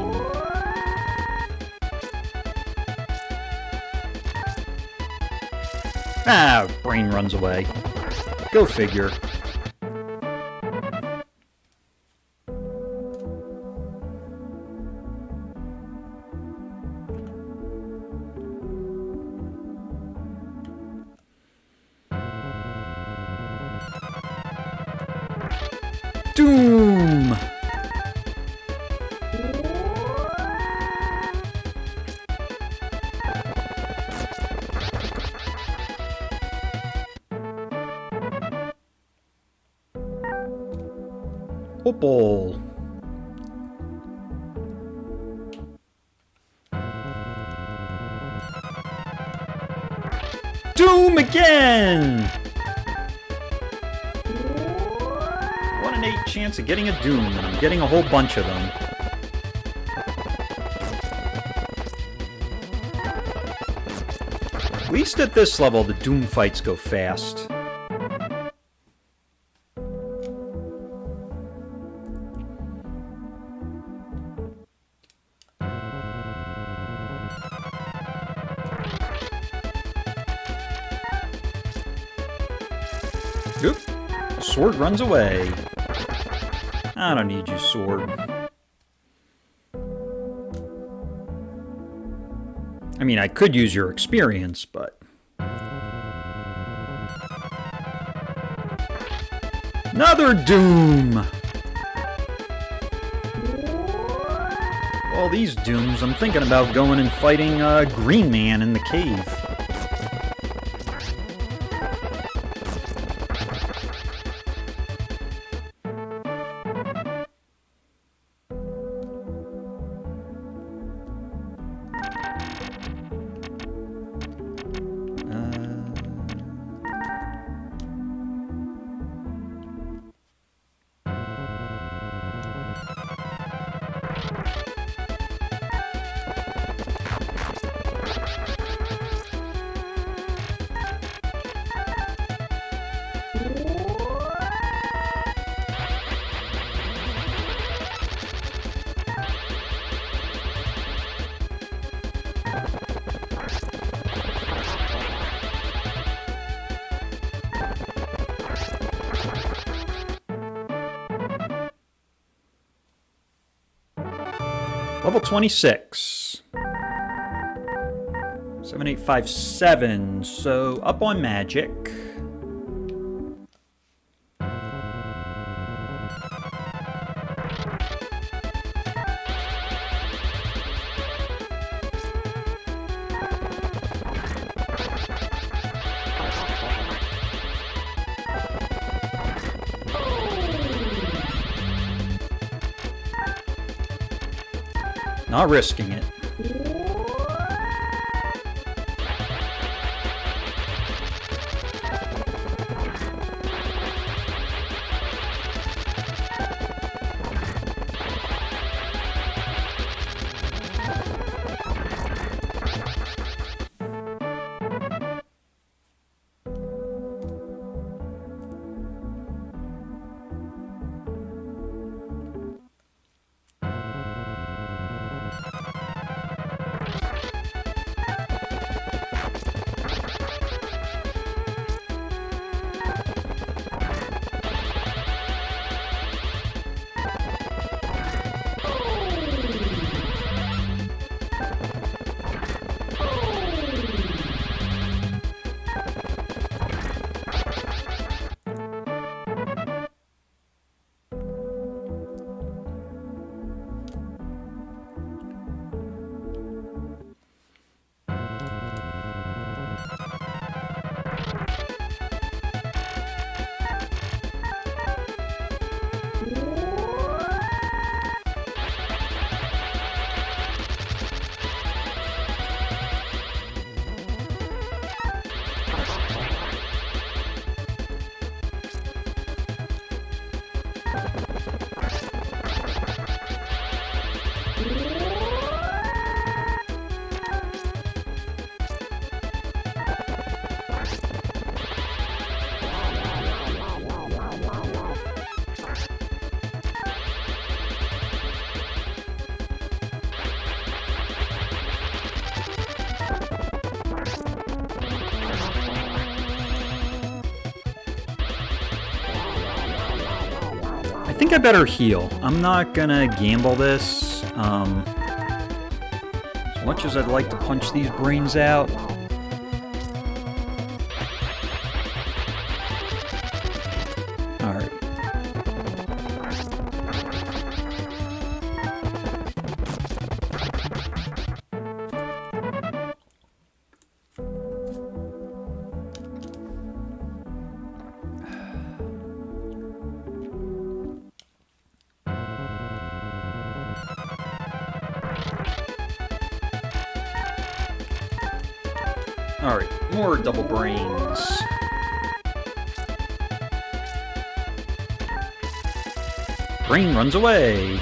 Ah, brain runs away. Go figure. Doom! Ball. Doom again! 1 in 8 chance of getting a Doom, and I'm getting a whole bunch of them. At least at this level, the Doom fights go fast. Oop. Sword runs away. I don't need you, sword. I mean, I could use your experience, but... Another Doom! All these Dooms, I'm thinking about going and fighting Green Man in the cave. Level 26. 7857, so up on magic. Not risking it. I think I better heal. I'm not gonna gamble this. As much as I'd like to punch these brains out. Alright. Alright, more double brains. Brain runs away.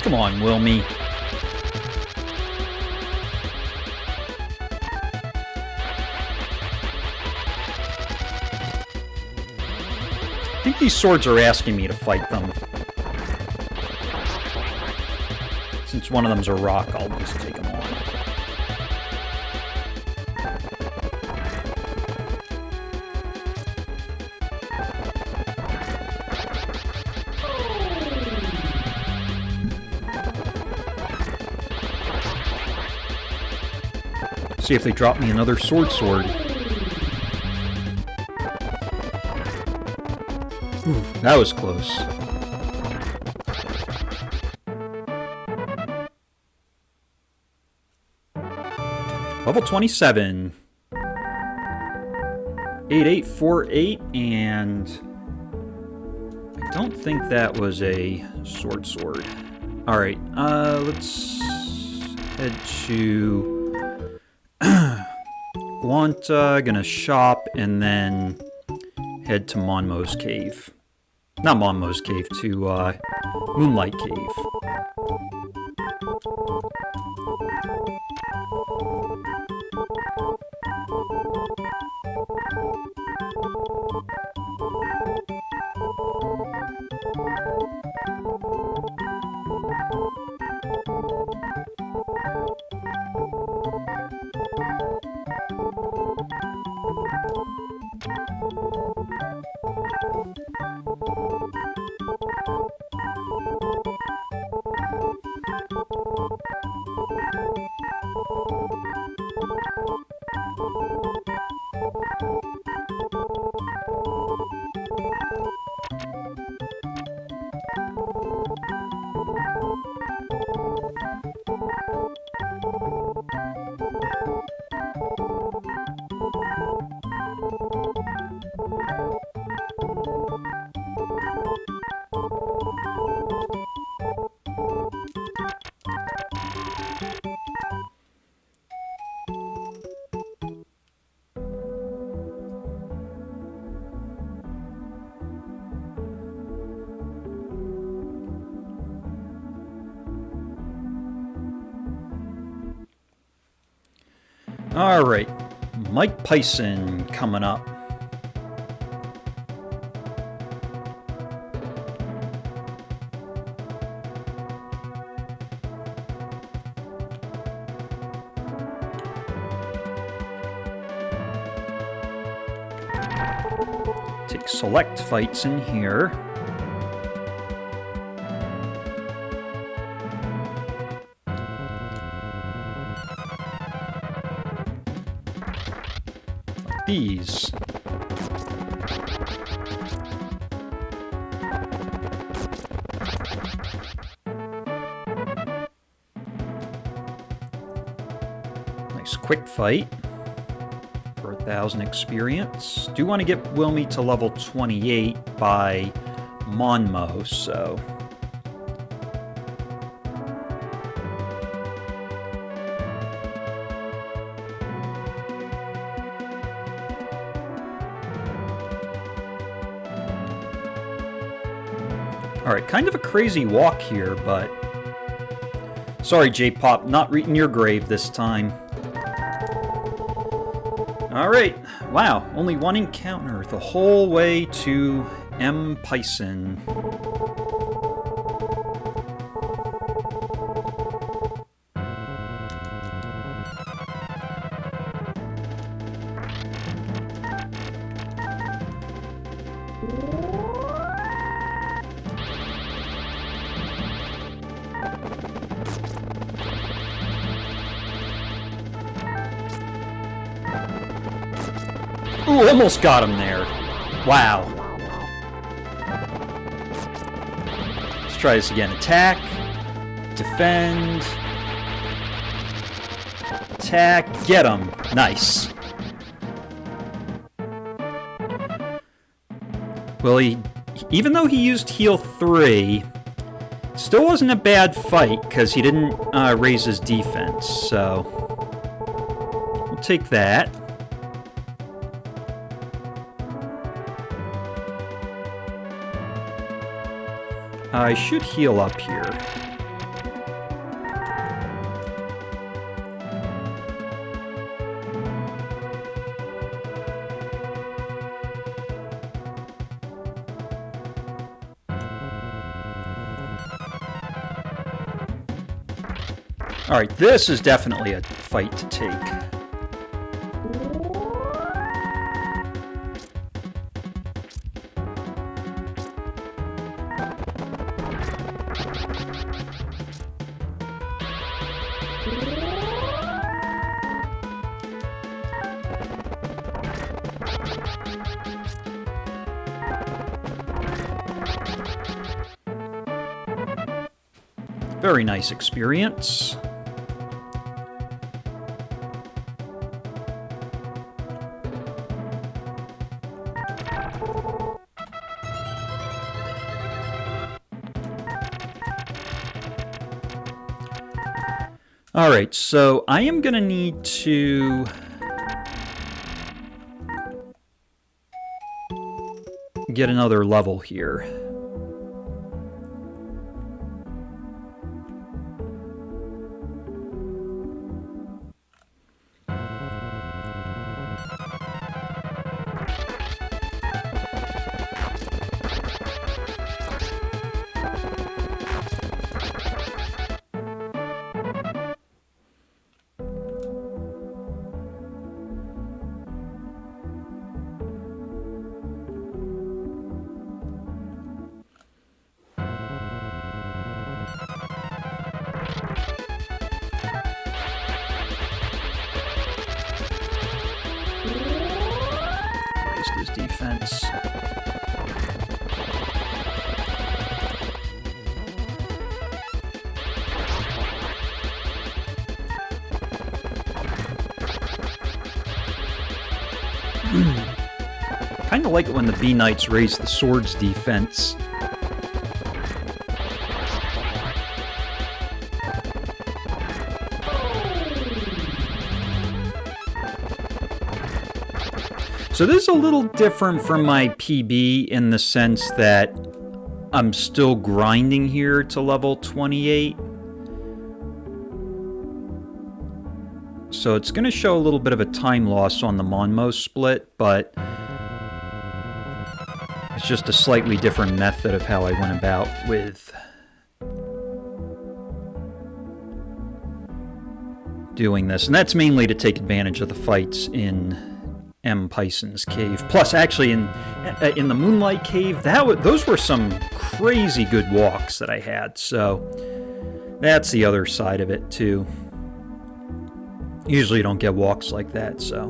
Come on, Wilme. I think these swords are asking me to fight them. Since one of them's a rock, I'll just take them on. See if they drop me another sword. Ooh, that was close. Level 27. 8848, and I don't think that was a sword. Alright, let's head to Guanta, gonna shop, and then head to Monmo's cave. Not Monmo's cave, to Moonlight Cave. Alright, Mike Pison coming up. Take select fights in here. These. Nice quick fight for 1,000 experience. Do want to get Wilme to level 28 by Monmo, so... Alright, kind of a crazy walk here, but... Sorry, J-Pop, not reading your grave this time. Alright, wow, only one encounter the whole way to M. Pison. Ooh, almost got him there. Wow. Let's try this again. Attack. Defend. Attack. Get him. Nice. Well, even though he used heal 3, still wasn't a bad fight because he didn't raise his defense, so we'll take that. I should heal up here. Alright, this is definitely a fight to take. Very nice experience. Alright, so I am going to need to get another level here. His defense. Kind of like it when the Bee Knights raise the sword's defense. So this is a little different from my PB in the sense that I'm still grinding here to level 28. So it's going to show a little bit of a time loss on the Monmo split, but it's just a slightly different method of how I went about with doing this. And that's mainly to take advantage of the fights in Pison's cave. Plus, actually, in the Moonlight Cave, those were some crazy good walks that I had. So that's the other side of it too. Usually, you don't get walks like that. So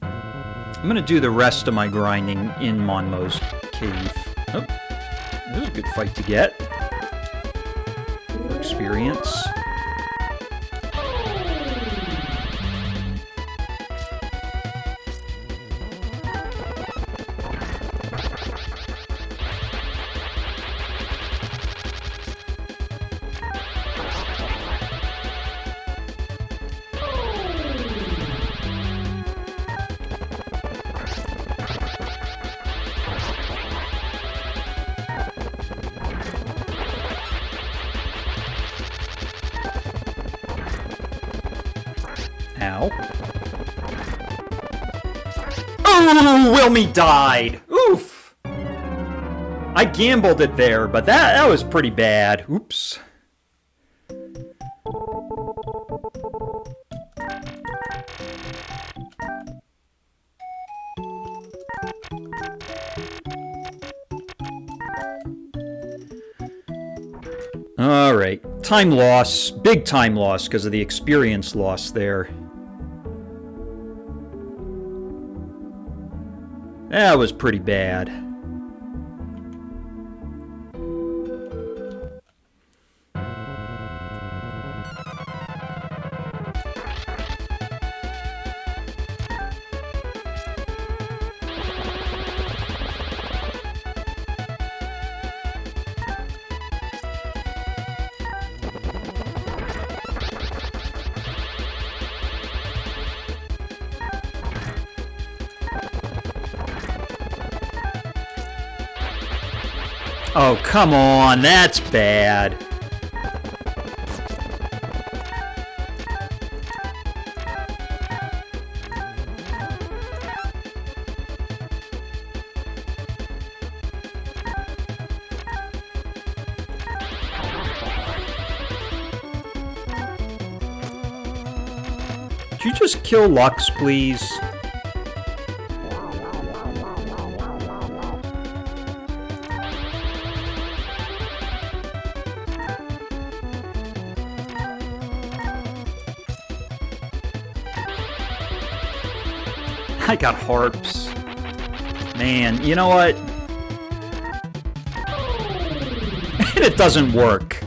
I'm gonna do the rest of my grinding in Monmo's cave. Oh, this is a good fight to get for experience. Ow. Oh, Wilme died. Oof. I gambled it there, but that was pretty bad. Oops. Alright. Time loss. Big time loss because of the experience loss there. That was pretty bad. Oh, come on, that's bad. Could you just kill Lux, please? I got harps. Man, you know what? And it doesn't work.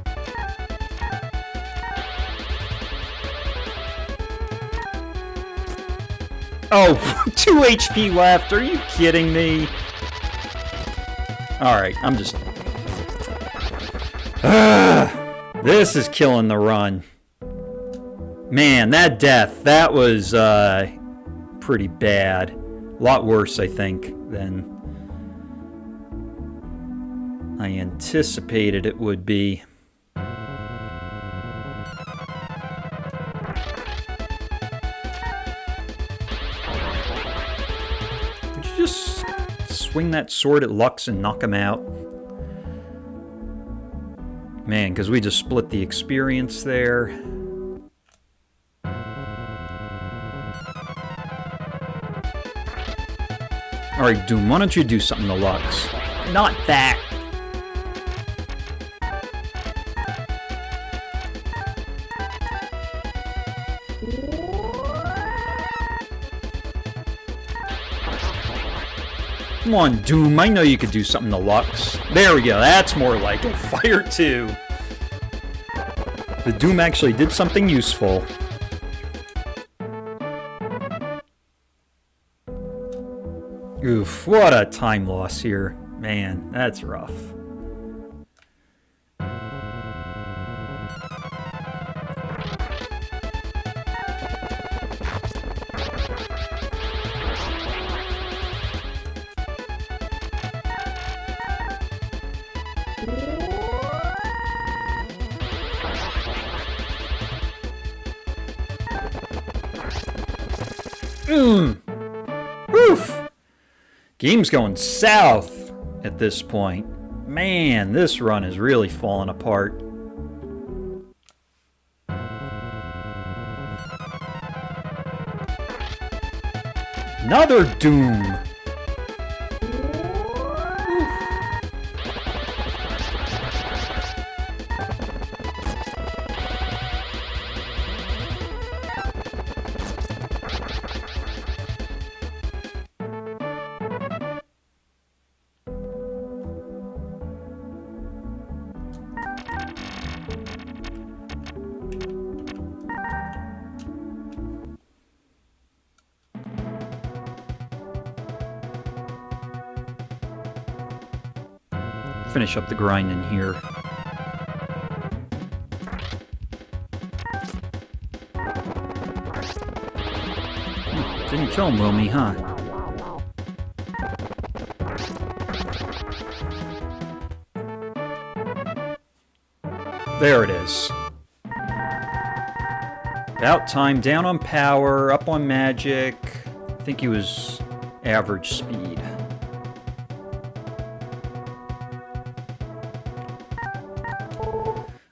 Oh, 2 HP left. Are you kidding me? Alright, I'm just... This is killing the run. Man, that death, that was pretty bad. A lot worse, I think, than I anticipated it would be. Would you just swing that sword at Lux and knock him out? Man, because we just split the experience there. Alright, Doom, why don't you do something to Lux? Not that! Come on, Doom, I know you could do something to Lux. There we go, that's more like it. Fire 2. The Doom actually did something useful. Oof, what a time loss here. Man, that's rough. Oof. Game's going south at this point. Man, this run is really falling apart. Another Doom. Finish up the grind in here. Didn't kill him, Wilme, huh? There it is. About time. Down on power, up on magic. I think he was average speed.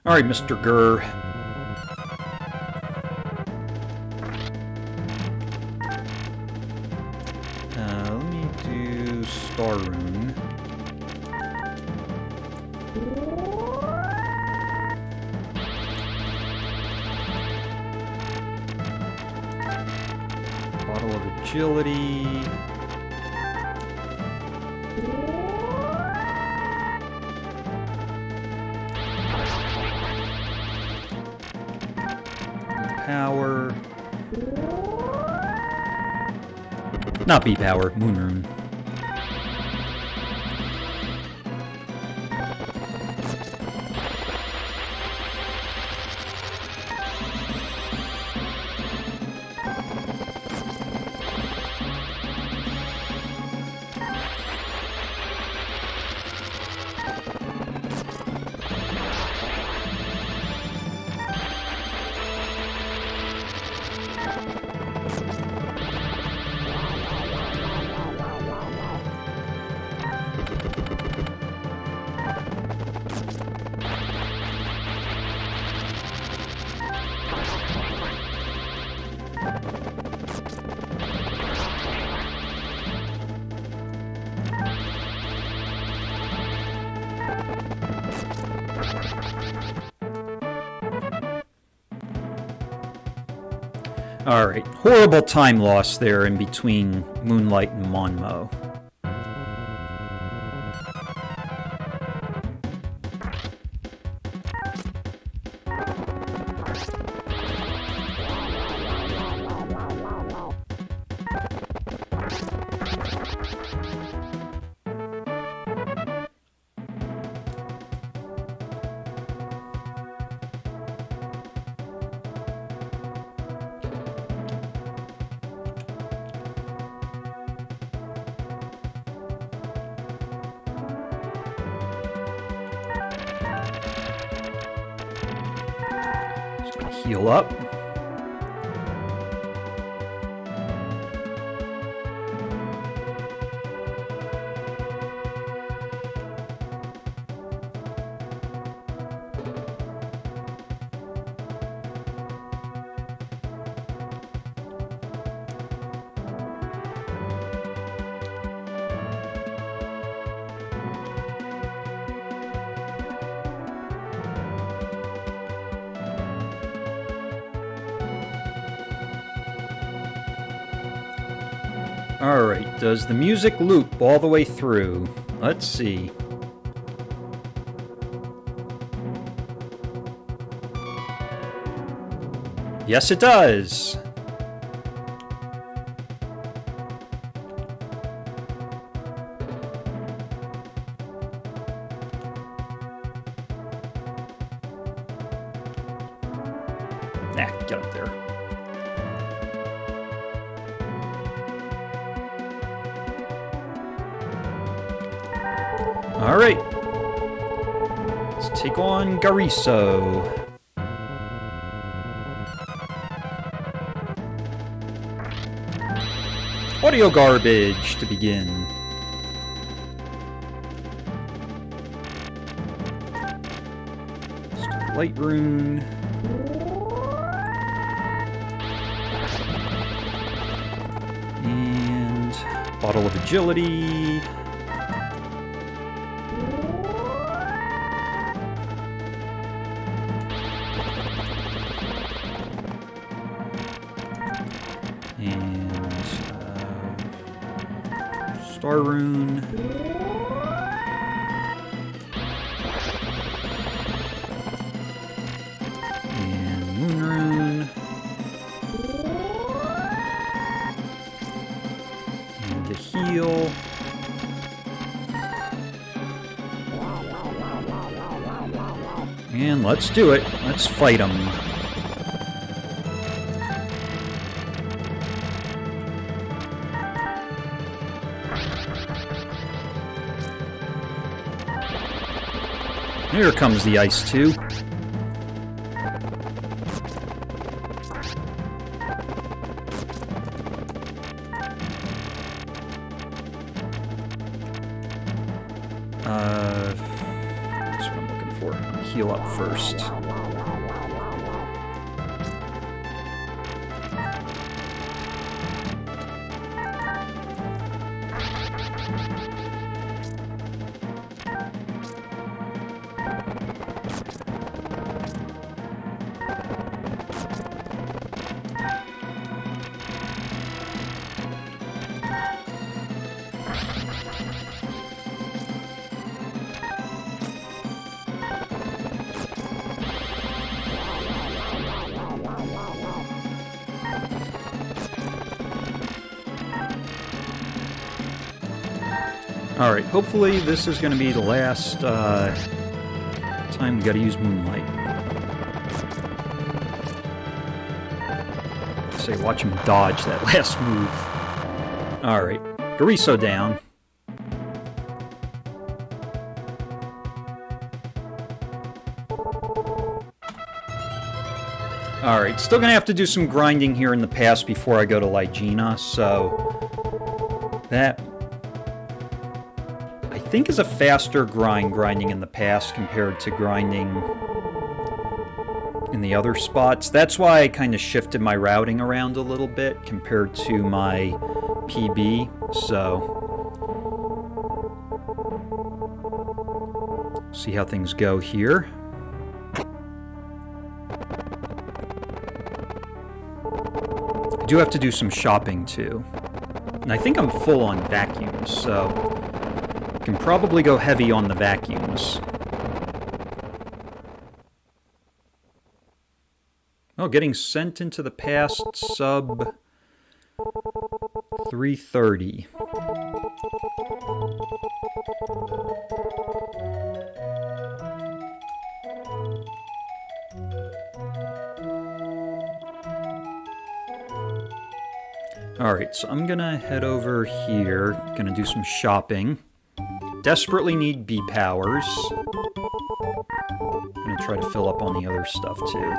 Alright, Mr. Gur. Let me do Star Rune. Bottle of Agility. Power. Not B-Power, Moon Rune. Alright, horrible time loss there in between Moonlight and Monmo. Heal up. Alright, does the music loop all the way through? Let's see. Yes, it does! Nah, get up there. Alright. Let's take on Gariso. Audio garbage to begin. Light Rune. And Bottle of Agility. And Star Rune. And Moon Rune. And a heal. And let's do it. Let's fight him. Here comes the ice too. That's what I'm looking for. Heal up first. Alright, hopefully this is going to be the last time we gotta use Moonlight. Say, watch him dodge that last move. Alright, Gariso down. Alright, still gonna have to do some grinding here in the past before I go to Ligena, so that I think is a faster grinding in the past compared to grinding in the other spots. That's why I kind of shifted my routing around a little bit compared to my PB, so see how things go here. I do have to do some shopping too. And I think I'm full on vacuums, so I can probably go heavy on the vacuums. Oh, getting sent into the past sub 330. Alright, so I'm gonna head over here, gonna do some shopping. desperately need B powers. I'm gonna try to fill up on the other stuff too.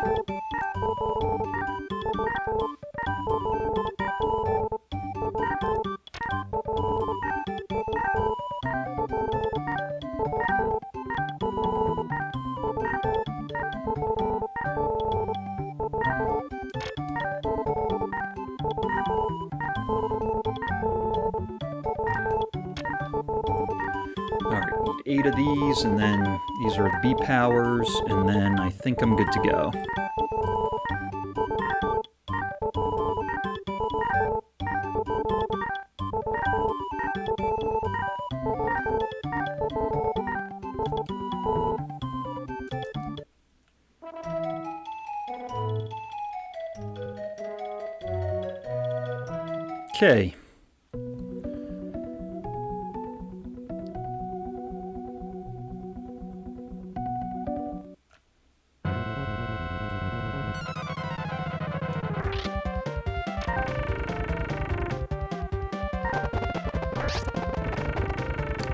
Alright, need 8 of these, and then these are B powers, and then I think I'm good to go. Okay.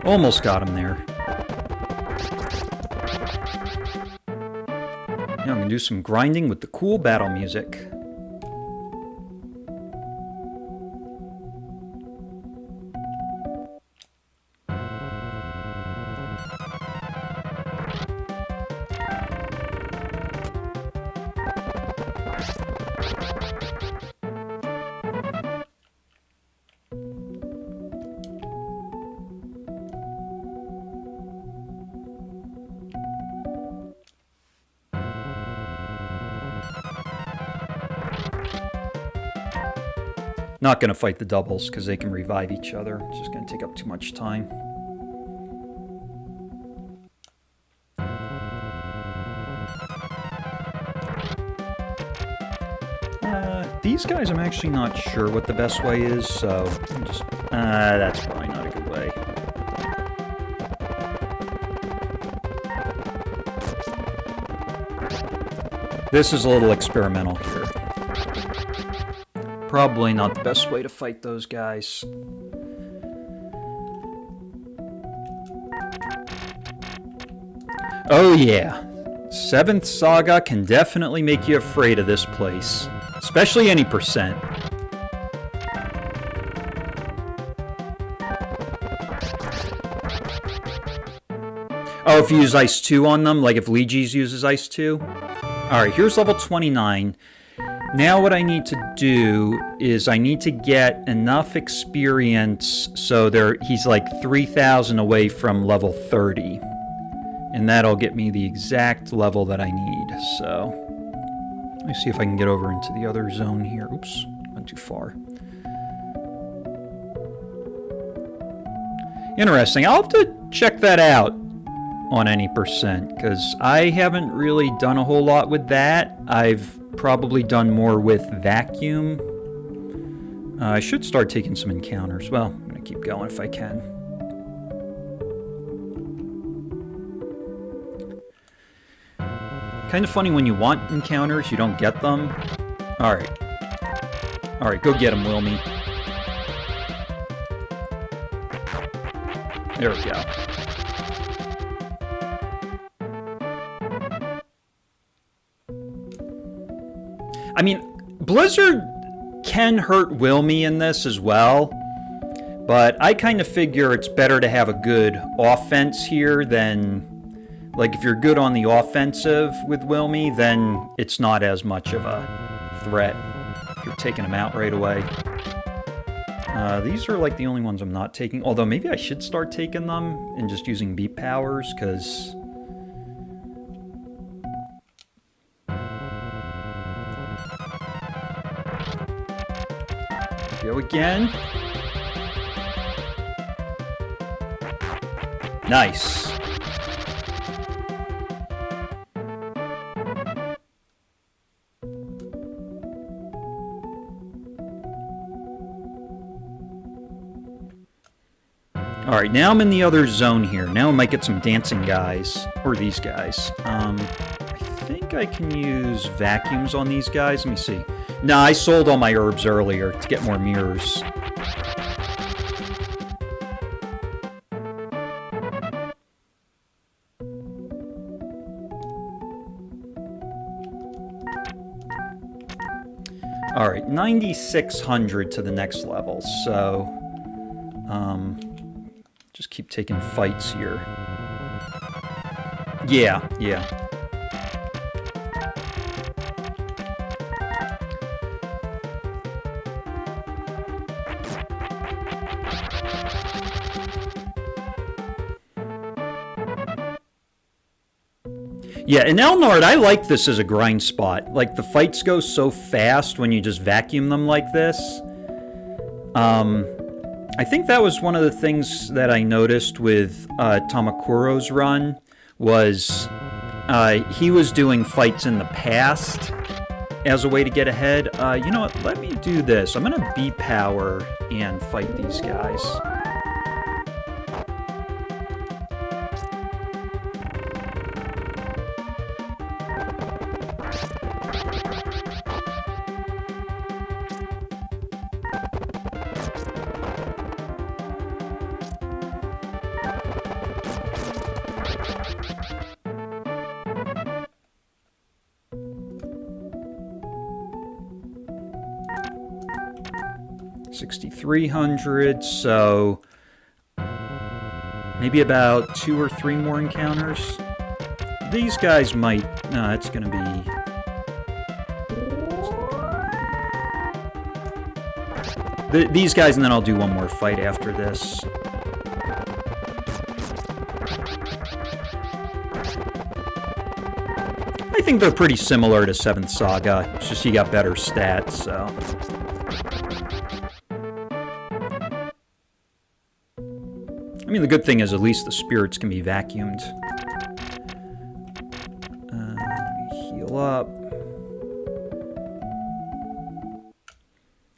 Almost got him there. Now I'm gonna do some grinding with the cool battle music. Not going to fight the doubles because they can revive each other. It's just going to take up too much time. These guys, I'm actually not sure what the best way is, so I'm just... that's probably not a good way. This is a little experimental here. Probably not the best way to fight those guys. Oh yeah, 7th Saga can definitely make you afraid of this place. Especially any percent. Oh, if you use Ice 2 on them, like if Lejes uses Ice 2? Alright, here's level 29. Now what I need to do is I need to get enough experience so he's like 3,000 away from level 30. And that'll get me the exact level that I need, so... Let me see if I can get over into the other zone here. Oops, went too far. Interesting. I'll have to check that out on any percent, because I haven't really done a whole lot with that. I've probably done more with vacuum. I should start taking some encounters. Well, I'm going to keep going if I can. Kind of funny when you want encounters, you don't get them. Alright. Alright, go get him, Wilme. There we go. I mean, Blizzard can hurt Wilme in this as well, but I kind of figure it's better to have a good offense here than... Like, if you're good on the offensive with Wilme, then it's not as much of a threat. You're taking them out right away. These are, like, the only ones I'm not taking. Although, maybe I should start taking them and just using beat powers, because... Go again. Nice. Alright, now I'm in the other zone here. Now I might get some dancing guys. Or these guys. I think I can use vacuums on these guys. Let me see. Nah, I sold all my herbs earlier to get more mirrors. Alright, 9,600 to the next level, so... just keep taking fights here. Yeah. Yeah, in Elnard, I like this as a grind spot. Like, the fights go so fast when you just vacuum them like this. I think that was one of the things that I noticed with Tamakuro's run, was he was doing fights in the past as a way to get ahead. You know what, let me do this. I'm going to B-power and fight these guys. $6,300, so maybe about 2 or 3 more encounters. These guys might... No, it's going to be... These guys, and then I'll do one more fight after this. I think they're pretty similar to 7th Saga. It's just you got better stats, so... I mean, the good thing is at least the spirits can be vacuumed. Let me heal up.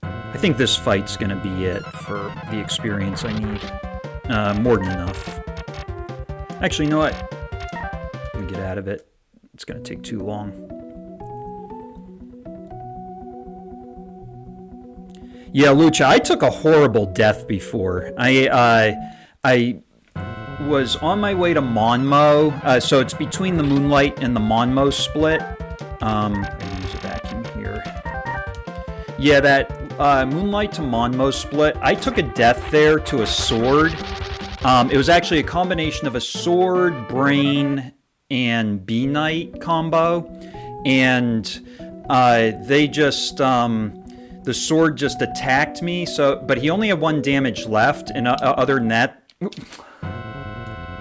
I think this fight's going to be it for the experience I need. More than enough. Actually, you know what? Let me get out of it. It's going to take too long. Yeah, Lucha, I took a horrible death before. I was on my way to Monmo, so it's between the Moonlight and the Monmo split. I use a vacuum here. Yeah, that Moonlight to Monmo split, I took a death there to a sword. It was actually a combination of a sword, brain, and B-Knight combo. And they just... the sword just attacked me, but he only had 1 damage left, and other than that...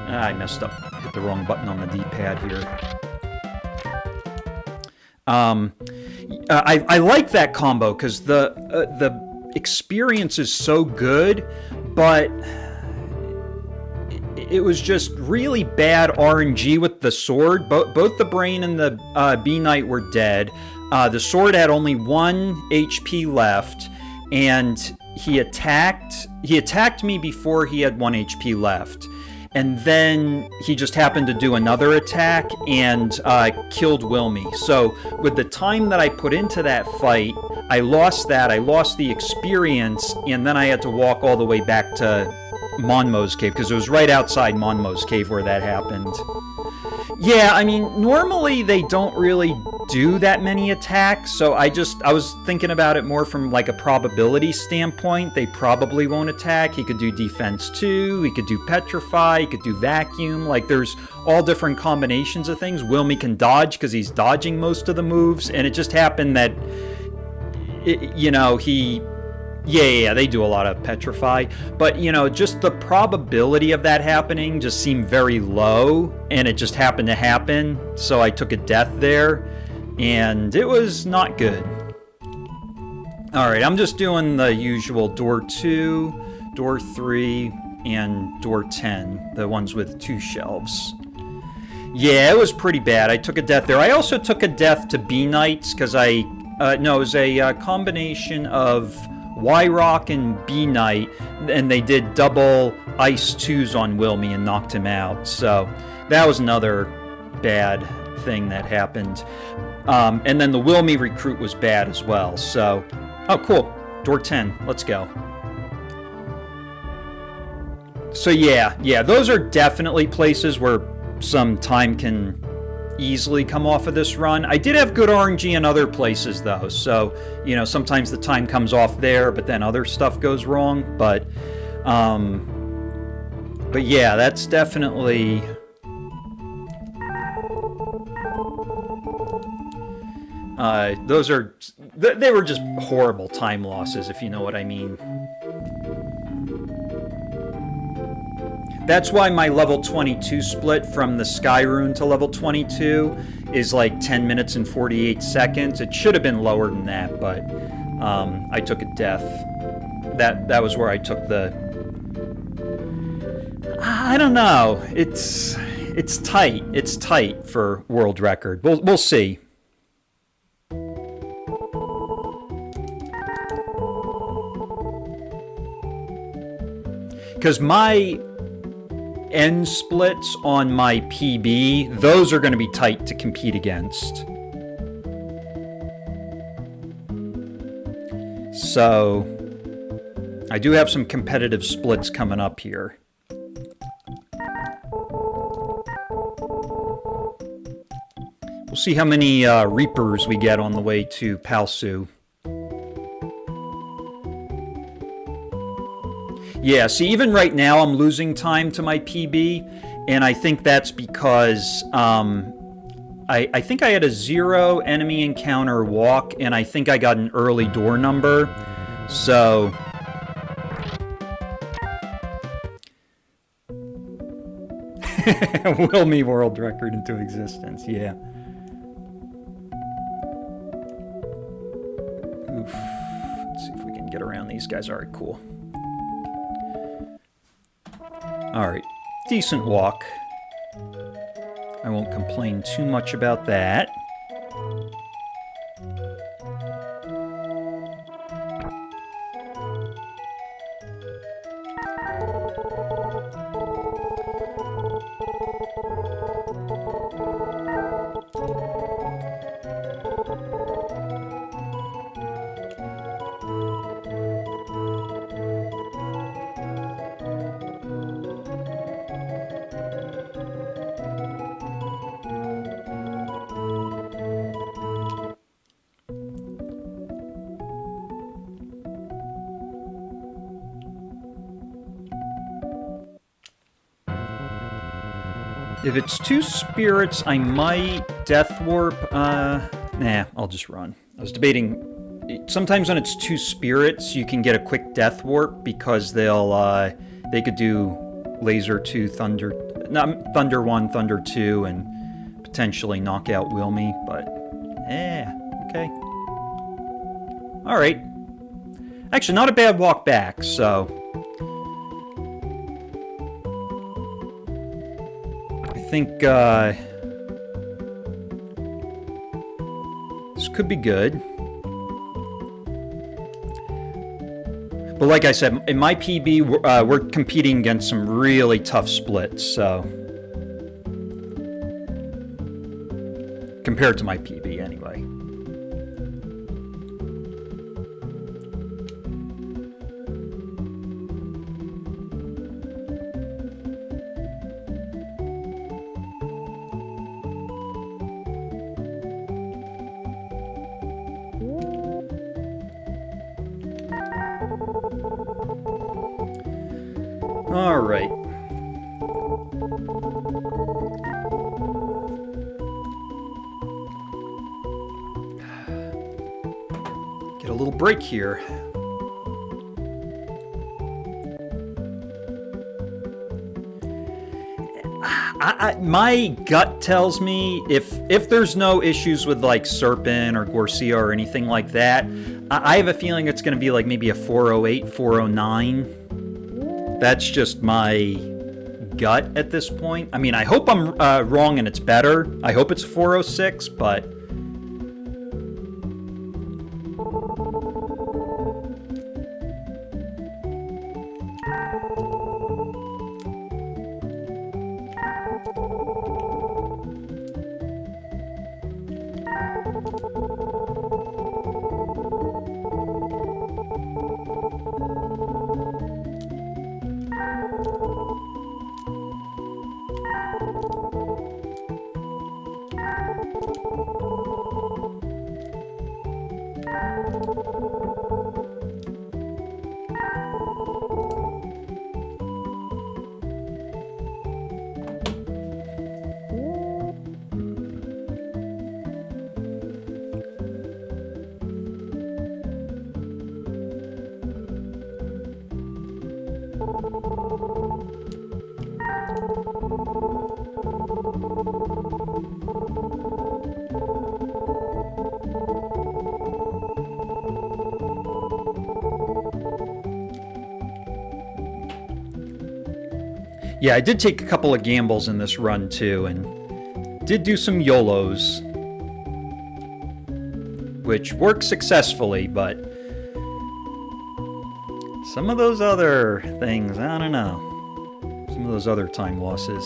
I messed up. Hit the wrong button on the D-pad here. I like that combo because the experience is so good, but it was just really bad RNG with the sword. Both the brain and the B-Knight were dead. The sword had only 1 HP left, and he attacked me before he had 1 HP left. And then he just happened to do another attack and killed Wilme. So with the time that I put into that fight, I lost that. I lost the experience, and then I had to walk all the way back to Monmo's cave, because it was right outside Monmo's cave where that happened. Yeah, I mean, normally they don't really do that many attacks, so I was thinking about it more from like a probability standpoint. They probably won't attack. He could do defense 2, he could do petrify, he could do vacuum. Like, there's all different combinations of things. Wilme can dodge because he's dodging most of the moves, and it just happened that, Yeah, they do a lot of petrify, but, just the probability of that happening just seemed very low, and it just happened to happen, so I took a death there, and it was not good. Alright, I'm just doing the usual door 2, door 3, and door 10, the ones with 2 shelves. Yeah, it was pretty bad. I took a death there. I also took a death to B-Knights, because it was a combination of Y-Rock and B-Knight, and they did double Ice 2s on Wilme and knocked him out. So that was another bad thing that happened. And then the Wilme recruit was bad as well. So, oh, cool. Door 10. Let's go. So yeah, those are definitely places where some time can easily come off of this run. I did have good RNG in other places, though. So, you know, sometimes the time comes off there, but then other stuff goes wrong. But yeah, that's definitely... those are... They were just horrible time losses, if you know what I mean. That's why my level 22 split from the Sky Rune to level 22 is like 10 minutes and 48 seconds. It should have been lower than that, but I took a death. That was where I took the... I don't know. It's tight. It's tight for world record. We'll see. Because my end splits on my PB, those are going to be tight to compete against. So, I do have some competitive splits coming up here. We'll see how many Reapers we get on the way to Palsu. Yeah, see, even right now I'm losing time to my PB, and I think that's because I think I had a 0 enemy encounter walk, and I think I got an early door number, so... Wilme world record into existence, yeah. Oof. Let's see if we can get around these guys. All right, cool. Alright, decent walk. I won't complain too much about that. If it's 2 spirits, I might Death Warp. Nah, I'll just run. I was debating. Sometimes when it's 2 spirits, you can get a quick Death Warp because they could do Laser 2, Thunder 1, Thunder 2, and potentially knock out Wilme. But okay. All right. Actually, not a bad walk back. So. I think this could be good. But like I said, in my PB, we're competing against some really tough splits, so... Compared to my PB, anyway. All right. Get a little break here. My gut tells me if there's no issues with like Serpent or Gorsia or anything like that, I have a feeling it's going to be like maybe a 408, 409. That's just my gut at this point. I mean, I hope I'm wrong and it's better. I hope it's 406, but... Yeah, I did take a couple of gambles in this run too, and did do some YOLOs, which worked successfully, but some of those other things, I don't know. Some of those other time losses.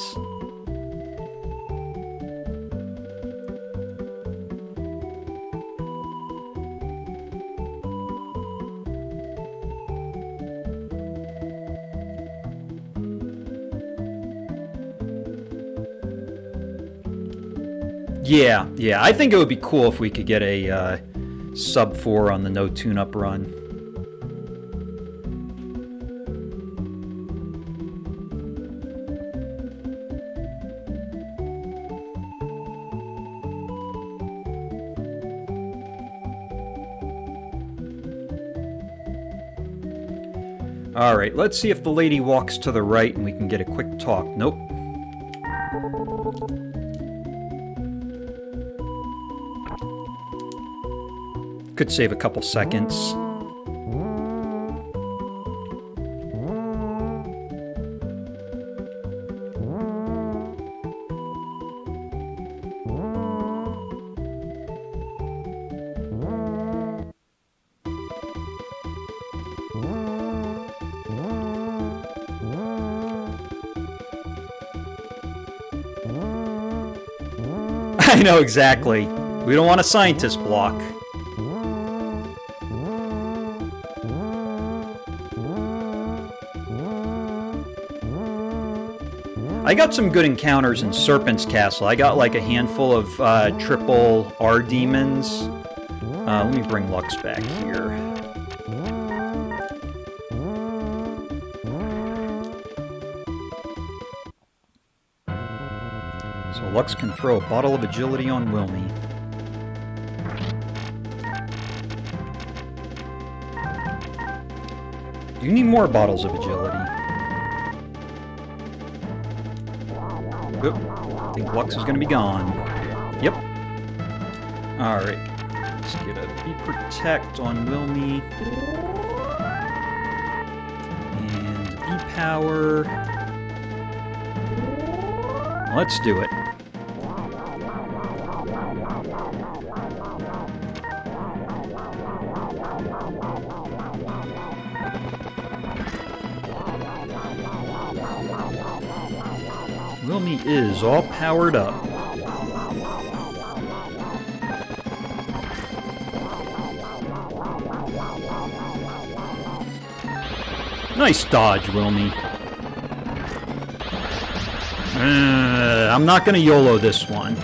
Yeah, I think it would be cool if we could get a sub 4 on the no tune-up run. Alright, let's see if the lady walks to the right and we can get a quick talk. Nope. Could save a couple seconds. I know exactly. We don't want a scientist block. I got some good encounters in Serpent's Castle. I got like a handful of triple R demons. Let me bring Lux back here. So Lux can throw a bottle of agility on Wilme. You need more bottles of agility. Oop, I think Lux is going to be gone. Yep. Alright. Let's get a Be Protect on Wilme. And Be Power. Let's do it. Wilme is all powered up. Nice dodge, Wilme. I'm not going to YOLO this one.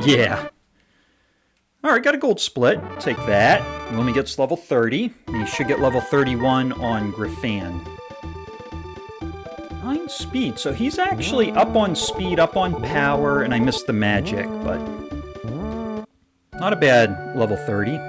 Yeah. Alright, got a gold split. Take that. Wilme gets level 30. He should get level 31 on Griffan. 9 speed, so he's actually up on speed, up on power, and I missed the magic, but not a bad level 30.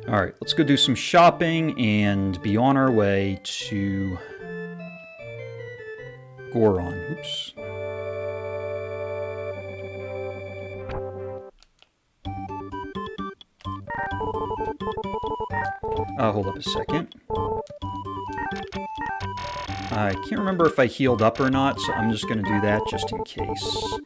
Alright, let's go do some shopping and be on our way to Goron. Oops. Hold up a second. I can't remember if I healed up or not, so I'm just going to do that just in case.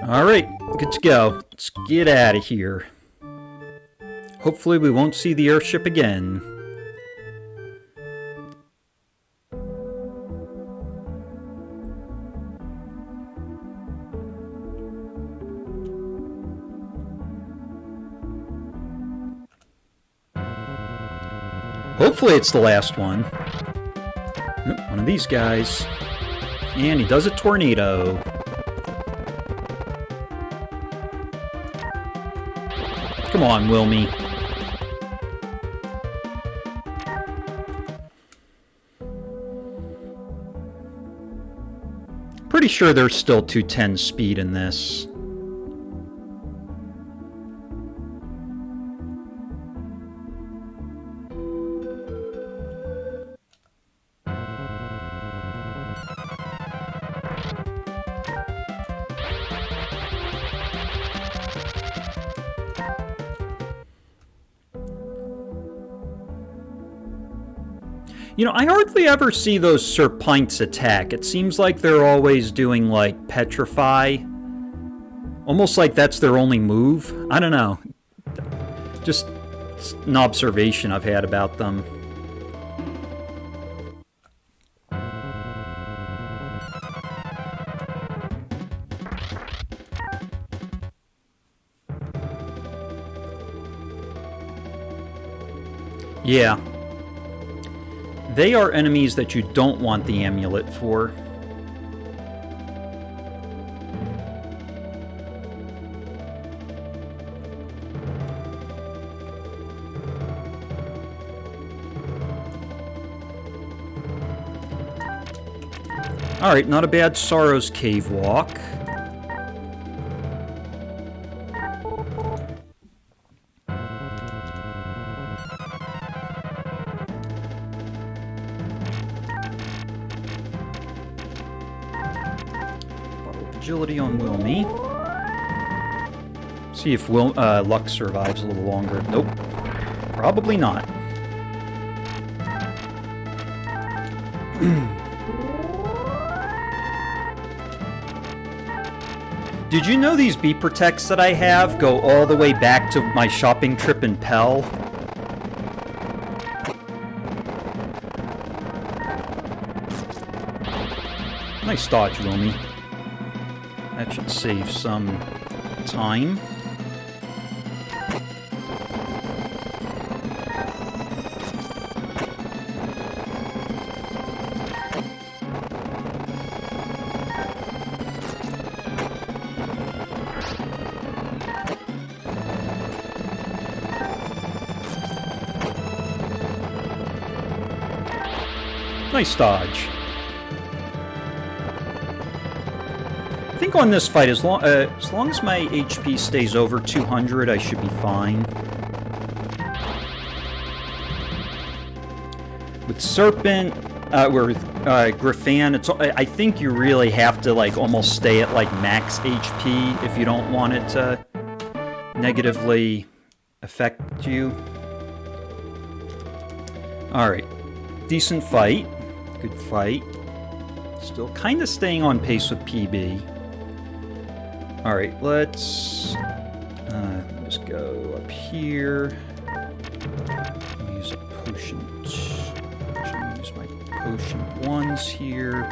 Alright, good to go. Let's get out of here. Hopefully we won't see the airship again. Hopefully it's the last one. One of these guys. And he does a tornado. Come on, Wilme. Pretty sure there's still 210 speed in this. You know, I hardly ever see those Serpents attack. It seems like they're always doing, like, Petrify. Almost like that's their only move. I don't know. Just an observation I've had about them. Yeah. They are enemies that you don't want the amulet for. Alright, not a bad Saro's Cave walk. Agility on Wilme. See if Luck survives a little longer. Nope. Probably not. Did you know these bee protects that I have go all the way back to my shopping trip in Pell? Nice dodge, Wilme. That should save some time. Nice dodge. I think on this fight, as long as my HP stays over 200, I should be fine. With Serpent, or with Griffan, I think you really have to like almost stay at like max HP if you don't want it to negatively affect you. Alright, decent fight, good fight. Still kind of staying on pace with PB. Alright, let's just go up here. Use a potion. Actually, use my potion ones here.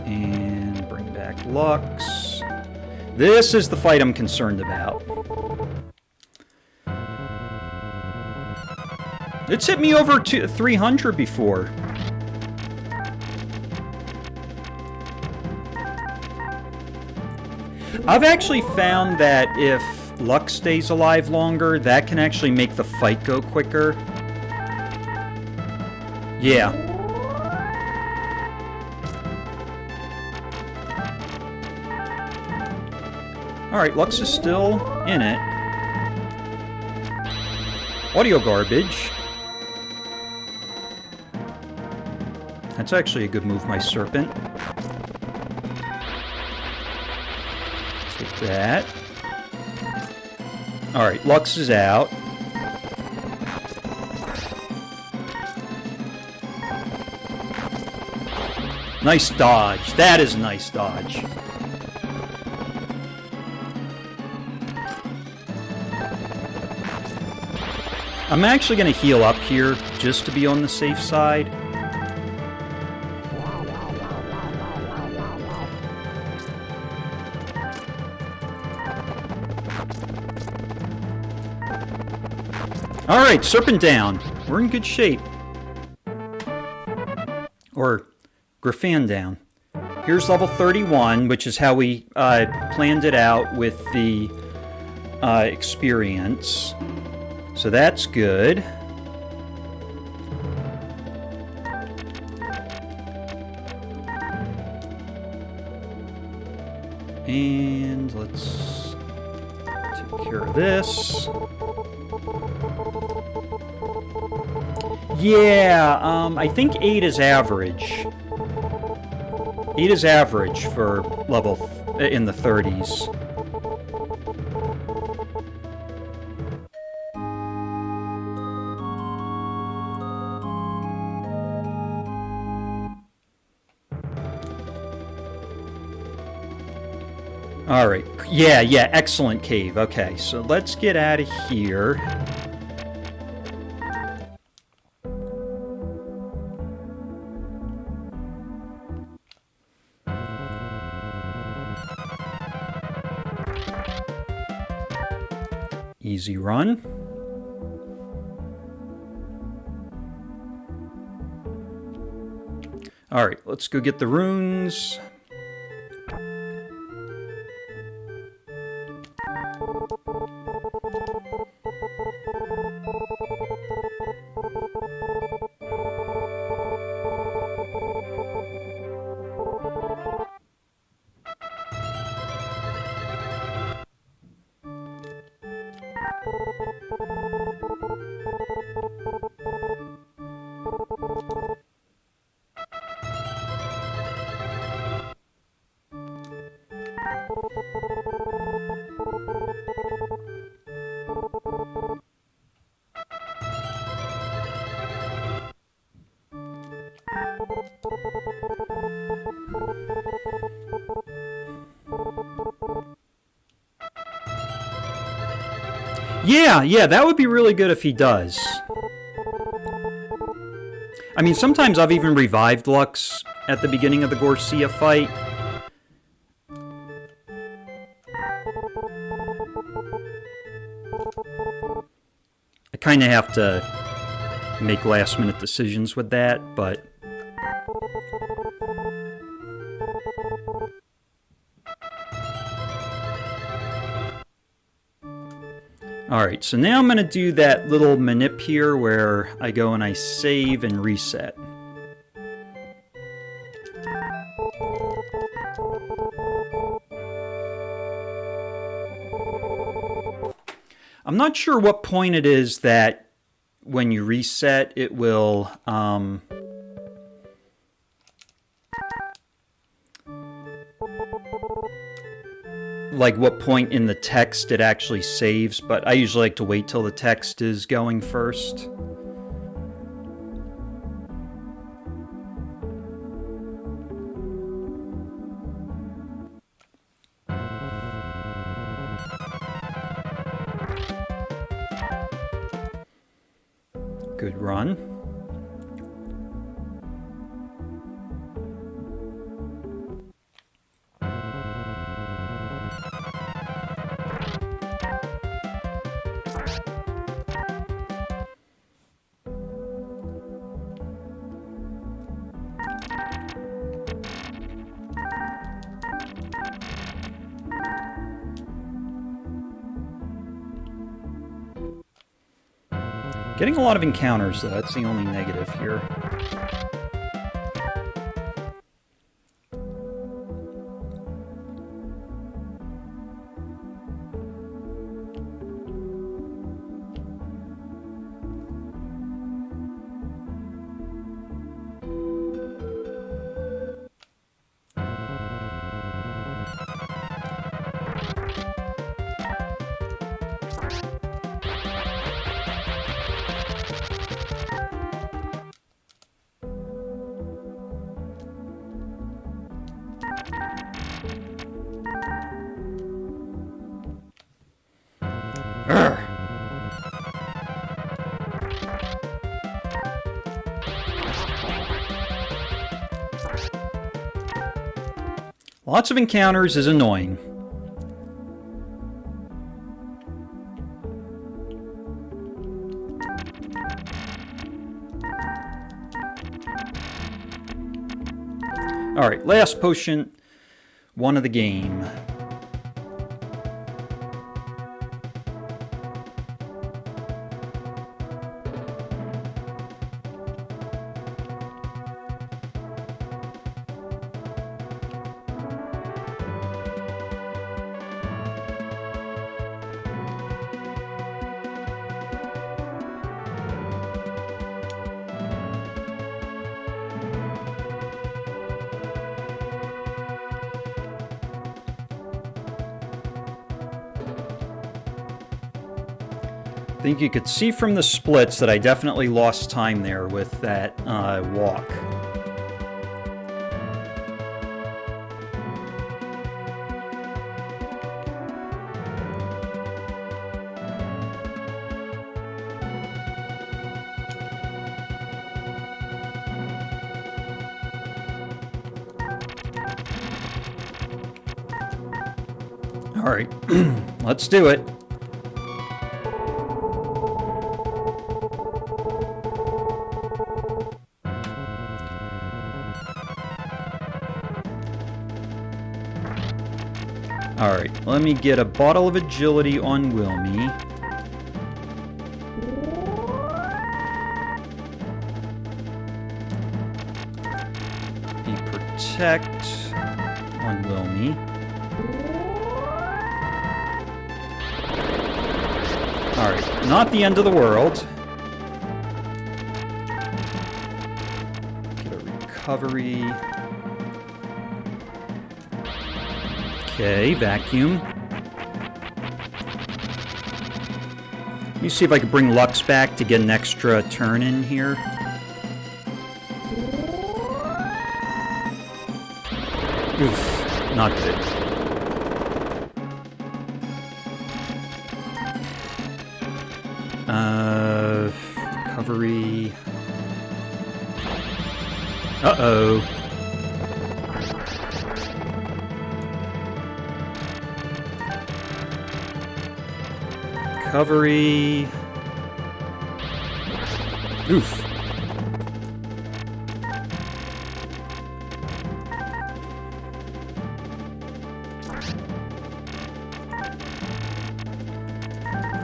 And bring back Lux. This is the fight I'm concerned about. It's hit me over 300 before. I've actually found that if Luck stays alive longer, that can actually make the fight go quicker. Yeah. Alright, Lux is still in it. Audio garbage. That's actually a good move, my Serpent. Take that. Alright, Lux is out. Nice dodge. That is a nice dodge. I'm actually going to heal up here just to be on the safe side. Alright, Serpent down. We're in good shape. Or Griffan down. Here's level 31, which is how we planned it out with the experience. So that's good. And let's take care of this. Yeah, I think 8 is average. 8 is average for level in the 30s. Alright, yeah, excellent cave. Okay, so let's get out of here. Easy run. Alright, let's go get the runes. Yeah, that would be really good if he does. I mean, sometimes I've even revived Lux at the beginning of the Gorsia fight. I kind of have to make last-minute decisions with that, but... Alright, so now I'm going to do that little manip here where I go and I save and reset. I'm not sure what point it is that when you reset it will... like what point in the text it actually saves, but I usually like to wait till the text is going first. Good run. Getting a lot of encounters, though. That's the only negative here. Lots of encounters is annoying. Alright, last potion, one of the game. I think you could see from the splits that I definitely lost time there with that walk. All right, let's do it. Alright, let me get a bottle of agility on Wilme. Be protect on Wilme. Alright, not the end of the world. Get a recovery. Okay, vacuum. Let me see if I can bring Lux back to get an extra turn in here. Oof, not good. Recovery. Uh-oh. Recovery. Oof.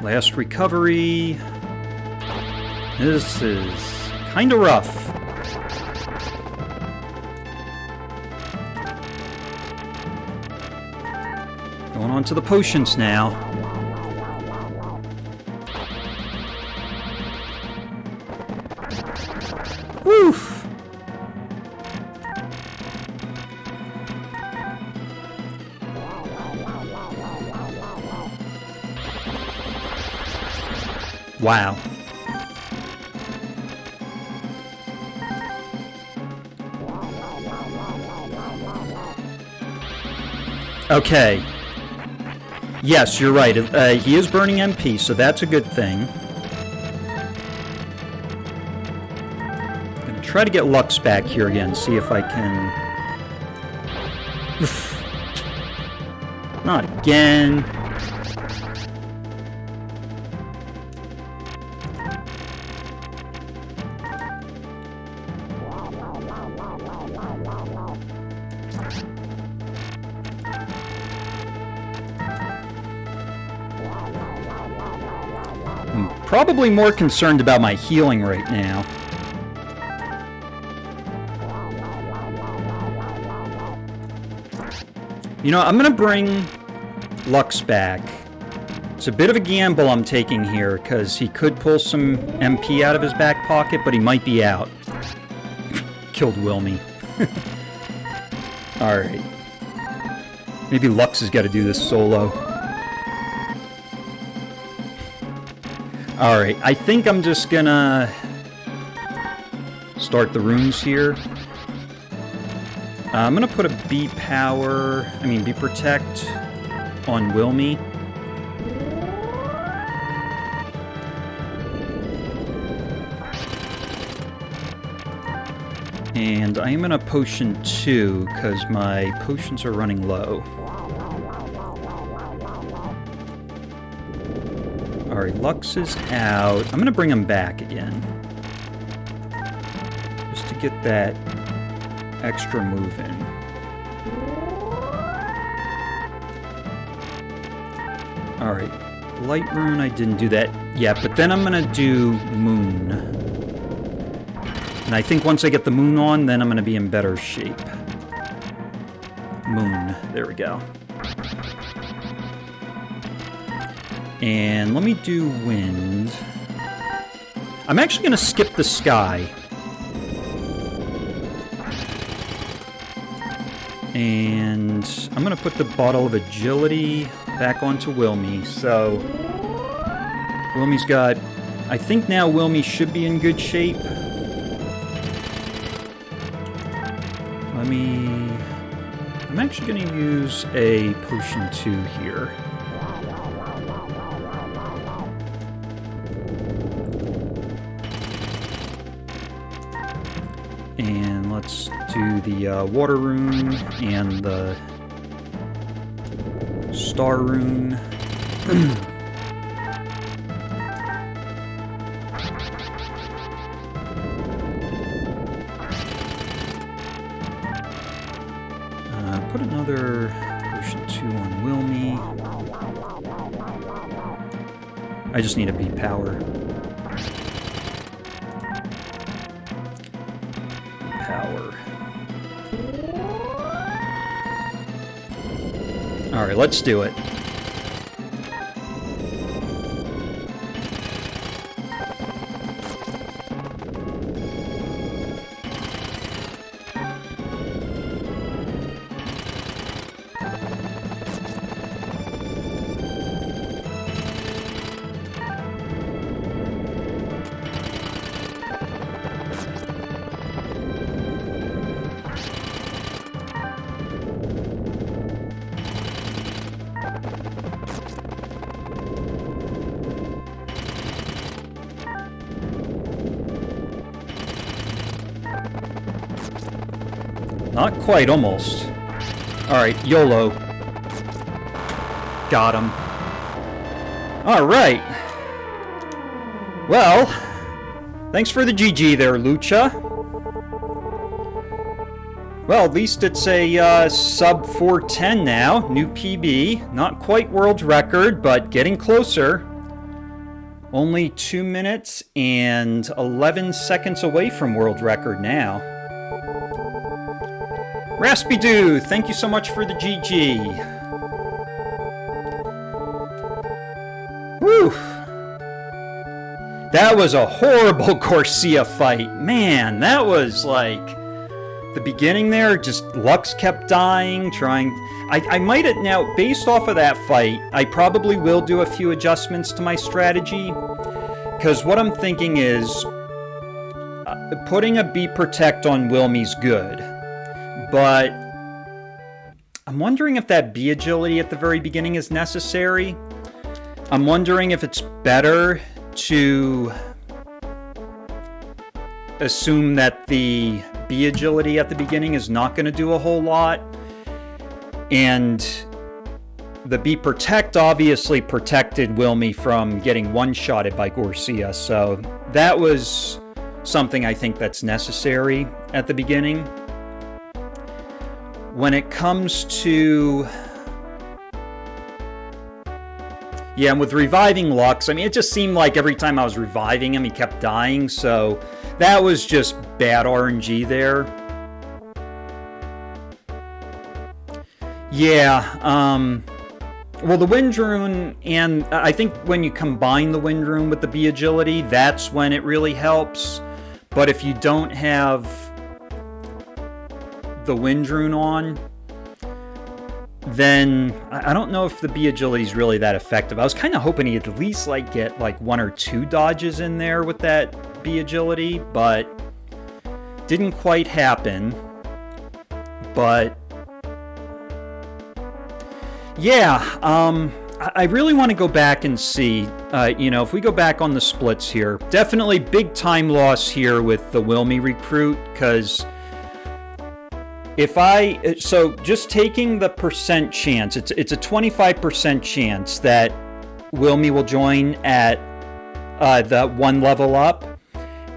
Last recovery. This is kind of rough. Going on to the potions now. Woof! Wow. Okay. Yes, you're right. He is burning MP, so that's a good thing. I'm gonna try to get Lux back here again, see if I can... Oof. Not again. Probably more concerned about my healing right now. You know, I'm gonna bring Lux back. It's a bit of a gamble I'm taking here, because he could pull some MP out of his back pocket, but he might be out. Killed Wilme. Alright. Maybe Lux has got to do this solo. Alright, I think I'm just gonna start the runes here. I'm gonna put a B protect on Wilme. And I am in a potion 2, because my potions are running low. Alright, Lux is out. I'm going to bring him back again. Just to get that extra move in. Alright, Light Rune, I didn't do that yet, but then I'm going to do Moon. And I think once I get the Moon on, then I'm going to be in better shape. Moon, there we go. And let me do Wind. I'm actually going to skip the Sky. And I'm going to put the Bottle of Agility back onto Wilme. So, Wilme's got... I think now Wilme should be in good shape. I'm actually going to use a Potion 2 here. And let's do the Water Rune and the Star Rune. Put another Potion 2 on Wilme. I just need a beat power. Alright, let's do it. Not quite, almost. Alright, YOLO. Got him. Alright. Well, thanks for the GG there, Lucha. Well, at least it's a sub 410 now. New PB. Not quite world record, but getting closer. Only 2 minutes and 11 seconds away from world record now. Raspy Doo, thank you so much for the GG. Whew. That was a horrible Gorsia fight. Man, that was like... The beginning there, just Lux kept dying, trying... I might have... Now, based off of that fight, I probably will do a few adjustments to my strategy. Because what I'm thinking is... putting a Beat Protect on Wilme's good. But I'm wondering if that B agility at the very beginning is necessary. I'm wondering if it's better to assume that the B agility at the beginning is not going to do a whole lot. And the B Protect obviously protected Wilme from getting one-shotted by Gorsia. So that was something I think that's necessary at the beginning. When it comes to... Yeah, and with reviving Lux, I mean, it just seemed like every time I was reviving him, he kept dying, so that was just bad RNG there. Yeah, well, the Wind Rune, and I think when you combine the Wind Rune with the B agility, that's when it really helps. But if you don't have the Wind Rune on, then I don't know if the B agility is really that effective. I was kind of hoping he'd at least like get like 1 or 2 dodges in there with that B agility, but didn't quite happen. But yeah, I really want to go back and see, you know, if we go back on the splits here, definitely big time loss here with the Wilme recruit, because So just taking the percent chance, it's a 25% chance that Wilme will join at the 1 level up.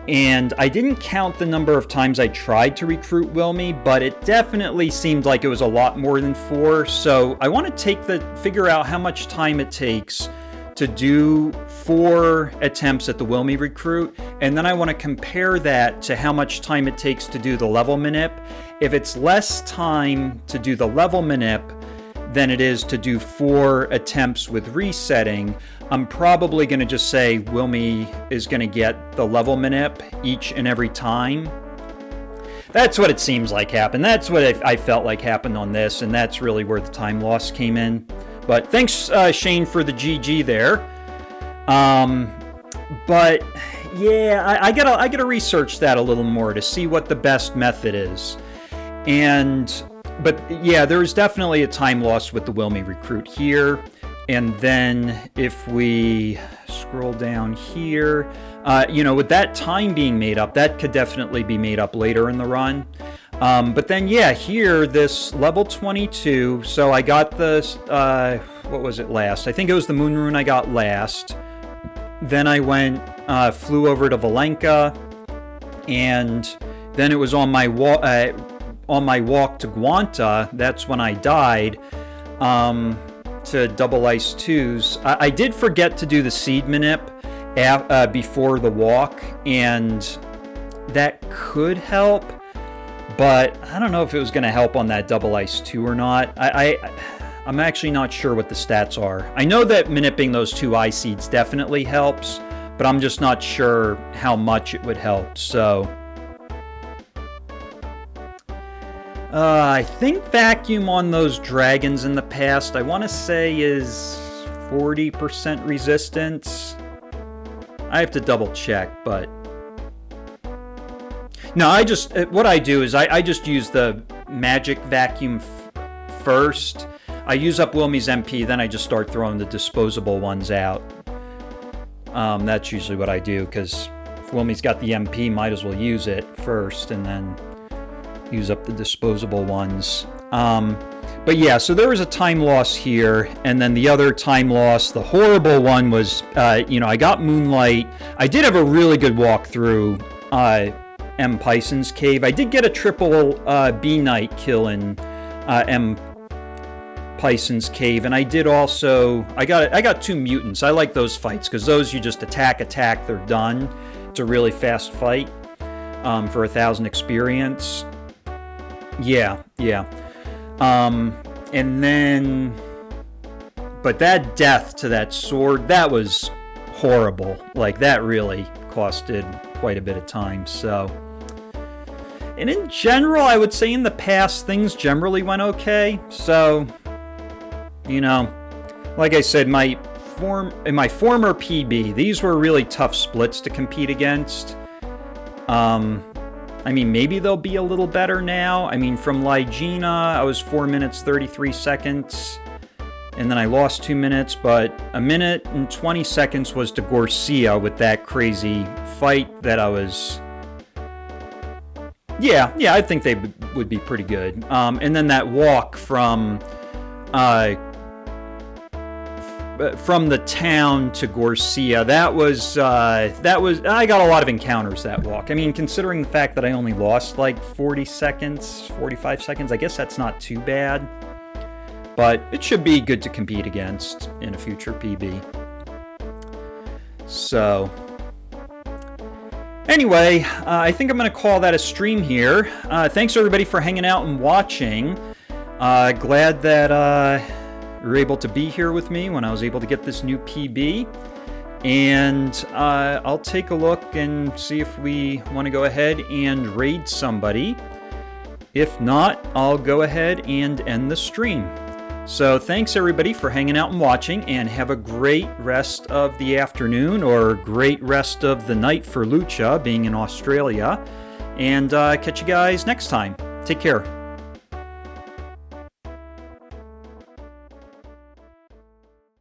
And I didn't count the number of times I tried to recruit Wilme, but it definitely seemed like it was a lot more than 4. So I want to figure out how much time it takes to do 4 attempts at the Wilme recruit, and then I want to compare that to how much time it takes to do the level manip. If it's less time to do the level manip than it is to do 4 attempts with resetting, I'm probably going to just say Wilme is going to get the level manip each and every time. That's what it seems like happened. That's what I felt like happened on this, and that's really where the time loss came in. But thanks, Shane, for the GG there. But yeah, I gotta research that a little more to see what the best method is. But yeah, there's definitely a time loss with the Wilme recruit here. And then if we scroll down here, with that time being made up, that could definitely be made up later in the run. But then, yeah, here, this level 22, so I got this, what was it last? I think it was the Moon Rune I got last. Then I flew over to Valenka, and then it was on my walk to Guanta, that's when I died, to Double Ice 2s. I did forget to do the Seed Manip before the walk, and that could help. But I don't know if it was going to help on that Double Ice 2 or not. I'm actually not sure what the stats are. I know that manipping those 2 Eye Seeds definitely helps, but I'm just not sure how much it would help. So I think Vacuum on those dragons in the past, I want to say is 40% resistance. I have to double check, but no, what I do is I just use the magic vacuum first. I use up Wilme's MP, then I just start throwing the disposable ones out. That's usually what I do, because if Wilme's got the MP, might as well use it first and then use up the disposable ones. But yeah, so there was a time loss here, and then the other time loss, the horrible one was, I got Moonlight. I did have a really good walk through M. Pison's cave. I did get a triple B Knight kill in M. Pison's cave, and I did also, I got 2 mutants. I like those fights, because those you just attack, they're done. It's a really fast fight for 1,000 experience. Yeah. And then, but that death to that sword, that was horrible. Like, that really costed quite a bit of time, so. And in general, I would say in the past, things generally went okay. So, like I said, in my former PB, these were really tough splits to compete against. Maybe they'll be a little better now. From Ligena, I was 4 minutes, 33 seconds. And then I lost 2 minutes, but 1 minute and 20 seconds was to Gorsia with that crazy fight that I was... Yeah, I think they would be pretty good. And then that walk from the town to Gorsia, that was I got a lot of encounters that walk. Considering the fact that I only lost like 45 seconds, I guess that's not too bad. But it should be good to compete against in a future PB. So, anyway, I think I'm going to call that a stream here. Thanks everybody for hanging out and watching. Glad that you were able to be here with me when I was able to get this new PB. And I'll take a look and see if we want to go ahead and raid somebody. If not, I'll go ahead and end the stream. So thanks everybody for hanging out and watching, and have a great rest of the afternoon or great rest of the night for Lucha, being in Australia. And catch you guys next time. Take care.